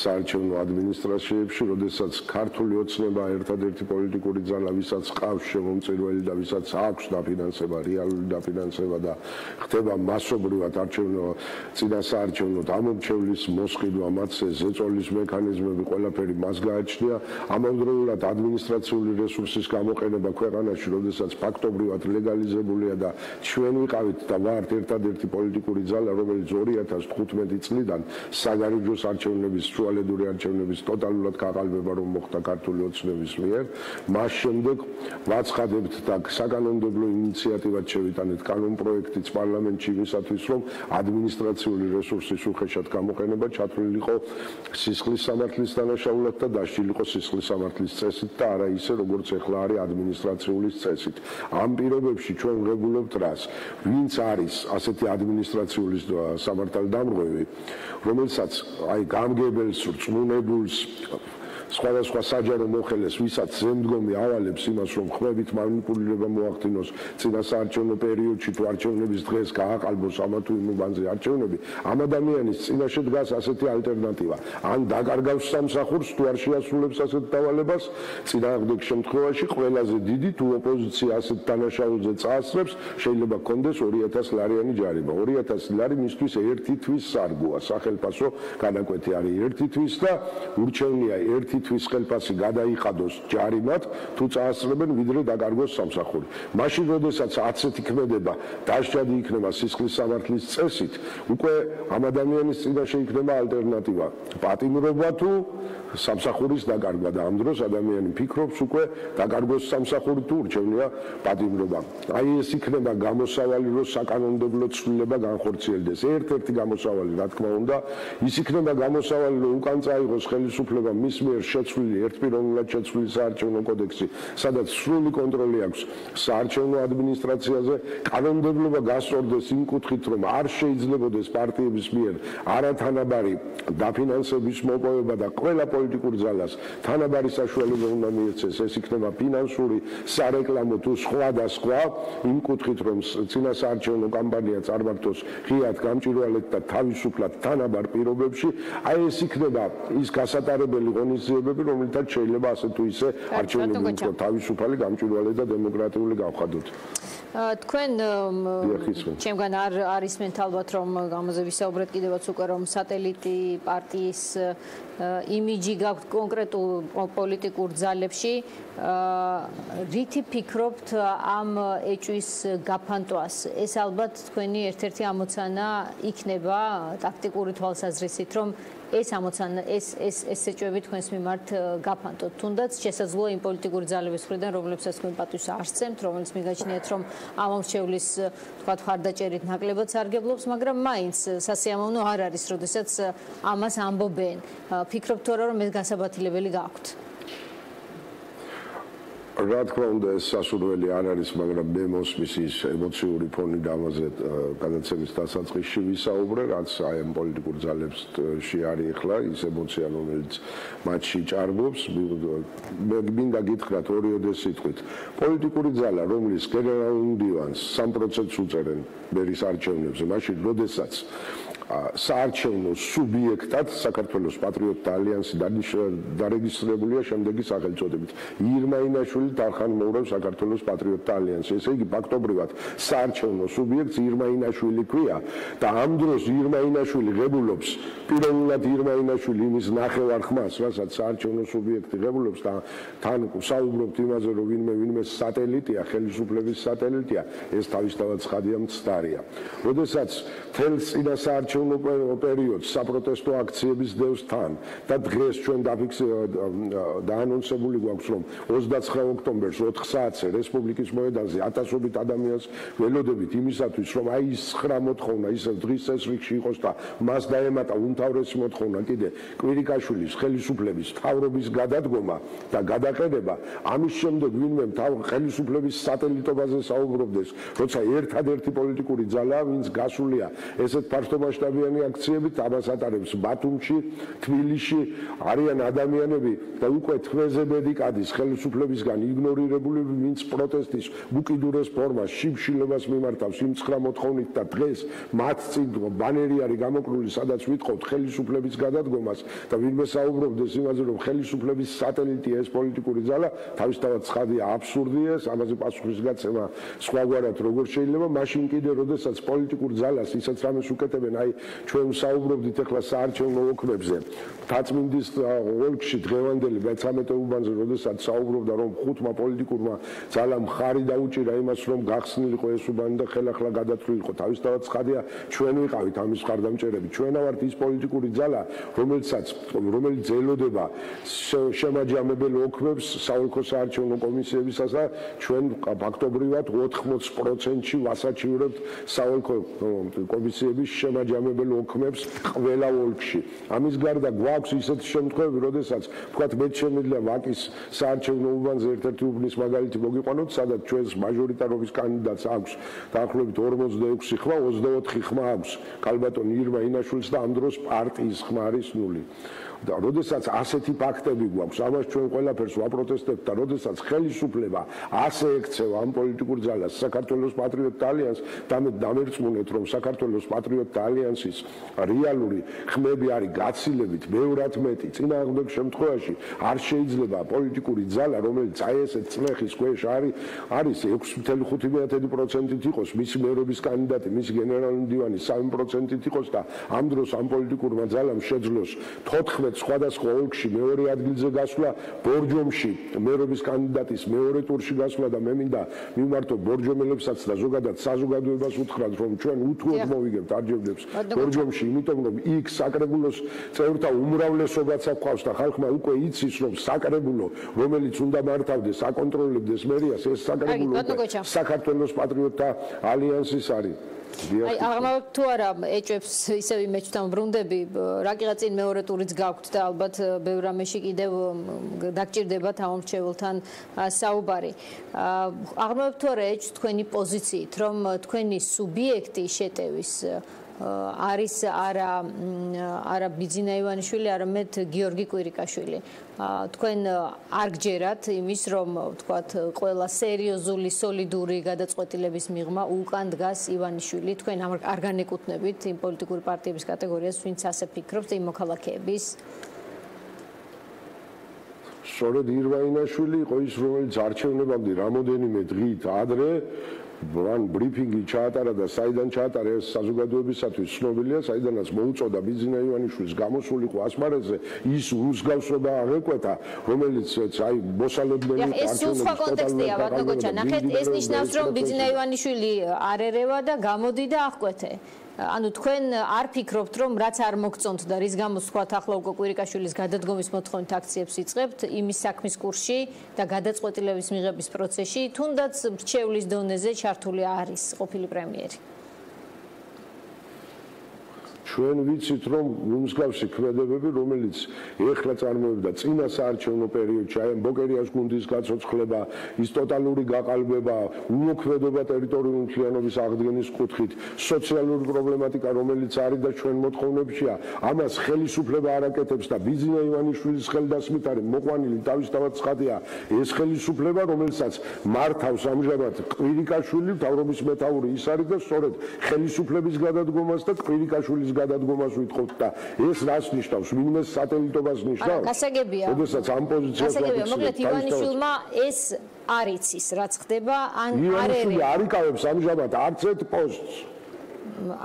S8: საარჩევნო ადმინისტრაციებში, როდესაც ქართული ოცნება ერთადერთი პოლიტიკური ძალა, ვისაც ყავს შემომწირველი და ვისაც აქვს დაფინანსება, რეალური დაფინანსება და ხდება მასობრივად წინა საარჩევნო ამორჩევლის მოსყიდვა, მათზე ზეწოლის მექანიზმები, ყველაფერი მას გააჩნია. ამავდროულად ადმინისტრაციული რესურსის გამოყენება ქვეყანაში, როდესაც ფაქტობრივად ლეგალიზებულია და ჩვენ ვიყავით და ვართ ერთადერთი პოლიტიკური ძალა, რომელიც 2015 წლიდან საგარეჯოს არჩევნების, შუალედური არჩევნების ტოტალურად გაყალბება რომ მოხდა ქართული ოცნების მიერ, მას შემდეგ ვაცხადებთ და საკანონმდებლო ინიციატივად შევიტანეთ კანონპროექტიც პარლამენტში იმისათვის, რომ ადმინისტრაციული რესურსის უხეშად გამოყენება ჩათვლილიყო სისხლის სამართლის დანაშაულად და დასჯილიყო სისხლის სამართლის წესით და არა ისე როგორც ეხლა არის ადმინისტრაციული წესით. ამ პირობებში ჩვენ ვღებულებთ რას? ვინც არის ასეთი ადმინისტრაციული სამართალდამღები, რომელსაც აი გამგებელს, რწმუნებულს სხვადასხვა საჯარო მოხელეს, ვისაც ზემდგომი ავალებს იმას, რომ ხმებით მანიპულირება მოახდინოს წინა საარჩევნო პერიოდში თუ არჩევნების დღეს გააყალბოს ამა თუ იმ უბანზე არჩევნები, ამ ადამიანის წინაშე დგას ასეთი ალტერნატივა. ან დაკარგავს სამსახურს თუ არ შეასრულებს ასეთ დავალებას, წინააღმდეგ შემთხვევაში ყველაზე დიდი თუ ოპოზიცია ასეთ დანაშაულზე წაასწრებს, შეიძლება კონდეს 2000 ლარიანი ჯარიმა. 2000 ლარი მისთვის ერთი თვის სარგოა, სახელმწიფო განაკვეთი არის ერთი თვის და ურჩევნია ერთი თვის ხელფასი გადაიხადოს ჯარიმად, თუ წაასწრებენ, ვიდრე დაკარგოს სამსახური. მაშინ, როდესაც ასეთი ქმედება დასჯადი იქნება სისხლის სამართლის წესით, უკვე ამ ადამიანის წინაშე იქნება ალტერნატივა. პატიმრობა თუ სამსახურის დაკარგვა და ამ დროს ადამიანი ფიქრობს უკვე დაკარგოს სამსახური თუ ურჩევნია პატიმრობა. აი ეს იქნება გამოსავალი, რომ საკანონმდებლო ცვლილება განხორციელდეს. ერთ-ერთი გამოსავალი, რა თქმა უნდა, ის იქნება გამოსავალი, რომ უკან წაიღოს ხელისუფლება მის მიერ შეცვლილი, ერთპიროვნულად შეცვლილი საარჩევნო კოდექსი, სადაც სრული კონტროლი აქვს საარჩევნო ადმინისტრაციაზე, კანონმდებლობა გასწორდეს იმ კუთხით, რომ არ შეიძლებოდეს პარტიების მიერ არათანაბარი დაფინანსების მოპოვება და ყველა პოლიტიკურ ძალას თანაბარი საშუალება უნდა მიეცეს, ეს იქნება ფინანსური, სარეკლამო თუ სხვა და სხვა, იმ კუთხით, რომ წინა საარჩევნო კამპანია წარმართოს ღიად, გამჭვირვალედ და თავისუფლად თანაბარ პირობებში, აი ეს იქნება ის გასატარებელი ღონისძიებები, რომელთაც შეიძლება ასე თუ ისე არჩევნები უფრო თავისუფალი, გამჭვირვალე და დემოკრატიული გავხადოთ.
S1: თქვენ ჩემგან არ ისმენთ ალბათ, რომ ამაზე ვისაუბრეთ კიდევაც უკვე, რომ სატელიტი პარტიის იმიჯი გაქვთ კონკრეტულ პოლიტიკურ ძალებში, რითი ფიქრობთ ამ ეჭვის გაფანტვას? ეს ალბათ თქვენი ერთ-ერთი ამოცანა იქნება ტაქტიკური თვალსაზრისით, რომ ეს ამოცანა, ეს ეჭვები თქვენს მიმართ გაფანტოთ. თუნდაც შესაძლოა იმ პოლიტიკური ძალების მხრიდან, რომლებსაც თქვენ პატივს არ სცემთ, რომელიც მიგაჩნიათ, რომ ამორჩევლის თქვათ ხარდაჭერით ნაკლებად სარგებლობს, მაგრამ მაინც სასიამოვნო არ არის, როდესაც ამას ამბობენ. ფიქრობთ თუ არა, რომ ეს გასაბათილებელი გაქვთ?
S8: რა თქმა უნდა ეს სასურველი არ არის, მაგრამ მე მოსმის ის ემოციური ფონი და ამაზე გადაცემის დასაწყისში ვისაუბრე, რაც აი ამ პოლიტიკურ ძალებში არის ახლა ის ემოცია, რომელიც მათში ჭარბობს. მე მინდა გითხრათ ორიოდე სიტყვით. პოლიტიკური ძალა, რომლის გენერალურ მდივანს 3%-ს უწერენ მერის არჩევნებზე, მაშინ როდესაც საარჩევნო სუბიექტად საქართველოს პატრიოტთა ალიანსი დარეგისტრირებულია შემდეგი სახელწოდებით. ირმა ინაშვილი თანხმოურებს საქართველოს პატრიოტთა ალიანსი. ესე იგი ფაქტობრივად საარჩევნო სუბიექტს ირმა ინაშვილი ქვია და ამ დროს ირმა ინაშვილი ღებულობს პირველად ირმა ინაშვილი იმის ნახევარ-ხმას, რასაც საარჩევნო სუბიექტი ღებულობს და თან საუბრობთ იმაზე, რომ ვინმე სატელიტია, ხელისუფლების სატელიტია, ეს თავისთავად ცხადია მცდარია. როდესაც თელს წინა საარჩევნო პერიოდს საპროტესტო აქციების დევს თან და დღეს ჩვენ დაანონსებული გვაქვს, რომ 29 ოქტომბერს 4 საათზე რესპუბლიკის მოედანზე ათასობით ადამიანს ველოდებით იმისათვის, რომ აი ის 9 მოთხოვნა ისევ დღის წესრიგში იყოს და მას დაემატა უმთავრესი მოთხოვნა კიდე კვირიკაშვილის ხელისუფლების მთავრობის გადადგომა და გადაყენება. ამის შემდეგ ვინმე ხელისუფლების სატელიტობაზე საუბრობდეს, როცა ერთადერთი პოლიტიკური ძალაა, ვინც გასულია ესეთ ფართომასშტაბიანი აქციებით, ამას ატარებს ბათუმში, თბილისში, არიან ადამიანები და უკვე თვეზებედი კადის ხელისუფლებისგან იგნორირებული, ვინც პროტესტის უკიდურეს ფორმას, შიმშილებას მიმართავს იმ 9 მოთხოვნით და დღეს მათ წინ ბანერი არის გამოკლული, სადაც ვიტყობთ ხელისუფლების გადადგომას და ვინმე საუბრობდეს იმაზე, რომ ხელისუფლების სატელიტია ეს პოლიტიკური ძალა, თავისთავად ცხადია აბსურდია, ამაზე პასუხისგაცემა სხვაგვარად როგორ შეიძლება, მაშინ კიდე როდესაც პოლიტიკურ ძალას ისაც რამეს უკეთებენ, აი ჩვენ საუბრობდით ახლა საარჩევნო ოქმებზე. დაწმინდის ოლქში დღევანდელი მე-13 უბანზე, როდესაც საუბრობდა, რომ 5-მა პოლიტიკურმა ძალამ მხარი დაუჭირა იმას, რომ გახსნილიყო ეს უბანი და ხელახლა გადათვლილიყო. თავისთავად ცხადია, ჩვენ ვიყავით ამის მხარდამჭერები. ჩვენა ვართ ის პოლიტიკური ძალა, რომელიც ელოდება შემაჯამებელ ოქმებს საოლქო საარჩევნო კომისიებისას და ჩვენ ფაქტობრივად 80%-ში ვასაჩივრებთ საოლქო კომისიების შემაჯამებელ ოქმებს ყველა ოლქში. ამის გარდა გვაქვს ისეთი შემთხვევები, როდესაც თქვათ მე შემიძლია ვაკის საარჩევნო უბანზე ერთ-ერთი უბნის მაგალითი მოგიყვანოთ, სადაც ჩვენს მაჟორიტარობის კანდიდატს აქვს დაახლოებით 46 ხმა, 24 ხმა აქვს ქალბატონ ირმა ინაშვილს და ამ დროს პარტიის ხმა არის 0. და როდესაც ასეთი ფაქტები გვაქვს, ამას ჩვენ ყველაფერს ვაპროტესტებთ და როდესაც ხელისუფლება ასე ექცევა ამ პოლიტიკურ ძალას საქართველოს პატრიოტთა ალიანსს და მე დამერწმუნეთ, რომ საქართველოს პატრიოტთა ალიანსის რეალური ხმები არის გაცილებით ბევრად მეტი. წინააღმდეგ შემთხვევაში არ შეიძლება პოლიტიკური ძალა, რომელიც აი ესეთ წლეხის ქვეშ არის 6.5%-ით იყოს მისი მერობის კანდიდატი, მისი გენერალური მდივანი 3%-ით იყოს და ამ დროს ამ პოლიტიკურმა ძალამ შეძლოს 14 სხვადასხვა ოლქში მეორე ადგილზე გასვლა, ბორჯომში მერობის კანდიდატის მეორე ტურში გასვლა და მე მინდა მიმართო ბორჯომელებსაც და ზოგადად საზოგადოებას უთხრათ, რომ ჩვენ უთუოდ მოვიგებთ არჯევნებს ბორჯომში, იმიტომ რომ იქ საკრებულოს წევრთა უმრავლესობაც აქვს და ხალხმა უკვე იცის, რომ საკრებულო, რომელიც უნდა მართავდეს, აკონტროლებდეს მერიას, ეს საკრებულო საქართველოს პატრიოტთა ალიანსის არის.
S1: აი აღმავთ თუ არა ეჭვებს ისევ იმეჩთან ბრუნდები, რაკიღა წინ მეორე ტურიც გაქვთ და ალბათ ბევრ რამეში კიდევ დაგჭირდებათ ამორჩეულთან საუბარი. აღმავთ თუ არა ეჭვს თქვენი პოზიციით, რომ თქვენი სუბიექტი შეტევის არის არა ბიძინა ივანიშვილი, არამედ გიორგი კვირიკაშვილი. თქვენ არ გჯერათ იმის, რომ თქვათ ყველა სერიოზული, სოლიდური გადაწყვეტილების მიღმა უკან დგას ივანიშვილი. თქვენ არ განეკუთვნებით იმ პოლიტიკური პარტიების კატეგორიას, ვინც ასე ფიქრობს, იმ მოქალაქეების.
S8: სწორედ ირვაინაშვილი იყო ის, რომელიც არჩევნებამდე რამოდენიმე დღით ადრე მან ბრიფინგი ჩაატარა და საიდან ჩაატარა ეს საზოგადოებისათვის ცნობილია, საიდანაც მოუწოდა ბიძინა ივანიშვილის გამოსულიყო ასპარეზზე ის მსგავსობა აღეკვეთა, რომელიც აი მოსალოდნელი
S1: არჩევნების ეს სხვა კონტექსტია, ბატონო გოჩა, ნახეთ, ეს ნიშნავს, რომ ბიძინა ივანიშვილი არ ერევა და გამოდი და აღკვეთე. ანუ თქვენ არ ფიქრობთ, რომ რაც არ მოგწონთ და რის გამოც თქვათ ახლა უკვე კვირიკაშვილის გადადგომის მოთხოვნით აქციებს იწყებთ იმის საქმის კურსში და გადაწყვეტილების მიღების პროცესში, თუნდაც მრჩევლის დონეზე ჩართული არის ყოფილი პრემიერი.
S8: ჩვენ ვიცით რომ უმსგავსი ქმედებები რომელიც ეხლა წარმოებდა წინა საარჩევნო პერიოდში აი ბოკერიას გუნდის გაცოცხლება ის ტოტალური გაყალბება უმოქმედობა ტერიტორიული მთლიანობის აღდგენის კუთხით სოციალური პრობლემატიკა რომელიც არის და ჩვენ მოთხოვნებშია ამას ხელისუფლება არაკეთებს და ბიზინა ივანიშვილის ხელდასმით არის მოყვანილი თავისთავად ცხადია ეს ხელისუფლება რომელსაც მართავს ამჟამად კვირიკაშვილი მთავრობის მეთაური ის არის და სწორედ ხელისუფლების გადადგომას და კვირიკაშვილის გადადგომას ვითხოვთ და ეს რას ნიშნავს? ვინმე სატელიტობას ნიშნავს?
S1: გასაგებია.
S8: როდესაც ამ პოზიციას
S1: გასაგებია, მოკლედ ივანიშვილმა ეს არ იცის, რაც ხდება, ან არ
S8: ივანიშვილი არ იკავებს ამჟამად არც ერთ პოსტს.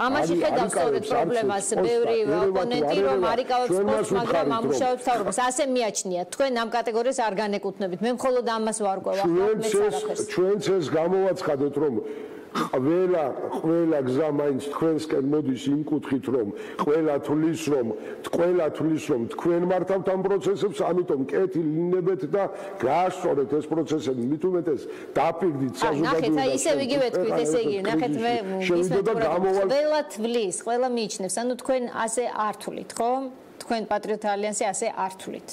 S1: ამაში ხედავს სწორედ პრობლემას ბევრი ოპონენტი რომ არ იკავებს პოსტს, მაგრამ ამუშავებს თავრობას. ასე მიაჩნიათ, თქვენ ამ კატეგორიას არ განეკუთვნებით. მე მხოლოდ ამას ვარკვევ,
S8: ჩვენც ეს გამოვაცხადეთ რომ ყველა გზა მაინც თქვენსკენ მოდის იმ კუთხით რომ ყველა თulis რომ თქვენ მართავთ ამ პროცესებს ამიტომ კეთილინებეთ და გაასწორეთ ეს პროცესები მით უმეტეს დაფიქრდით საზოგადოებას
S1: ნახეთ აი ისევ იგივე თქვით ესე იგი ნახეთ მე ყველა თulis ყველა მიიჩნევს ანუ თქვენ ასე არ თulit ხო თქვენ პატრიოტ ალიანსი ასე არ თulit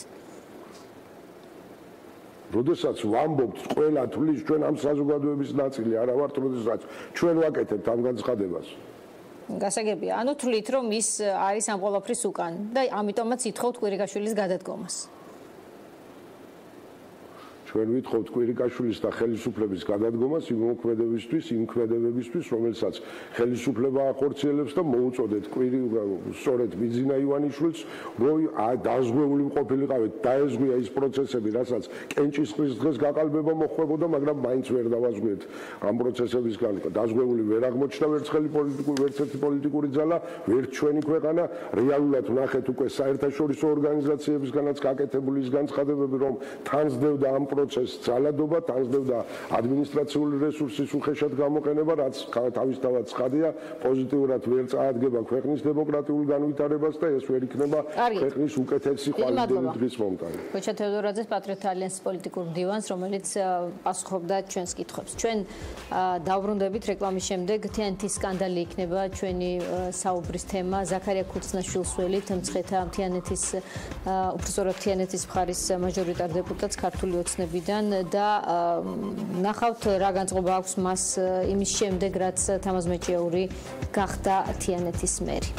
S8: როდესაც ვამბობთ ყველა თulis ჩვენ ამ საზოგადოების ნაწილი არა ვართ როდესაც ჩვენ ვაკეთებთ ამ განცხადებას
S1: გასაგებია ანუ თulit რომ ის არის ამ ყველაფრის უკან და ამიტომაც ითხოვთ კვირიკაშვილის გადადგომას
S8: ჩვენ ვითხოვთ კვირიკაშვილის და ხელისუფლების გადადგომას იმ მოქმედებისთვის იმ ქმედებებისთვის რომელსაც ხელისუფლება ახორციელებს და მოუწოდეთ სწორედ ბიზინა ივანიშვილს რომ დაზღვეული ყოფილიყავით დაეზღვია ის პროცესები რასაც კენჭისყრის დღეს გაყალბება მოხდებოდა მაგრამ მაინც ვერ დავაზღვიეთ ამ პროცესებისგან დაზღვეული ვერ აღმოჩნდა ვერც ერთი პოლიტიკური ძალა ვერც ჩვენი ქვეყანა რეალურად ვნახეთ უკვე საერთაშორისო ორგანიზაციებისგანაც გაკეთებული ის განცხადებები რომ თანსდევდა ამ პროცესს ძალადობა თანსდევდა ადმინისტრაციული რესურსის უხეშად გამოყენება რაც თავისთავად ცხადია პოზიტიურად ვერ წაადგება ქვეყნის დემოკრატიულ განვითარებას და ეს ვერ იქნება ქვეყნის უკეთესი ხვალიდები დღის მომტანი.
S1: გოჩა თევდორაძეს პატრიოტ ალიანსის პოლიტიკურ მდივანს რომელიც პასუხობდა ჩვენს კითხვებს. ჩვენ დავბრუნდებით რეკლამის შემდეგ თიანეთის სკანდალი იქნება ჩვენი საუბრის თემა ზაქარია ქუცნაშვილს ველით მცხეთა თიანეთის უბრალოდ თიანეთის მხარის მაჟორიტარ დეპუტატს ქართული ოცნებიდან და ნახავთ რა განწყობა აქვს მას იმის შემდეგ რაც თამაზ მეჭიაური გახდა თიანეთის მერი.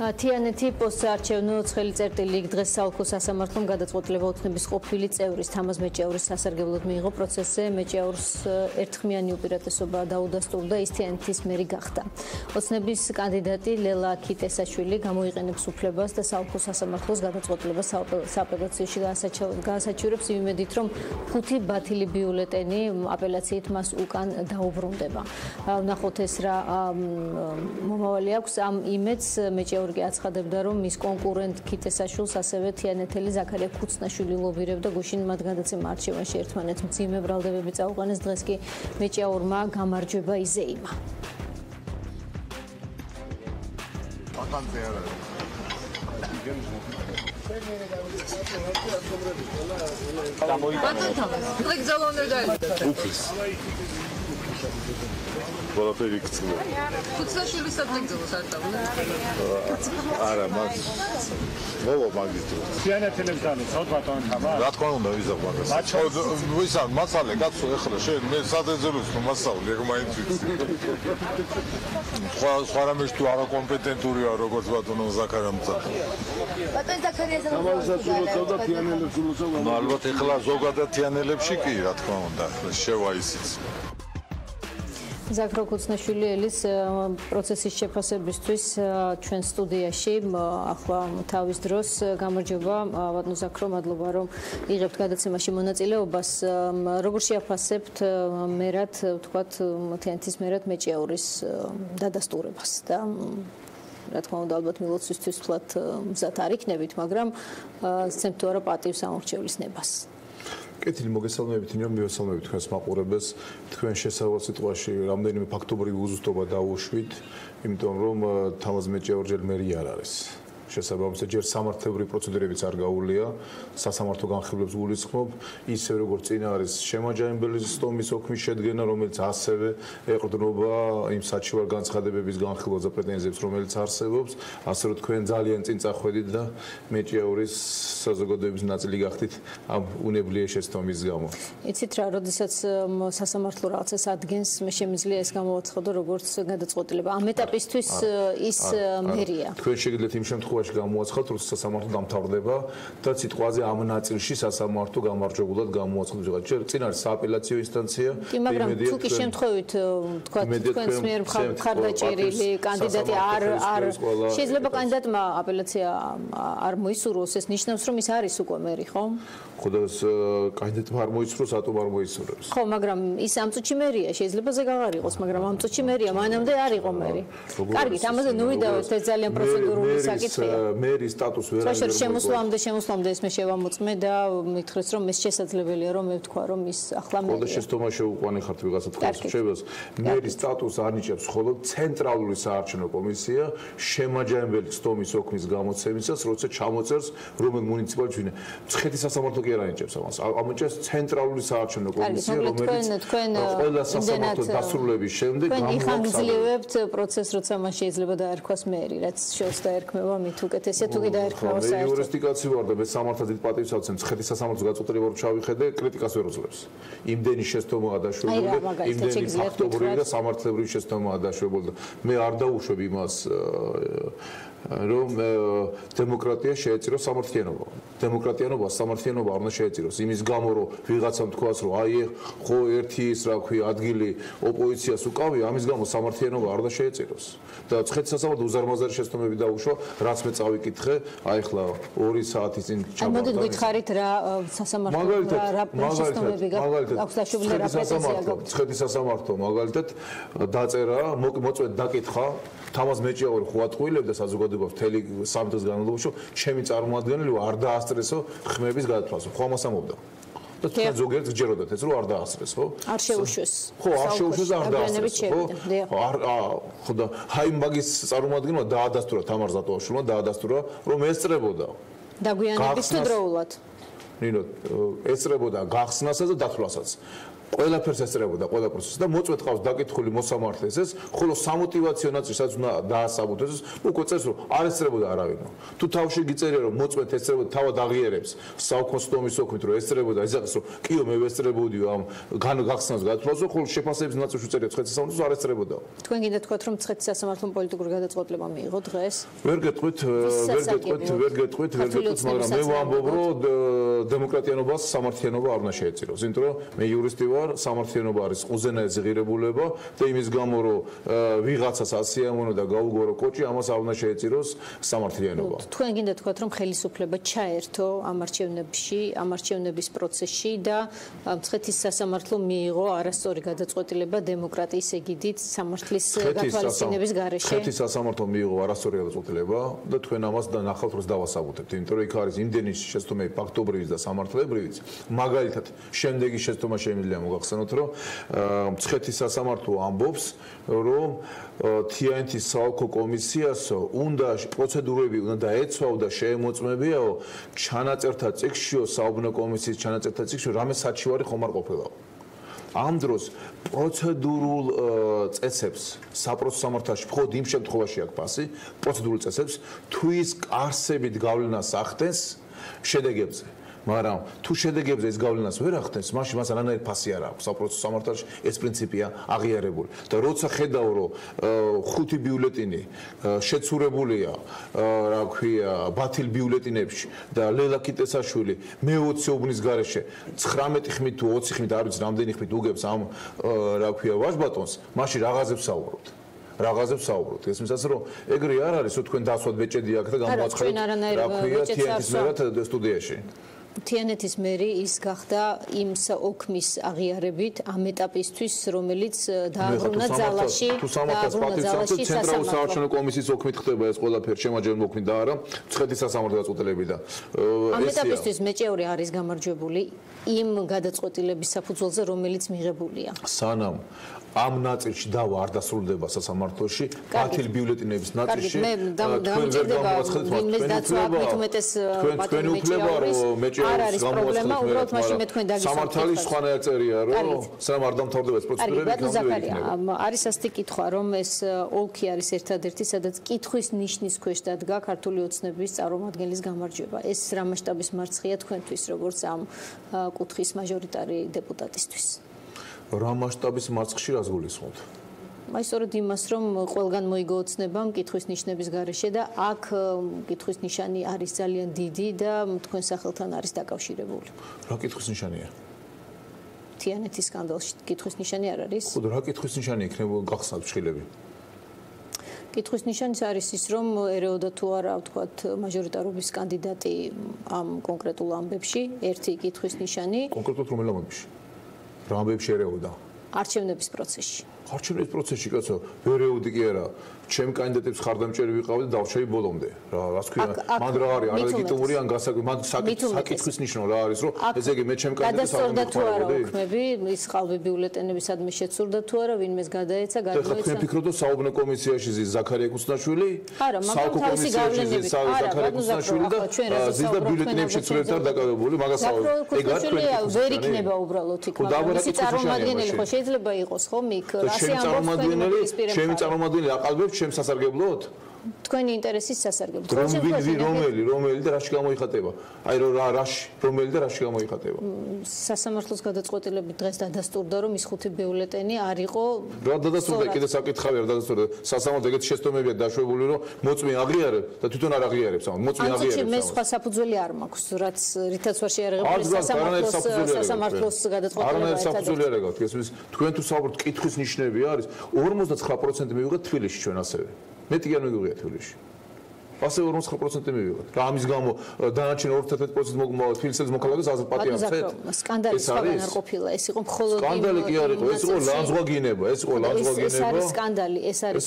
S1: თიანეთი პოსტსაარჩევნო ცხელი წერტილი იქ დღეს საოლქო სასამართლომ გადაწყვეტილება ოცნების ყოფილი წევრის თამაზ მეჭიაურის სასარგებლოდ მიიღო პროცესზე მეჭიაურს ერთხმიანი უპირატესობა დაუდასტურდა ის თიანეთის მერი გახდა. ოცნების კანდიდატი ლელა ქიტესაშვილი გამოიყენებს უფლებას და საოლქო სასამართლოს გადაწყვეტილებას სააპელაციოში გაასაჩივრებს იმ იმედით რომ 5 ბათილი ბიულეტენი აპელაციით მას უკან დაუბრუნდება. ვნახოთ ეს რა მომავალი აქვს ამ იმედს მეჭიაური აცხადებდა რომ მის კონკურენტ ქიტესაშვილს ასევე თიანეთელი ზაქარია ქუცნაშვილი ლობირებდა გუშინ მათ გადაცემა არჩევანში ერთმანეთს მძიმე ბრალდებები წაუყენეს დღეს კი მეჭიაურმა გამარჯვება იზეიმა.
S9: ყველაფერი იქცევა.
S3: ქუცნაშვილის საფლეგზელოს არ დავუნა.
S9: არა, მას მოვა მაგის დროს.
S10: თიანეთელებს განუცოთ ბატონ თამა.
S9: რა თქმა უნდა, ვიზავ მაგას. ვისან, მასალე კაცო, ეხლა შენ მე სადეზელოს მასწავლე, ეგ მაინც ვიცი. სხვა რამეში თუ არაკომპეტენტურია როგორც ბატონო ზაქარიამცა.
S3: ბატონ ზაქარიას
S9: და თიანელებს ულოცავ. ნუ ალბათ ეხლა ზოგადად თიანელებში კი, რა თქმა უნდა, შევა ისიც.
S1: ზაქრო ქუცნაშვილი ელის პროცესის შეფასებისთვის ჩვენ სტუდიაში ახლა თავის დროს გამარჯობა ბატონო ზაქრო მადლობა რომ იღებთ გადაცემაში მონაწილეობას როგორ შეაფასებთ მერად ვთქვათ თიანეთის მერად მეჭიაურის დადასტურებას და რა თქმა უნდა ალბათ მილოცვისთვის ვთქვათ მზად არ იქნებით მაგრამ სცემთ თუ არა პატივს ამორჩევლის ნებას
S6: კეთილი მოგესალმებით, რომ მივესალმებით თქვენს მაყურებელს. თქვენ შესავალ სიტყვაში რამდენიმე ფაქტობრივი უზუსტობა დაუშვით, იმიტომ რომ თამაზ მეჭიაური ჯერ მერი არ არის.
S11: შესაბამისად ჯერ სამართლებრივი პროცედურებიც არ გაუვლია, სასამართლო განხილვებს გულისხმობ, ისე როგორც წინ არის შემაჯამებელი სტომის ოქმის შედგენა, რომელიც ასევე ეყრდნობა იმ საჩივარ განცხადებების განხილვას და პრეტენზიებს, რომელიც არსებობს, ასე რომ თქვენ ძალიან წინ წახვედით და მეჭიაურის საზოგადოების ნაწილი გახდით ამ უნებლიე შეცდომის გამო.
S1: იცით რა, როდესაც სასამართლო რაღაცას ადგენს, მე შემიძლია ეს გამოვაცხადო როგორც გადაწყვეტილება. ამ ეტაპისთვის ის მერია.
S11: თქვენ შეგიძლიათ იმ შემთხვევაში გამოაცხადოთ, რომ სასამართლო დამთავრდება და სიტყვაზე ამ ნაწილში სასამართლო გამარჯვებულად გამოაცხადებს. წინ არის სააპელაციო ინსტანცია.
S1: კი, მაგრამ თუ კი შემთხვევით თქვა თქვენს მიერ მხარდაჭერილი კანდიდატი არ შეიძლება კანდიდატმა აპელაცია არ მოისურვოს, ეს ნიშნავს რომ ის არის უკვე მერი, ხო?
S11: ხოდა კანდიდატმა არ მოისურვოს, ატომ არ მოისურვებს.
S1: ხო, მაგრამ ის ამ წუთში მერია, შეიძლება ზეგაღარ იყოს, მაგრამ ამ წუთში მერია, მანამდე არ იყო მერი. კარგით, ამაზე ნუ ვიდაოთ, ეს ძალიან პროცედურული საკითხია.
S11: მერის სტატუსს ვერ აღიარებს.
S1: შემოსვლამდე ეს მე შევამოწმე და მითხრეს რომ ეს შესაძლებელია რომ მე ვთქვა რომ ის ახლა მერია.
S11: ხოდა შეცდომა შეუყვანე ხართ ვიღაცა თქვენს რჩევას. მერის სტატუსს არნიჭებს მხოლოდ ცენტრალური საარჩევნო კომისია შემაჯამებელი სტომის ოქმის გამოცემისას, როცა ჩამოწერს რომელ მუნიციპალიტეტში ვინე. მცხეთის სასამართლო კი არ ანიჭებს ამას. ამოჭერს ცენტრალური საარჩევნო კომისია, რომელიც ყველა სასამართლო დასრულების შემდეგ
S1: გამოაქვს. იხანგრძლივებთ პროცესს, როცა მას შეიძლება დაერქვას მერი, რაც შორს დაერქმევა მით უკეთესია თუ კი დაერქმევა საერთოდ.
S11: მე იურისტიკაცი ვარ და მე სამართალს დიდ პატივს ავცემ. მცხეთის სასამართლოს გაწყვეტილება რომ ჩავიხედე, კრიტიკას ვერ უძლებს. იმდენი შეცდომაა დაშვებული, იმდენი ფაქტობრივი და სამართლებრივი შეცდომაა დაშვებული და მე არ დაუშვებ იმას რომ დემოკრატია შეეწიროს სამართლიანობა. დემოკრატიანობა სამართლიანობა არ უნდა შეეწიროს. იმის გამო რომ ვიღაცამ თქვას რომ აი ხო ერთი ის რა ქვია ადგილი ოპოზიციას უკავია, ამის გამო სამართლიანობა არ უნდა შეეწიროს. და მცხეთის სასამართლო უზარმაზარი შეცდომები დაუშვა, რაც მე წავიკითხე, აი ხლა 2 საათის წინ
S1: ჩამოვიდა. მოდით გითხარით რა სასამართლო რა შეცდომები გაქვს დაშვებული რა პრეტენზია გაქვს.
S11: მცხეთის სასამართლო მაგალითად დაწერა, მოწვეთ დაკითხა, თამას მეჭიაური ხო ატყუილებდა საზოგადოება მთელი 3 დღის განმავლობაში, ჩემი წარმოადგენელი არ დაასწრესო ხმების გადათვალსო. ხო ამას ამობდა. და თქვენ ზოგიერთ გჯეროდათ ეს რომ არ დაასწრეს, ხო?
S1: არ შეუშვეს.
S11: ხო, არ შეუშვეს და არ დაასწრეს, ხო? ხო და აი მაგის წარმოადგენელმა დაადასტურა თამარ ზატოაშვილმა, დაადასტურა რომ ესწრებოდა
S1: დაგვიანების თუ დროულად.
S11: ნინო, ესწრებოდა გახსნასაც და დათვლასაც. ყველაფერს ესწრებოდა, ყველა პროცესს და მოწვეთ ყავს დაკითხული მოსამართლეს ეს, ხოლო სამოტივაციო ნაწილი სადაც უნდა დაასაბუთოს ეს, უკვე წერს რომ არ ესწრებოდა არავინო. თუ თავში გიწერია რომ მოწვეთ ესწრებოდა, თავად აღიარებს საოქრო სტომის ოქმით რომ ესწრებოდა, იზახს რომ კიო მე ვესწრებოდიო ამ გახსნას გადათვლასო, ხოლო შეფასების ნაწილში წერია მცხეთის სასამართლოს არ ესწრებოდა.
S1: თქვენ გინდა თქვათ რომ მცხეთის სასამართლომ პოლიტიკური გადაწყვეტილება მიიღო დღეს?
S11: ვერ გეტყვით, მაგრამ მე ვამბობ რომ დემოკრატიანობას სამართლიანობა არ უნდა შეეწიროს, იმიტომ რომ მე იურისტი ვარ, სამართლიანობა არის უზენაესი ღირებულება და იმის გამო რომ ვიღაცას ასიამოვნო და გაუგორო კოჭი, ამას არ უნდა შეეწიროს სამართლიანობა.
S1: თქვენ გინდა თქვათ რომ ხელისუფლება ჩაერთო ამ არჩევნებში, ამ არჩევნების პროცესში და მცხეთის სასამართლომ მიიღო არასწორი გადაწყვეტილება დემოკრატიის ეგიდით სამართლის გათვალისწინების გარეშე.
S11: მცხეთის სასამართლომ მიიღო არასწორი გადაწყვეტილება და თქვენ ამას ნახავთ რომ დავასაბუთებთ, იმიტომ რომ იქ არის იმდენი შეცდომები ფაქტობრივიც და სამართლებრივიც. მაგალითად, შემდეგი შეცდომა შემიძლია მოგახსენოთ, რომ მცხეთის სასამართლო ამბობს, რომ თიანეთის საოლქო კომისიას უნდა პროცედურები უნდა დაეცვაო და შეემოწმებიაო ჩანაწერთა წიგნშიო, საუბნო კომისიის ჩანაწერთა წიგნში რამე საჩივარი ხომ არ ყოფილა. ამ დროს პროცედურულ წესებს საპროცესო სამართალში მხოლოდ იმ შემთხვევაში აქვს ფასი, პროცედურულ წესებს თუ ის არსებით გავლენას ახდენს შედეგებზე. მაგრამ თუ შედეგებზე ეს გავლენას ვერ ახდენს, მაშინ მას არანაირი ფასი არ აქვს. საპროცესო სამართალში ეს პრინციპია აღიარებული. და როცა ხედავ, რომ 5 ბიულეტინი შეცურებულია, რა ქვია, ბათილ ბიულეტინებში და ლელა კიტესაშვილი მე-20 უბნის გარეშე 19 ხმით თუ 20 ხმით არ ვიცი რამდენი ხმით უგებს ამ რა ქვია ვაჟბატონს, მაშინ რაღაცებს საუბრობთ. რაღაცებს საუბრობთ. ეს მისას რომ ეგრე არ არის, რომ თქვენ დასვათ ბეჭედი აქ და გამოაცხადეთ რა ქვია თიანეთის მერად სტუდიაში.
S1: თიანეთის მერი ის გახდა იმ ოქმის აღიარებით ამ ეტაპისთვის, რომელიც დააბრუნა ძალაში,
S11: ცენტრალური საარჩევნო კომისიის ოქმით ხდება ეს ყველაფერი შემაჯამებელი ოქმით და არა მცხეთის სასამართლო გადაწყვეტილებიდან.
S1: ამ ეტაპისთვის მეჭეური არის გამარჯვებული იმ გადაწყვეტილების საფუძველზე, რომელიც მიღებულია.
S11: სანამ ამ ნაწილში დავა არ დასრულდება სასამართლოში, ბათილი ბიულეტინების ნაწილში.
S1: მე დამჭირდება ვინმეს დაცვა აქვთ უმეტეს ბათილი მეჭია არ არის პრობლემა, უბრალოდ მაშინ მე თქვენ დაგისვამთ.
S11: სამართალი სხვანაირ წერია, რომ სამ არ დამთავრდება ეს პროცედურები.
S1: ბატონო ზაქარია, არის ასეთი კითხვა, რომ ეს ოლქი არის ერთადერთი, სადაც კითხვის ნიშნის ქვეშ დადგა ქართული ოცნების წარმომადგენლის გამარჯვება. ეს რა მასშტაბის მარცხია თქვენთვის, როგორც ამ კუთხის მაჟორიტარი დეპუტატისთვის?
S11: რა მასშტაბის მარცხში რას გულისხმობთ?
S1: აი სწორედ იმას, რომ ყველგან მოიგო ოცნება კითხვის ნიშნების გარეშე და აქ კითხვის ნიშანი არის ძალიან დიდი და თქვენ სახელთან არის დაკავშირებული.
S11: რა კითხვის ნიშანია?
S1: თიანეთის სკანდალში კითხვის ნიშანი არ არის?
S11: ხო, რა კითხვის ნიშანი იქნება გახსნათ ფრჩხილები?
S1: კითხვის ნიშანი არის ის, რომ ერეოდა თუ არა, ვთქვათ, მაჟორიტარობის კანდიდატი ამ კონკრეტულ ამბებში, ერთი კითხვის ნიშანი.
S11: კონკრეტულად რომელ ამბებში? რა ამბებში ერეოდა?
S1: არჩევნების პროცესში.
S11: არჩევნების პროცესში, კაცო, ვერეუდი კი არა. ჩემ კანდიდატებს ხარდამჭერი ვიყავი და დავშევი ბოლომდე. რას ქვია? მან რა არის? არალეგიტიმური ან მან საკითხვის ნიშნო რა არის, რომ ესე იგი მე ჩემ კანდიდატებს არ
S1: გადასწორდა თუ არა უქმები, ის ხალხი ბიულეტენები სადმე შეცურდა თუ არა, ვინმეს გადაეცა,
S11: ეხლა თქვენ ფიქრობთ, რომ საუბნე კომისიაში ზის ზაქარია ქუცნაშვილი?
S1: არა, მაგრამ თავისი გავლენები.
S11: ზაქარია ქუცნაშვილი და ზის და ბიულეტენებში ცურებთან დაკავებული, მაგას ეგ არ თქვენ
S1: ვერ იქნება უბრალოდ იქ, მაგრამ ის წარმომადგენელი ხო შეიძლება იყოს ხო მიქ? ასე ამბობს
S11: ჩემი წარმომადგენელი აყალბებს ჩემს სასარგებლოდ?
S1: თქვენი ინტერესის სასარგებლოდ.
S11: რომელი და რაში გამოიხატება? აი რაში, რომელი და რაში გამოიხატება?
S1: სასამართლოს გადაწყვეტილებით დღეს დადასტურდა, რომ ის 5 ბიულეტენი არ იყო.
S11: რა დადასტურდა? კიდე საკითხავი არ დადასტურდა. სასამართლო ეგეთ შეცდომებია დაშვებული, რომ მოწმე აღიარებ და თვითონ არ აღიარებს. მოწმე აღიარებს.
S1: მე სხვა საფუძველი არ მაქვს, რაც ვერ შეარაღებული სასამართლოს გადაწყვეტილება.
S11: არანაირ საფუძველი არ აქვს. ეს თქვენ თუ საუბრობთ კითხვის ნიშნები არის 59% მივიღეთ თბილისში ჩვენ ასევე. მეტი არ მივიღეთ თბილისში. ასე 49% მივიღეთ. რა ამის გამო დანარჩენ 51% თბილისის მოქალაქეს აზრ პატიარცეთ?
S1: სკანდალი სხვაგან არ ყოფილა. ეს იყო მხოლოდ
S11: სკანდალი კი არ იყო, ეს იყო ლანძღვაგინება, ეს იყო ლანძღვაგინება.
S1: ეს არის სკანდალი, ეს არის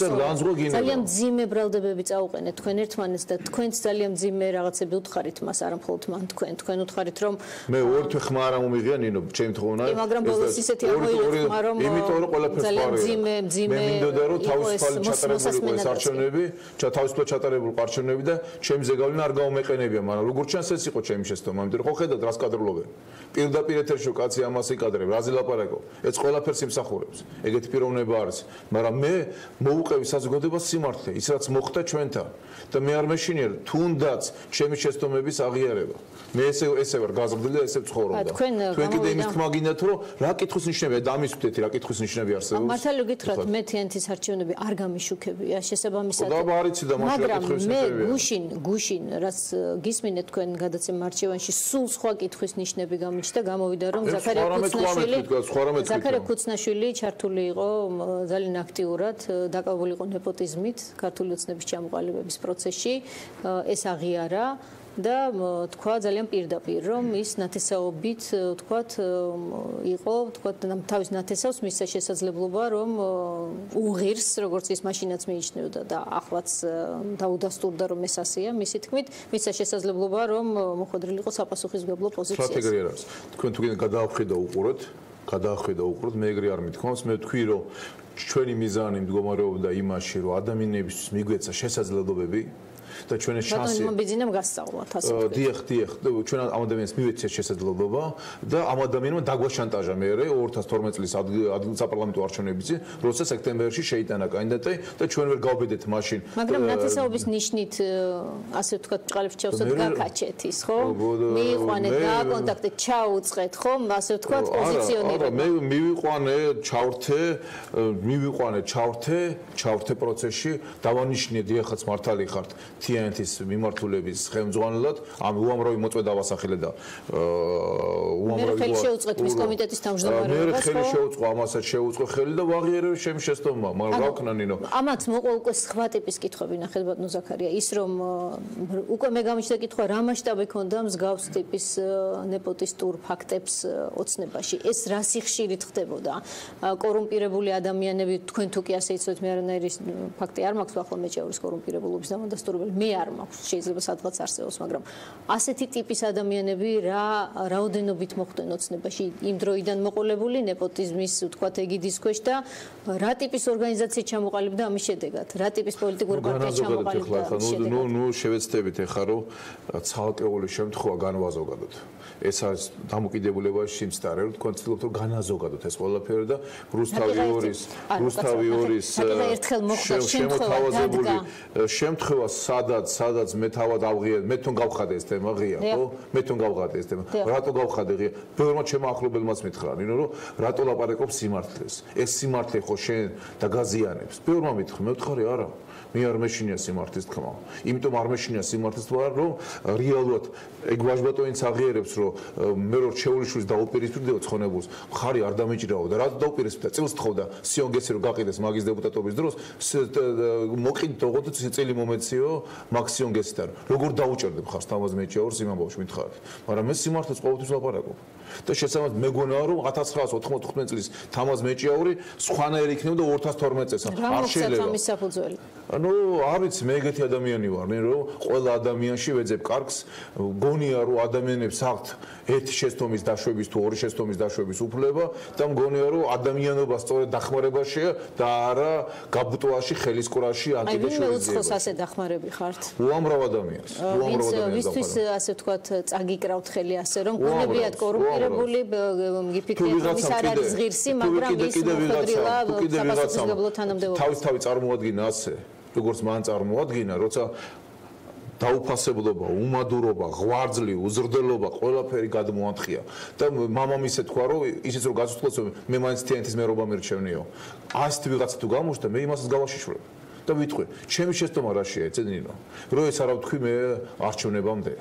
S1: ძალიან მძიმე ბრალდებები წაუყენეთ თქვენ ერთმანეთს და თქვენც ძალიან მძიმე რაღაცები უთხარით მას, არა მხოლოდ მან თქვენ უთხარით რომ
S11: მე ორ თვე ხმა არ მომიღია ნინო, ჩემი თხოვნა.
S1: მაგრამ ბოლოს ისეთი ამოიღეთ, რომ
S11: იმიტომ რომ ყველაფერს
S1: ძალიან მძიმე
S11: მე მინდოდა რომ თავისუფალი ჩატარებული ეს არჩევნები, თავისუფლად ჩატარებული არჩევნები და ჩემი ზეგავლენა არ გაუმეყენებია, მაგრამ როგორც ჩანს ეს იყო ჩემი შეცდომა, იმიტომ რომ ხო ხედავთ რას კადრულობენ. პირდაპირ ეთერში კაცი ამას იკადრებ, რაზე ლაპარაკო. ეს ყველაფერს იმსახურებს. ეგეთი პიროვნება არის, მაგრამ მე მოუყევი საზოგადოებას სიმართლე, ის რაც მოხდა ჩვენთან და მე არ მეშინიერ თუნდაც ჩემი შეცდომების აღიარება. მე ესე ვარ გაზრდილი და ესე ვცხოვრობდა. თქვენ კიდე იმის თქმა გინდათ, რომ რა კითხვის ნიშნებია და ამის ვთეთი რა კითხვის ნიშნები არსებობს.
S1: მართალი გითხრათ, მე თიანეთის არჩევნები არ გამიშუქებია შესაბამისად.
S11: და არიცი და მაშინ კითხვის ნიშნებია.
S1: გუშინ რაც გისმინეთ თქვენ გადაცემა არჩევანში სულ სხვა კითხვის ნიშნები გამიჩნდა, გამოვიდა რომ ზაქარია ქუცნაშვილი ჩართული იყო ძალიან აქტიურად, დაკავებული იყო ნეპოტიზმით ქართული ოცნების ჩამოყალიბების პროცესში, ეს აღიარა და თქვა ძალიან პირდაპირ რომ ის ნათესაობით იყო თავის ნათესავს მისცა შესაძლებლობა რომ უღირს როგორც ის მაშინაც მიიჩნევდა და ახლაც დაუდასტურდა რომ ეს ასეა მისი თქმით მისცა შესაძლებლობა რომ მოხდრილი იყო საპასუხისმგებლო პოზიციაზე.
S11: სტრატეგია არის. თქვენ თუ გადაახვიდო უყუროთ მე ეგრე არ მithქვამს მე ვთქვი რომ ჩვენი მიზანი მდგომარეობდა იმაში რომ ადამიანებისთვის მიგვეცა შესაძლებლობები და ჩვენი შანსი
S1: ბიზნესმა გასწავლათ ასე
S11: დიახ ჩვენ ამ ადამიანს მივეცეთ შესაძლებლობა და ამ ადამიანმა დაგვაშანტაჟა მე 2012 წლის საპარლამენტო არჩევნებში როცა სექტემბერში შეიტანა კანდიდატი და ჩვენ ვერ გავბედეთ მაშინ
S1: მაგრამ ნათესაობის ნიშნით ასე ვთქვათ წყალიფჩევსად გაკაჩეთ ის ხო მიიყვანეთ და კონტაქტი ჩაუწყეთ ხო ასე ვთქვათ პოზიციონირება
S11: მე მივიყვანე ჩავრთე პროცესში დავანიშნე დიახაც მართალი ხართ თიანეთის მიმართულების ხელმძღვანელად ამ უამრავი მოწვევა დავასახელე და
S1: უამრავი ხელი შეუწყეთ მის კომიტეტის თავმჯდომარეობას
S11: მე ხელი შეუწყო ამასაც შეუწყო ხელი და ვაღიარებ ჩემი შეცდომა მაგრამ გავქნა ნინო
S1: ამაც მოყვა უკვე სხვა ტიპის კითხვები ნახეთ ბატონო ზაქარია ის რომ უკვე მე გამიჩნდა კითხვა რა მასშტაბი ქონდა მსგავს ტიპის ნეპოტისტურ ფაქტებს ოცნებაში ეს რა სიხშირით ხდებოდა კორუმპირებული ადამიანები ადამიანები თქვენ თუ კი ასე იცოდეთ მე არანაირი ფაქტი არ მაქვს ახლა მეჭეურის კორუმპირებულობის დამადასტურებელი მე არ მაქვს შეიძლება სადღაც არსებობს მაგრამ ასეთი ტიპის ადამიანები რაოდენობით მოხვდნენ ოცნებაში იმ დროიდან მოყოლებული ნეპოტიზმის ვთქვათ ეგიდის ქვეშ და რა ტიპის ორგანიზაცია ჩამოყალიბდა ამის შედეგად რა ტიპის პოლიტიკური პარტია ჩამოყალიბდა
S11: ნუ შევეცდებით ეხლა რომ ცალკეული შემთხვევა განვაზოგადოთ ეს არის დამოკიდებულებაში სიმწარე რომ თქვენ ცდილობთ რომ განაზოგადოთ ეს ყველაფერი და რუსთავი ორის შემოთავაზებული შემთხვევა სადაც მე თავად ავღია მე თვითონ გავხადე ეს თემა ღია ხო მე თვითონ გავხადე ეს თემა რატო გავხადე ღია ბევრმა ჩემო ახლობელმაც მითხრა რომ რატო ლაპარაკობს სიმართლეს ეს სიმართლე ხო შენ და გაზიანებს ბევრმა მითხრა მე ვთხარი არა მე არ მეშინია სიმართლის თქმა იმიტომ არ მეშინია სიმართლის თქმა რომ რეალურად ეგ ვაჟბატონიც აღიერებს რომ მე რო ჩეულიშვილს დაუპირისპირდება ცხონებულს ხარი არ დამეჭირაო და რატო დაუპირისპირდა წელს თხოვდა სიონგესი რომ გაყიდეს მაგის დეპუტატობის დროს მოყიდით ოღონდ წელი მომეციო მაქსიონგესთან როგორ დაუჭერდებ ხარს თამაზ მეჭიაურს იმ ამბავში მითხარით მაგრამ მე სიმართლეს ყოველთვის ლაპარაკობ და შესაბამისად მეგონაა რომ 1995 წლის თამაზ მეჭიაური სხვანაირი იქნებოდა 2012 წელს არ შეიძლება ანუ არ ვიცი მე ეგეთი ადამიანი ვარ რომ ყველა ადამიანში ვეძებ კარგს გონია რომ ადამიანებს აქვთ ერთი შეცდომის დაშვების თუ ორი შეცდომის დაშვების უფლება და მგონია რომ ადამიანობა სწორედ დახმარებაშია და არა გაბუტვაში ხელისკურაში ანტიდეშოიზება.
S1: აი მე უცხოს ასე დახმარები ხართ.
S11: უამრავ ადამიანს.
S1: ვისთვის ასე ვთქვათ წაგიკრავთ ხელი ასე რომ გონებიათ კორუმპირებული გიფიქრეთ ის არ არის ღირსი მაგრამ ის მოხდრილა საპასუხისმგებლო თანამდებობა.
S11: თავი წარმოადგინა ასე როგორც მან წარმოადგინა როცა დაუფასებლობა, უმადურობა, ღვარძლი, უზრდელობა, ყველაფერი გადმოანთხია და მამამისე თქვა რომ ისიც რომ გაწუხლოს მე მაინც თიანეთის მერობა მერჩევნიო. ასეთი ვიღაცა თუ გამოჩნდა მე იმასაც გავაშიშვრებ და ვიტყვი, ჩემი შეცდომა რაშია ეცედინო. რომ ეს არა ვთქვი მე არჩევნებამდე.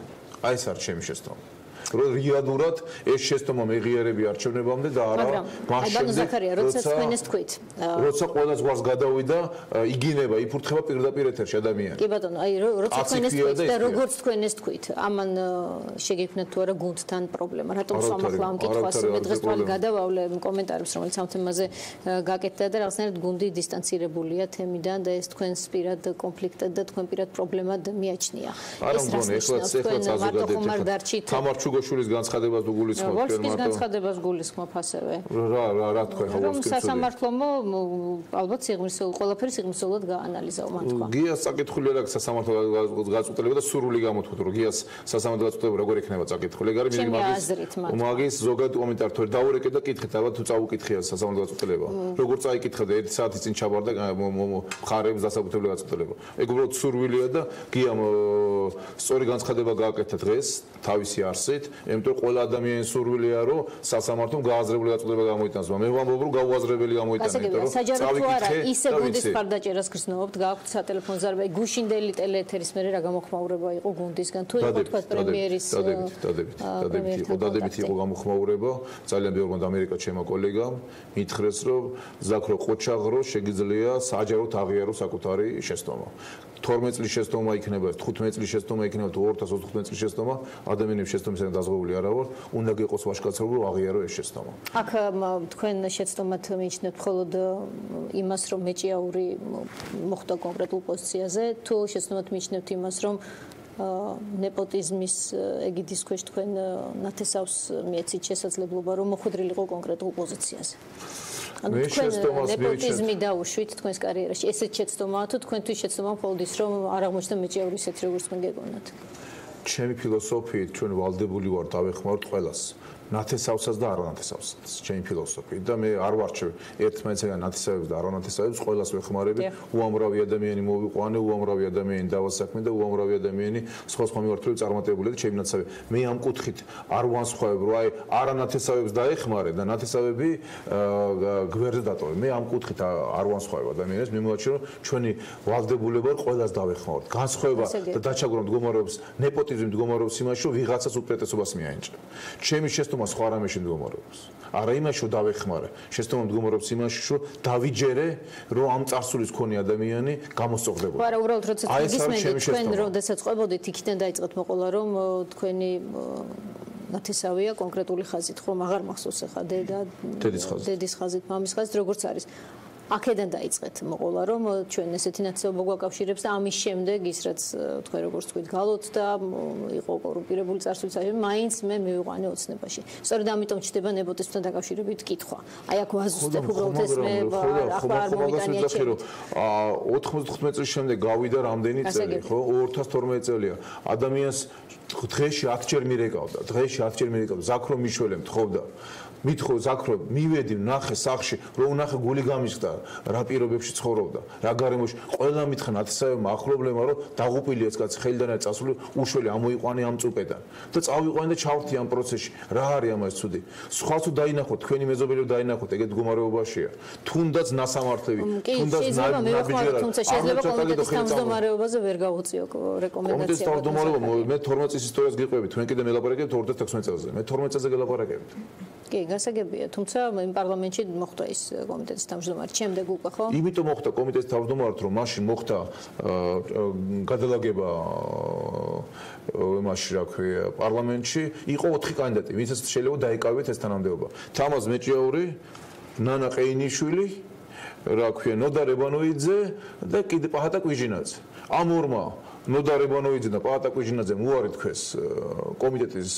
S11: აი ეს არის ჩემი შეცდომა. რომ რეალურად ეს შეცდომა მეღიარები არჩევნებამდე და არა
S1: მას შემდეგ ზაქარია როცა თქვენ ეს თქვით
S11: როცა ყველა ზღვარს გადავიდა იგინება იფურთხება პირდაპირ ეთერში ადამიანი
S1: კი ბატონო აი როცა თქვენ ეს თქვით და როგორც თქვენ ეს თქვით ამან შეგექმნათ თუ არა გუნდთან პრობლემა რატომ სამახლა ამ კითხვას მე დღეს თვალი გადავავლე კომენტარებს რომელიც ამ თემაზე გაკეთდა და რაღაცნაირად გუნდი დისტანცირებულია თემიდან და ეს თქვენს პირად კონფლიქტად და თქვენ პირად პრობლემად მიაჩნია
S11: ეს რას ნიშნავს თქვენ მარტო ხომ არ დარჩით შურის განცხადებას უგულისხმობ
S1: ჩვენ მარტო ვოლსკის განცხადებას გულისხმობ ასევე
S11: რა თქვენ ხო
S1: ვოლსკის სასამართლომო ალბათ სიღრმისეულ ყველაფერი სიღრმისეულად გაანალიზავ მან თქვა
S11: გიას საკითხული არა სასამართლო გაწყვეტილება და სურვილი გამოთქვით რომ გიას სასამართლო გაწყვეტილება როგორ იქნება წაკითხული ეგ არის მაგის ზოგადად კომენტარი თუ დაურეკე და კითხეთ ალბათ თუ წაუკითხია სასამართლო გაწყვეტილება როგორ წაიკითხა და 1 საათის წინ ჩაბარდა მხარეებს დასაბუთებელი გაწყვეტილება ეგ უბრალოდ სურვილია და გიამ სწორი განცხადება გააკეთა დღეს თავისი არსით იმიტომ ყველა ადამიანის სურვილია რომ სასამართლომ გააზრებული გაწყვეტილება გამოიტანოს მე ვამბობ რომ გაუაზრებელი გამოიტანა
S1: იმიტომ რომ საჯარო არა ისე გუნდის მხარდაჭერას გრძნობთ გააქვთ სატელეფონ ზარბა გუშინდელი ტელეეთერის მერე რა გამოხმაურება იყო გუნდისგან თუ იყო თქვა პრემიერის
S11: დადებით იყო გამოხმაურება ძალიან ბევრმა ამერიკა ჩემო კოლეგამ მითხრეს რომ ზაქრო ყოჩაღრო შეგიძლია საჯაროდ აღიაროს საკუთარი შეცდომა 12 წლის შეცდომა იქნება 15 წლის შეცდომა იქნება თუ 2025 წლის შეცდომა ადამიანების შეცდომისგან დაზღვეული არა ვარ უნდა გიყოს ვაჟკაცობა რომ აღიარო ეს შეცდომა
S1: აქ თქვენ შეცდომათ მიიჩნევთ მხოლოდ იმას რომ მეჭიაური მოხდა კონკრეტულ პოზიციაზე თუ შეცდომათ მიიჩნევთ იმას რომ ნეპოტიზმის ეგიდის ქვეშ თქვენ ნათესავს მიეცით შესაძლებლობა რომ მოხვედრილიყო კონკრეტულ პოზიციაზე ანუ თქვენ ნეპოტიზმი დაუშვით თქვენს კარიერაში ესეც შეცდომაა თუ თქვენთვის შეცდომა მხოლოდ ის რომ არ აღმოჩნდა მეჭიაური ისეთ როგორც თქვენ გეგონათ
S11: ჩემი ფილოსოფიით ჩვენ ვალდებული ვარ დავეხმაროთ ყველას ნათესავსაც და არანათესავსაც ჩემი ფილოსოფიით და მე არ ვარჩევ ერთმანეთსგან ნათესავებს და არანათესავებს ყველას ვეხმარები უამრავი ადამიანი მოვიყვანე უამრავი ადამიანი დავასაქმე და უამრავი ადამიანი სხვა მიმართულებით წარმატებული და ჩემი ნათესავები მე ამ კუთხით არ ვანსხვავებ რომ აი არანათესავებს დაეხმარე და ნათესავები გვერდზე დატოვე მე ამ კუთხით არ ვანსხვავებ ადამიანებს მე მოვაჩვენე რომ ჩვენი ვალდებულება ყველას დავეხმაროთ განსხვავება და დაჩაგვრა მდგომარეობს ნეპოტიზმი მდგომარეობს იმაში რომ ვიღაცას უპრეტესობას მიაენჭა ჩემი შეცდომა სხვა რამეში მდგომარეობს. არა იმაში რომ დავეხმარე. შეცდომა მდგომარეობს იმაში რომ დავიჯერე რომ ამ წარსულის მქონე ადამიანი გამოსწორდებოდა.
S1: არა, უბრალოდ როცა გისმენთ თქვენ როდესაც ყვებოდით იქიდან დაიწყეთ მოყოლა რომ თქვენი ნათესავია კონკრეტული ხაზით ხომ აღარ მახსოვს ახლა დედის ხაზით, მამის ხაზით როგორც არის. აქედან დაიწყეთ მოყოლა რომ ჩვენ ესეთი ნაცნობობა გვაკავშირებს და ამის შემდეგ ის რაც თქვენ როგორც თქვით გალოთ და იყო კორუმპირებული წარსულიც მაინც მე მივიყვანე ოცნებაში. სწორედ ამიტომ ჩდება ნეპოტიზმთან დაკავშირებით კითხვა. აი აქ ვაზუსტებ უბრალოდ ეს მე ახლა არ მომიტანია ჩემი
S11: 95 წლის შემდეგ გავიდა რამდენი წელი ხო 2012 წელია ადამიანს დღეში 10 ჯერ მირეკავდა ზაქრო მიშველე მთხოვდა მითხო ზაქრო მივედი ნახე სახში რომ ნახე გული გამისხდა რა პირობებში ცხოვრობდა რა გარემოში ყველა მითხა ნათესავებმა ახლობლებმა რომ დაღუპილია ეს კაცი ხელიდან წასული უშველი ამოიყვანე ამ წუპედან და წავიყვანე და ჩავრთი ამ პროცესში რა არის ამას ცუდი სხვა თუ დაინახოთ თქვენი მეზობელი დაინახოთ ეგეთ მდგომარეობაშია თუნდაც ნასამართლები თუნდაც ნაბიჯერა
S1: თუმცა შეიძლება კომიტეტის თავმჯდომარეობაზე ვერ გავუწიო რეკომენდაცია
S11: კომიტეტის თავმჯდომარეობა მე 12 წლის ისტორიას გიყვებით თქვენ კიდე მელაპარაკებთ 2016 წელზე მე 12 წელზე გელაპარაკებთ
S1: კი გასაგებია თუმცა იმ პარლამენტში მოხდა ის კომიტეტის თავმჯდომარე შემდეგ უკვე ხო
S11: იმიტომ მოხდა კომიტეტის თავმჯდომარედ რომ მაშინ მოხდა გადალაგება მაშინ რა ქვია პარლამენტში იყო 4 კანდიდატი ვინცაც შეიძლება დაიკავეთ ეს თანამდებობა თამაზ მეჭიაური ნანა ყეინიშვილი რა ქვია ნოდა რებანოიძე და კიდე პაჰატა კვიჟინაძე ამ ორმა ნოდა რებანოიძე და პაჰატა კვიჟინაძემ უარი თქვეს კომიტეტის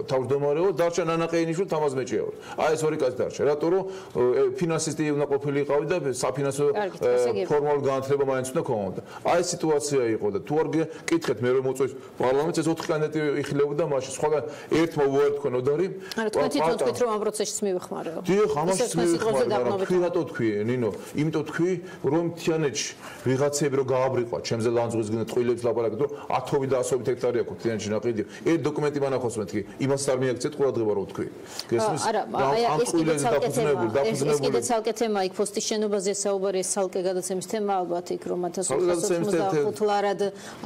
S11: თავმჯდომარეო დარჩა ნანა ყეინიშვილი თამაზ მეჭიაური აი ეს ორი კაცი დარჩა რატო რომ ფინანსისტი უნდა ყოფილი იყავი და საფინანსო ფორმალურ განათლება მაინც უნდა ქონოდა აი ეს სიტუაცია იყო და თუ არ გეკითხეთ მე რომ მოწვევს პარლამენტს ეს 4 კანდიდატი იხილებოდა მაშინ სხვაგან ერთმა უარი თქვა ნოდარი
S1: არა თქვენ თვითონ თქვით რომ ამ პროცესში მივიხმარეო
S11: დიახ ამაში მივიხმარე თქვი რატო თქვი ნინო იმიტომ თქვი რომ თიანეთში ვიღაცები რომ გააბრიყვა ჩემზე ლანძღვის გინდა ტყუილებს ლაპარაკობ რომ 10 და 100 ჰექტარი აქვს თიანეთში ნაყიდი ერთ დოკუმენტი მანახავს მეთქი იმას არ მიაქცეთ ყურადღება რო თქვი გესმის
S1: არა აი ეს კიდე ცალკე თემა იქ ფოსტის შენობაზე საუბარი ეს ცალკე გადაცემის თემა ალბათ იქ რომ 1995 ლარად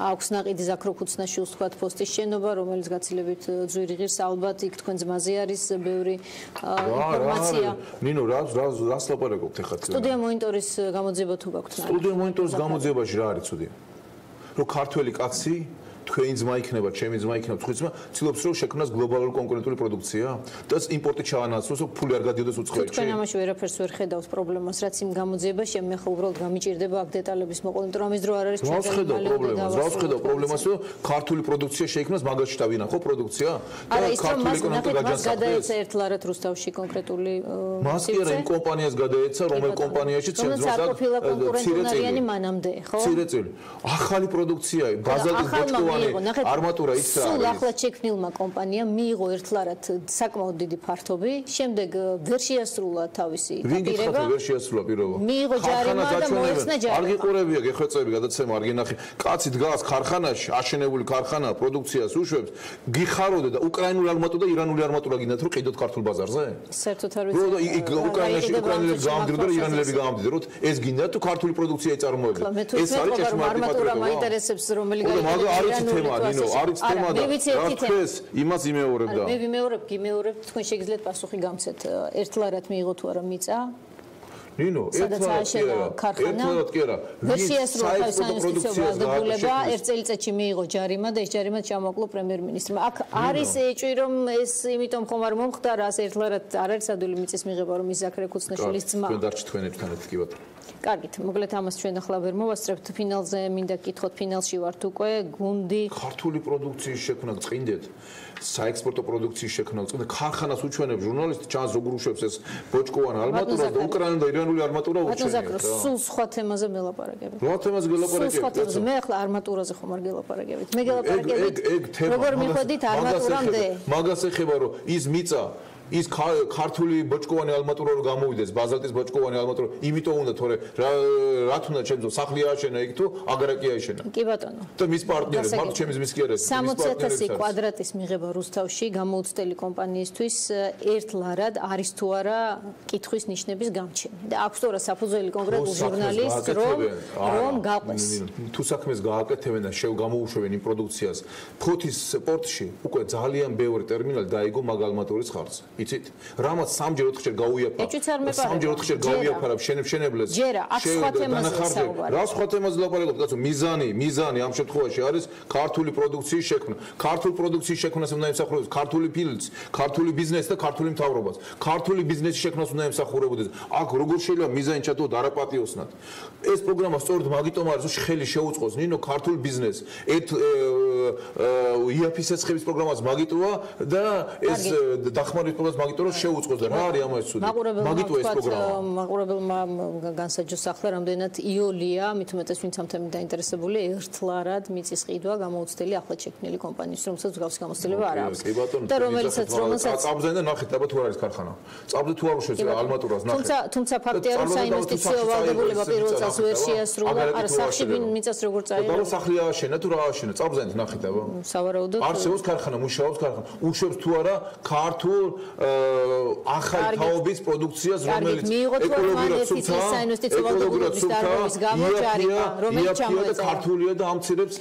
S1: აქვს ნაყიდი ზაქრო ქუცნაშვილს თქვა ფოსტის შენობა რომელიც გაცილებით ძვირი ღირს ალბათ იქ თქვენ ძმაზე არის ბევრი ინფორმაცია
S11: ნინო რას ლაპარაკობთ ახლა
S1: სტუდია მონიტორის გამოძიება თუ გაქვთ
S11: სტუდია მონიტორის გამოძიებაში რა არის ცუდი რომ ქართველი კაცი თქვენი ძმა იქნება, ჩემი ძმა იქნება, თქვენი ძმა ცდილობს რომ შექმნას გლობალური კონკურენტული პროდუქცია და იმპორტი ჩაანაცვლოს, რომ ფული არ გადიოდეს უცხოეთში.
S1: თქვენ ამაში ვერაფერს ვერ ხედავთ პრობლემას, რაც იმ გამოძიებაში მე ხო უბრალოდ გამიჭირდება აქ დეტალების მოყოლა, იმიტომ რომ ამის დრო არ არის
S11: რას ხედავ პრობლემას, რომ ქართული პროდუქცია შეიქმნას მაგაში დავინახო პროდუქცია
S1: და ქართული ეკონომიკა გადაეცა ერთ ლარად რუსთავში კონკრეტული
S11: მას კი არა იმ კომპანიას გადაეცა, რომელ კომპანიაში
S1: ცენზურას კონკურენტული მანამდე, ხო?
S11: ცირეწელი. ახალი პროდუქცია, ბაზალტის ბოჭკოვანი არმატურა ისა
S1: სულ ახლა შექმნილმა კომპანიამ მიიღო ერთ ლარად საკმაოდ დიდი ფართობი, შემდეგ ვერ შეასრულა თავისი
S11: დაპირება. ვერ შეასრულა პირობა.
S1: მიიღო ჯარიმა და მოეცნა ჯარიმა.
S11: არ გიყურებია გეხვეწები გადაცემა არ გინახი. კაცი დგას ქარხანაში, აშენებული ქარხანა პროდუქციას უშვებს, გიხაროდე და უკრაინული არმატურა და ირანული არმატურა გინდათ რომ ყიდოთ ქართულ ბაზარზე?
S1: საერთოდ არ ვიცი.
S11: უკრაინაში უკრაინელები გამამდიდრო და ირანელები გამამდიდრო. ეს გინდათ თუ ქართული პროდუქცია იწარმოებდა.
S1: ეს არის ჭეშმარიტი არტურა მაინტერესებს რომელი
S11: არის თემა, ნინო, არის თემა და რა თქვენს იმას იმეორებდა.
S1: მე ვიმეორებ, გიმეორებ, თქვენ შეგიძლიათ პასუხი გამცეთ. ერთ ლარად მიიღო თუ არა მიწა?
S11: ნინო, ერთ ლარად კი არა.
S1: ვერ შეასრულა თავის ინვესტიციურ ვალდებულება, ერთ წელიწადში მიიღო ჯარიმა და ეს ჯარიმა ჩამოაკლო პრემიერ-მინისტრმა. აქ არის ეჭვი რომ ეს იმიტომ ხომ არ მომხდარა, ერთ ლარად არ არის ადვილი მიწის მიღება, რომ ის ზაქარია ქუცნაშვილის ძმა.
S11: თქვენ დარჩით თქვენებთან ერთად კი ბატონო.
S1: კარგით, მოკლედ ამას ჩვენ ახლა ვერ მოვასწრებთ ფინალზე, მინდა გითხოთ ფინალში ვართ უკვე, გუნდი
S11: ქართული პროდუქციის შექმნა წინდეთ, საექსპორტო პროდუქციის შექმნა წინდეთ, ქარხანას უჩვენებს ჟურნალისტი, ჩანს როგორ უშვებს ეს ბოჭკოვანი არმატურა და უკრაინული და ირანული არმატურა
S1: უჩვენებს. სულ სხვა თემაზე მელაპარაკებით.
S11: რა თემაზე გელაპარაკებით?
S1: მე ახლა არმატურაზე ხომ არ გელაპარაკებით. მე გელაპარაკებით. როგორ მიხვედით არმატურამდე?
S11: მაგას ეხება რომ ის მიწა ის ქართული ბოჭკოვანი ალმატურა რო გამოვიდეს ბაზალტის ბოჭკოვანი ალმატურა იმიტომ უნდა თორე რა თუნდა ჩემს სახლი ააშენა იქ თუ აგრაკი ააშენა
S1: კი ბატონო
S11: და მის პარტნიორებს მართ ჩემს მის კი არის
S1: 60,000 კვადრატის მიღება რუსთავში გამოუცდელი კომპანიისთვის ერთ ლარად არის თუ არა კითხვის ნიშნების გამჩენი და აქვს თუ არა საფუძველი კონკრეტულ ჟურნალისტს რომ გაყვეს
S11: თუ საქმეს გააკეთებენ და გამოუშვებენ იმ პროდუქციას ფოთის პორტში უკვე ძალიან ბევრი ტერმინალი დაიგო მაგ ალმატურის ხარჯზე იცით? რამაც სამჯერ 4-ჯერ გაუიაფა. სამჯერ 4-ჯერ გაუიაფარა შენებლებს.
S1: ჯერა, აქ სხვა თემაზე საუბარი.
S11: რა სხვა თემაზე ლაპარაკობთ, კაცო? მიზანი ამ შემთხვევაში არის ქართული პროდუქციის შექმნა. ქართული პროდუქციის შექმნას უნდა ემსახურებოდეს ქართული ფილმს, ქართული ბიზნესი და ქართული მთავრობაც. ქართული ბიზნესის შექმნას უნდა ემსახურებოდეს. აქ როგორ შეიძლება მიზანი ჩათვალოთ არაპატიოსნად? ეს პროგრამა სწორედ მაგიტომ არის, რომ ხელი შეუწყოს ნინო ქართულ ბიზნესს. იაფის ეცხების პროგრამას მაგიტოა და ეს დახმარების პროგრამას მაგიტოა, რომ შეუწყოს და რა არის ამას ცუდი? მაგიტოა ეს პროგრამა. მაყურებელმა
S1: განსაჯოს ახლა რამდენად იოლია, მით უმეტეს ვინც ამ თემით დაინტერესებული, ერთლარად მიწის ყიდვა გამოუცდელი ახლად შექმნილი კომპანიის, რომელსაც მსგავსი გამოცდილება არ აქვს. და რომელსაც
S11: წაბზენ და ნახეთ, აბა თუ არ არის ქარხანა. წაბზე თუ არ შეძლება ალმატურას ნახეთ.
S1: თუმცა ფაქტია, რომ საინვესტიციო ვალდებულება პირველ წელს ვერ შეასრულა, არა სახში მიწას როგორ წაიღო.
S11: და სახლი ააშენა თუ რა ააშენა, წაბზენით ნახეთ აბა.
S1: სავარაუდოდ
S11: არსებობს ქარხანა, მუშაობს ქარხანა. უშვებს თუ არა ქართულ ახალი თაობის პროდუქციას, რომელიც ეკოლოგიურად სუფთა,
S1: საინვესტიციო ვალდებულების დარღვევის გამო ჯარება, რომელიც ჩამოეწევა.
S11: ქართულია და ამცირებს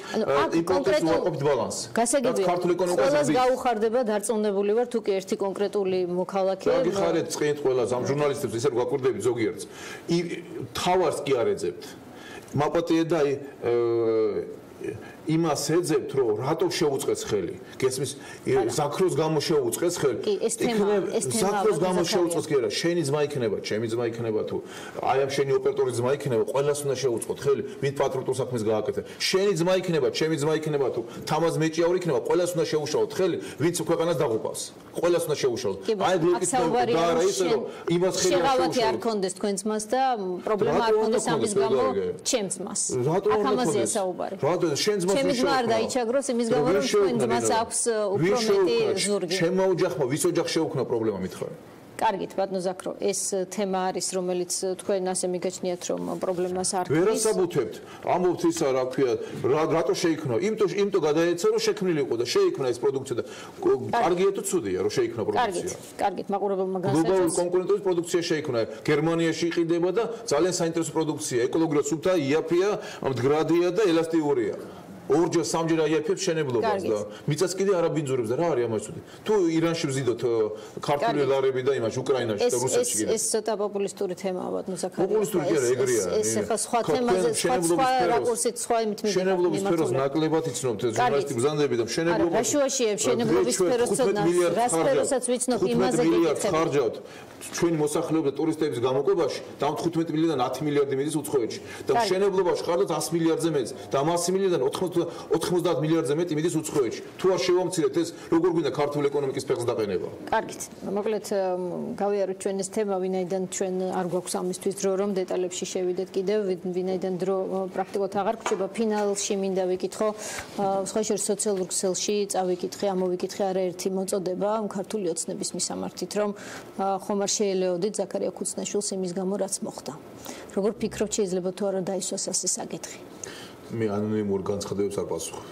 S11: იმპორტის უარყოფით ბალანსს.
S1: გასაგებია.
S11: ქართული ეკონომიკას
S1: ყველას გაუხარდება, დარწმუნებული ვარ, თუ კი ერთი კონკრეტული მოქალაქე.
S11: კარგი ხარეთ, წყენთ ყველას ამ ჟურნალისტებს ისე რომ გაკვირდებით ზოგიერთს. თავარს კი არ ეძებთ. მაპატიე და იმას ეძებთ, რომ რატო შეუწყეს ხელი? გესმის, ზაქროს გამო შეუწყეს ხელი.
S1: ეს თემა
S11: ზაქროს გამო შეუწყეს კი არა, შენი ძმა იქნება, ჩემი ძმა იქნება თუ აი ამ შენი ოპერატორის ძმა იქნება, ყველას უნდა შეუწყოთ ხელი, ვინ პატრიოტულ საქმეს გააკეთე. შენი ძმა იქნება, ჩემი ძმა იქნება თუ თამაზ მეჭიაური იქნება, ყველას უნდა შეუშაოთ ხელი, ვინც ქვეყანას დაღუპავს. ყველას უნდა შეუშაოთ.
S1: აი გლოკით და არა ისე რომ იმას ხელი შეღავათი არ კონდეს თქვენ ძმას და პრობლემა არ კონდეს ამის გამო ჩემ ძმას. აქ ამაზეა საუბარი.
S11: რატო შენ ძმას
S1: ჩემი ძმა არ დაიჩაგროს იმის გამო რომ თქვენ ძმას აქვს უფრო მეტი ზურგი.
S11: ჩემმა ოჯახმა ვის ოჯახს შეუქმნა პრობლემა მითხარი.
S1: კარგით, ბატონო ზაქრო, ეს თემა არის, რომელიც თქვენ ასე მიგაჩნიათ, რომ პრობლემას არ
S11: ქნის. ვერასაბუთებთ. ამბობთ ისა, რა ქვია, რატო შეიქმნა? იმიტომ გადაეცა, რომ შექმნილი იყო და შეიქმნა ეს პროდუქცია და კარგია თუ ცუდია, რომ შეიქმნა პროდუქცია.
S1: კარგით, მაყურებელმა განსაჯოს.
S11: გლობალური კონკურენტობის პროდუქცია შეიქმნა. გერმანიაში იყიდება და ძალიან საინტერესო პროდუქცია. ეკოლოგიურად სუფთა, იაფია, მდგრადია და ელასტიურია. ორჯერ სამჯერ აიაფებს შენებლობას და მიწას კიდე არ აბინძურებს და რა არის ამას ცუდი. თუ ირანში ვზიდოთ ქართული ლარები და იმაში უკრაინაში და რუსეთში კიდე.
S1: ეს ცოტა პოპულისტური თემაა ბატონო ზაქარია.
S11: პოპულისტური კი არა, ეგრეა.
S1: ეს ახლა სხვა თემაზე, სხვა რაკურსით, სხვა იმით მიდიხარ.
S11: შენებლობის სფეროს ნაკლებად იცნობთ ეს ჟურნალისტი ბრძანდები და შენებლობა.
S1: რა შუაშია შენებლობის სფეროს ცოდნა? რა სფეროსაც ვიცნობ იმაზე გიკითხები.
S11: ხარჯავთ ჩვენი მოსახლეობა და ტურისტების გამოყვებაში და 15 მილიონიდან 10 მილიარდი მიდის უცხოეთში და შენებლობაში ხარჯავთ 100 მილიარდზე მეტს და 100 მილიონიდან 90 მილიარდზე მეტი მიდის უცხოეთში. თუ არ შევამცირეთ ეს, როგორ გვინდა ქართული ეკონომიკის ფეხს დაყენება?
S1: კარგით. მოკლედ გავიაროთ ჩვენ ეს თემა, ვინაიდან ჩვენ არ გვაქვს ამისთვის დრო, რომ დეტალებში შევიდეთ კიდევ, ვინაიდან დრო პრაქტიკულად აღარ გვჭირდება. ფინალში მინდა ვიკითხო, სხვა შორის სოციალურ ქსელში წავიკითხე, ამოვიკითხე არაერთი მოწოდება ქართული ოცნების მისამართით, რომ ხომ არ შეელეოდით ზაქარია ქუცნაშვილს იმის გამო, რაც მოხდა. როგორ ფიქრობთ, შეიძლება თუ არა დაისვას ასე საკითხი?
S11: მე ანონიმურ განცხადებებს არ პასუხობ.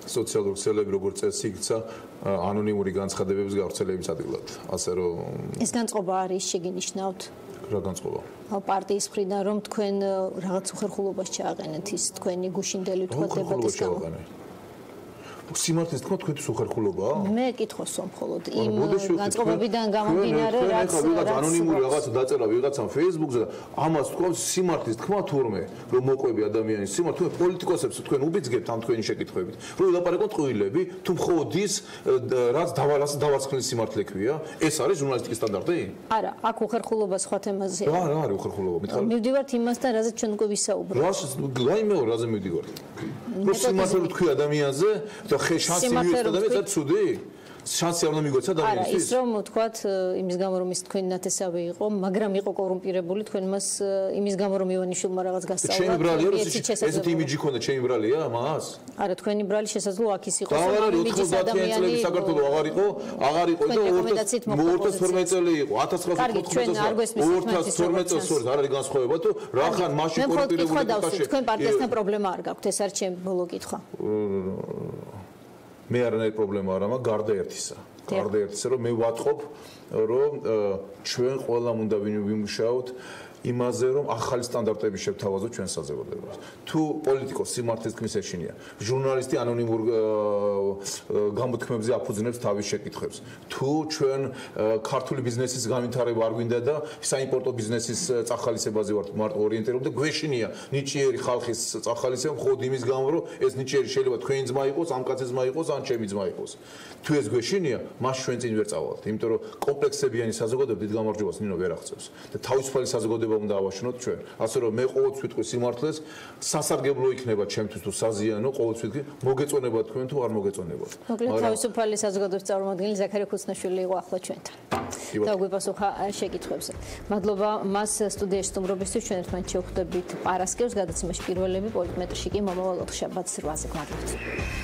S11: სოციალურ ქსელები როგორც წესი იქცა ანონიმური განცხადებების გავრცელების ადგილად. ასე რომ
S1: ეს განწყობა არის შეგინიშნავთ?
S11: რა განწყობა?
S1: პარტიის მხრიდან რომ თქვენ რაღაც უხერხულობას ჩააყენეთ ის თქვენი გუშინდელი თქვა დებატის გამო.
S11: სიმართლეს თქვა თქვენთვის უხერხულობაა?
S1: მე კითხოს ვამ მხოლოდ იმ განწყობებიდან გამომდინარე რაც
S11: ანონიმური რაღაცა დაწერა ვიღაცამ Facebook-ზე და ამას თქვა სიმართლეს თქვა თურმე რომ მოყვები ადამიანის სიმართლე თქვენ პოლიტიკოსებს თქვენ უბიძგებთ ამ თქვენი შეკითხვებით რომ ვილაპარაკოთ ყვილები თუ მხოლოდ ის რაც დავარცხნილი სიმართლე ქვია ეს არის ჟურნალისტიკის სტანდარტი?
S1: არა აქ უხერხულობა სხვა თემაზეა.
S11: რა არის უხერხულობა მითხარ?
S1: მივდივართ იმასთან რაზეც ჩვენ უკვე ვისაუბრეთ.
S11: რაიმე რაზე მივდივართ? რომ სიმართლე თქვი ადამიანზე და ხე შანსი მიიღო და მე ცუდი? შანსი არ უნდა მიგოცა ადამიანისთვის?
S1: არა, ის რომ თქვათ იმის გამო რომ ის თქვენი ნათესავი იყო, მაგრამ იყო კორუმპირებული, თქვენ მას იმის გამო რომ ივანიშვილმა რაღაც გასწავლა.
S11: ჩემი ბრალია რომ ესეთი იმიჯი ქონდა ჩემი ბრალია მას?
S1: არა, თქვენი brალი შესაძლოა აქ ის იყოს.
S11: აღარ იყო 90-იანი წლების საქართველოს აღარ იყო და 2012 წელი იყო 1912 წელს არ არის განსხვავება თუ რახან მასში კორუმპირებული
S1: კაცი. თქვენ პარტიასთან პრობლემა არ გაქვთ, ეს არის ჩემი ბოლო კითხვა.
S11: მე არანაირი პრობლემა არ მაქვს გარდა ერთისა. გარდა ერთისა რომ მე ვატყობ რომ ჩვენ ყველამ უნდა ვიმუშაოთ იმაზე, რომ ახალი სტანდარტები შევთავაზოთ ჩვენ საზოგადოებას. თუ პოლიტიკოს სიმართლის თქმის ეშინია, ჟურნალისტი ანონიმურ გამოთქმებზე აფუძნებს თავის შეკითხვებს. თუ ჩვენ ქართული ბიზნესის განვითარება არ გვინდა და საიმპორტო ბიზნესის წახალისებაზე ვართ მარტო ორიენტირებული და გვეშინია ნიჭიერი ხალხის წახალისება მხოლოდ იმის გამო, რომ ეს ნიჭიერი შეიძლება თქვენი ძმა იყოს, ამ კაცის ძმა იყოს, ან ჩემი ძმა იყოს. თუ ეს გვეშინია, მას ჩვენ წინ ვერ წავალთ, იმიტომ რომ კომპლექსებიანი საზოგადოება დიდ გამარჯვებას ნინო ვერ აღწევს. და თავისუფალი საზოგადოება უნდა ავაშენოთ ჩვენ. ასე რომ მე ყოველთვის ვიტყვი სიმართლეს, სასარგებლო იქნება ჩემთვის თუ საზიანო, ყოველთვის ვიტყვი, მოგეწონება თქვენ თუ არ მოგეწონებათ.
S1: მოკლედ თავისუფალი საზოგადოების წარმომადგენელი ზაქარია ქუცნაშვილი იყო ახლა ჩვენთან. და გვიპასუხა შეკითხვებზე. მადლობა მას სტუდიაში სტუმრობისთვის, ჩვენ ერთმანეთს შევხვდებით პარასკევს გადაცემაში პირველები პოლიტმეტრში კი მომავალ ოთხშაბათს 8-ზე. მადლობთ.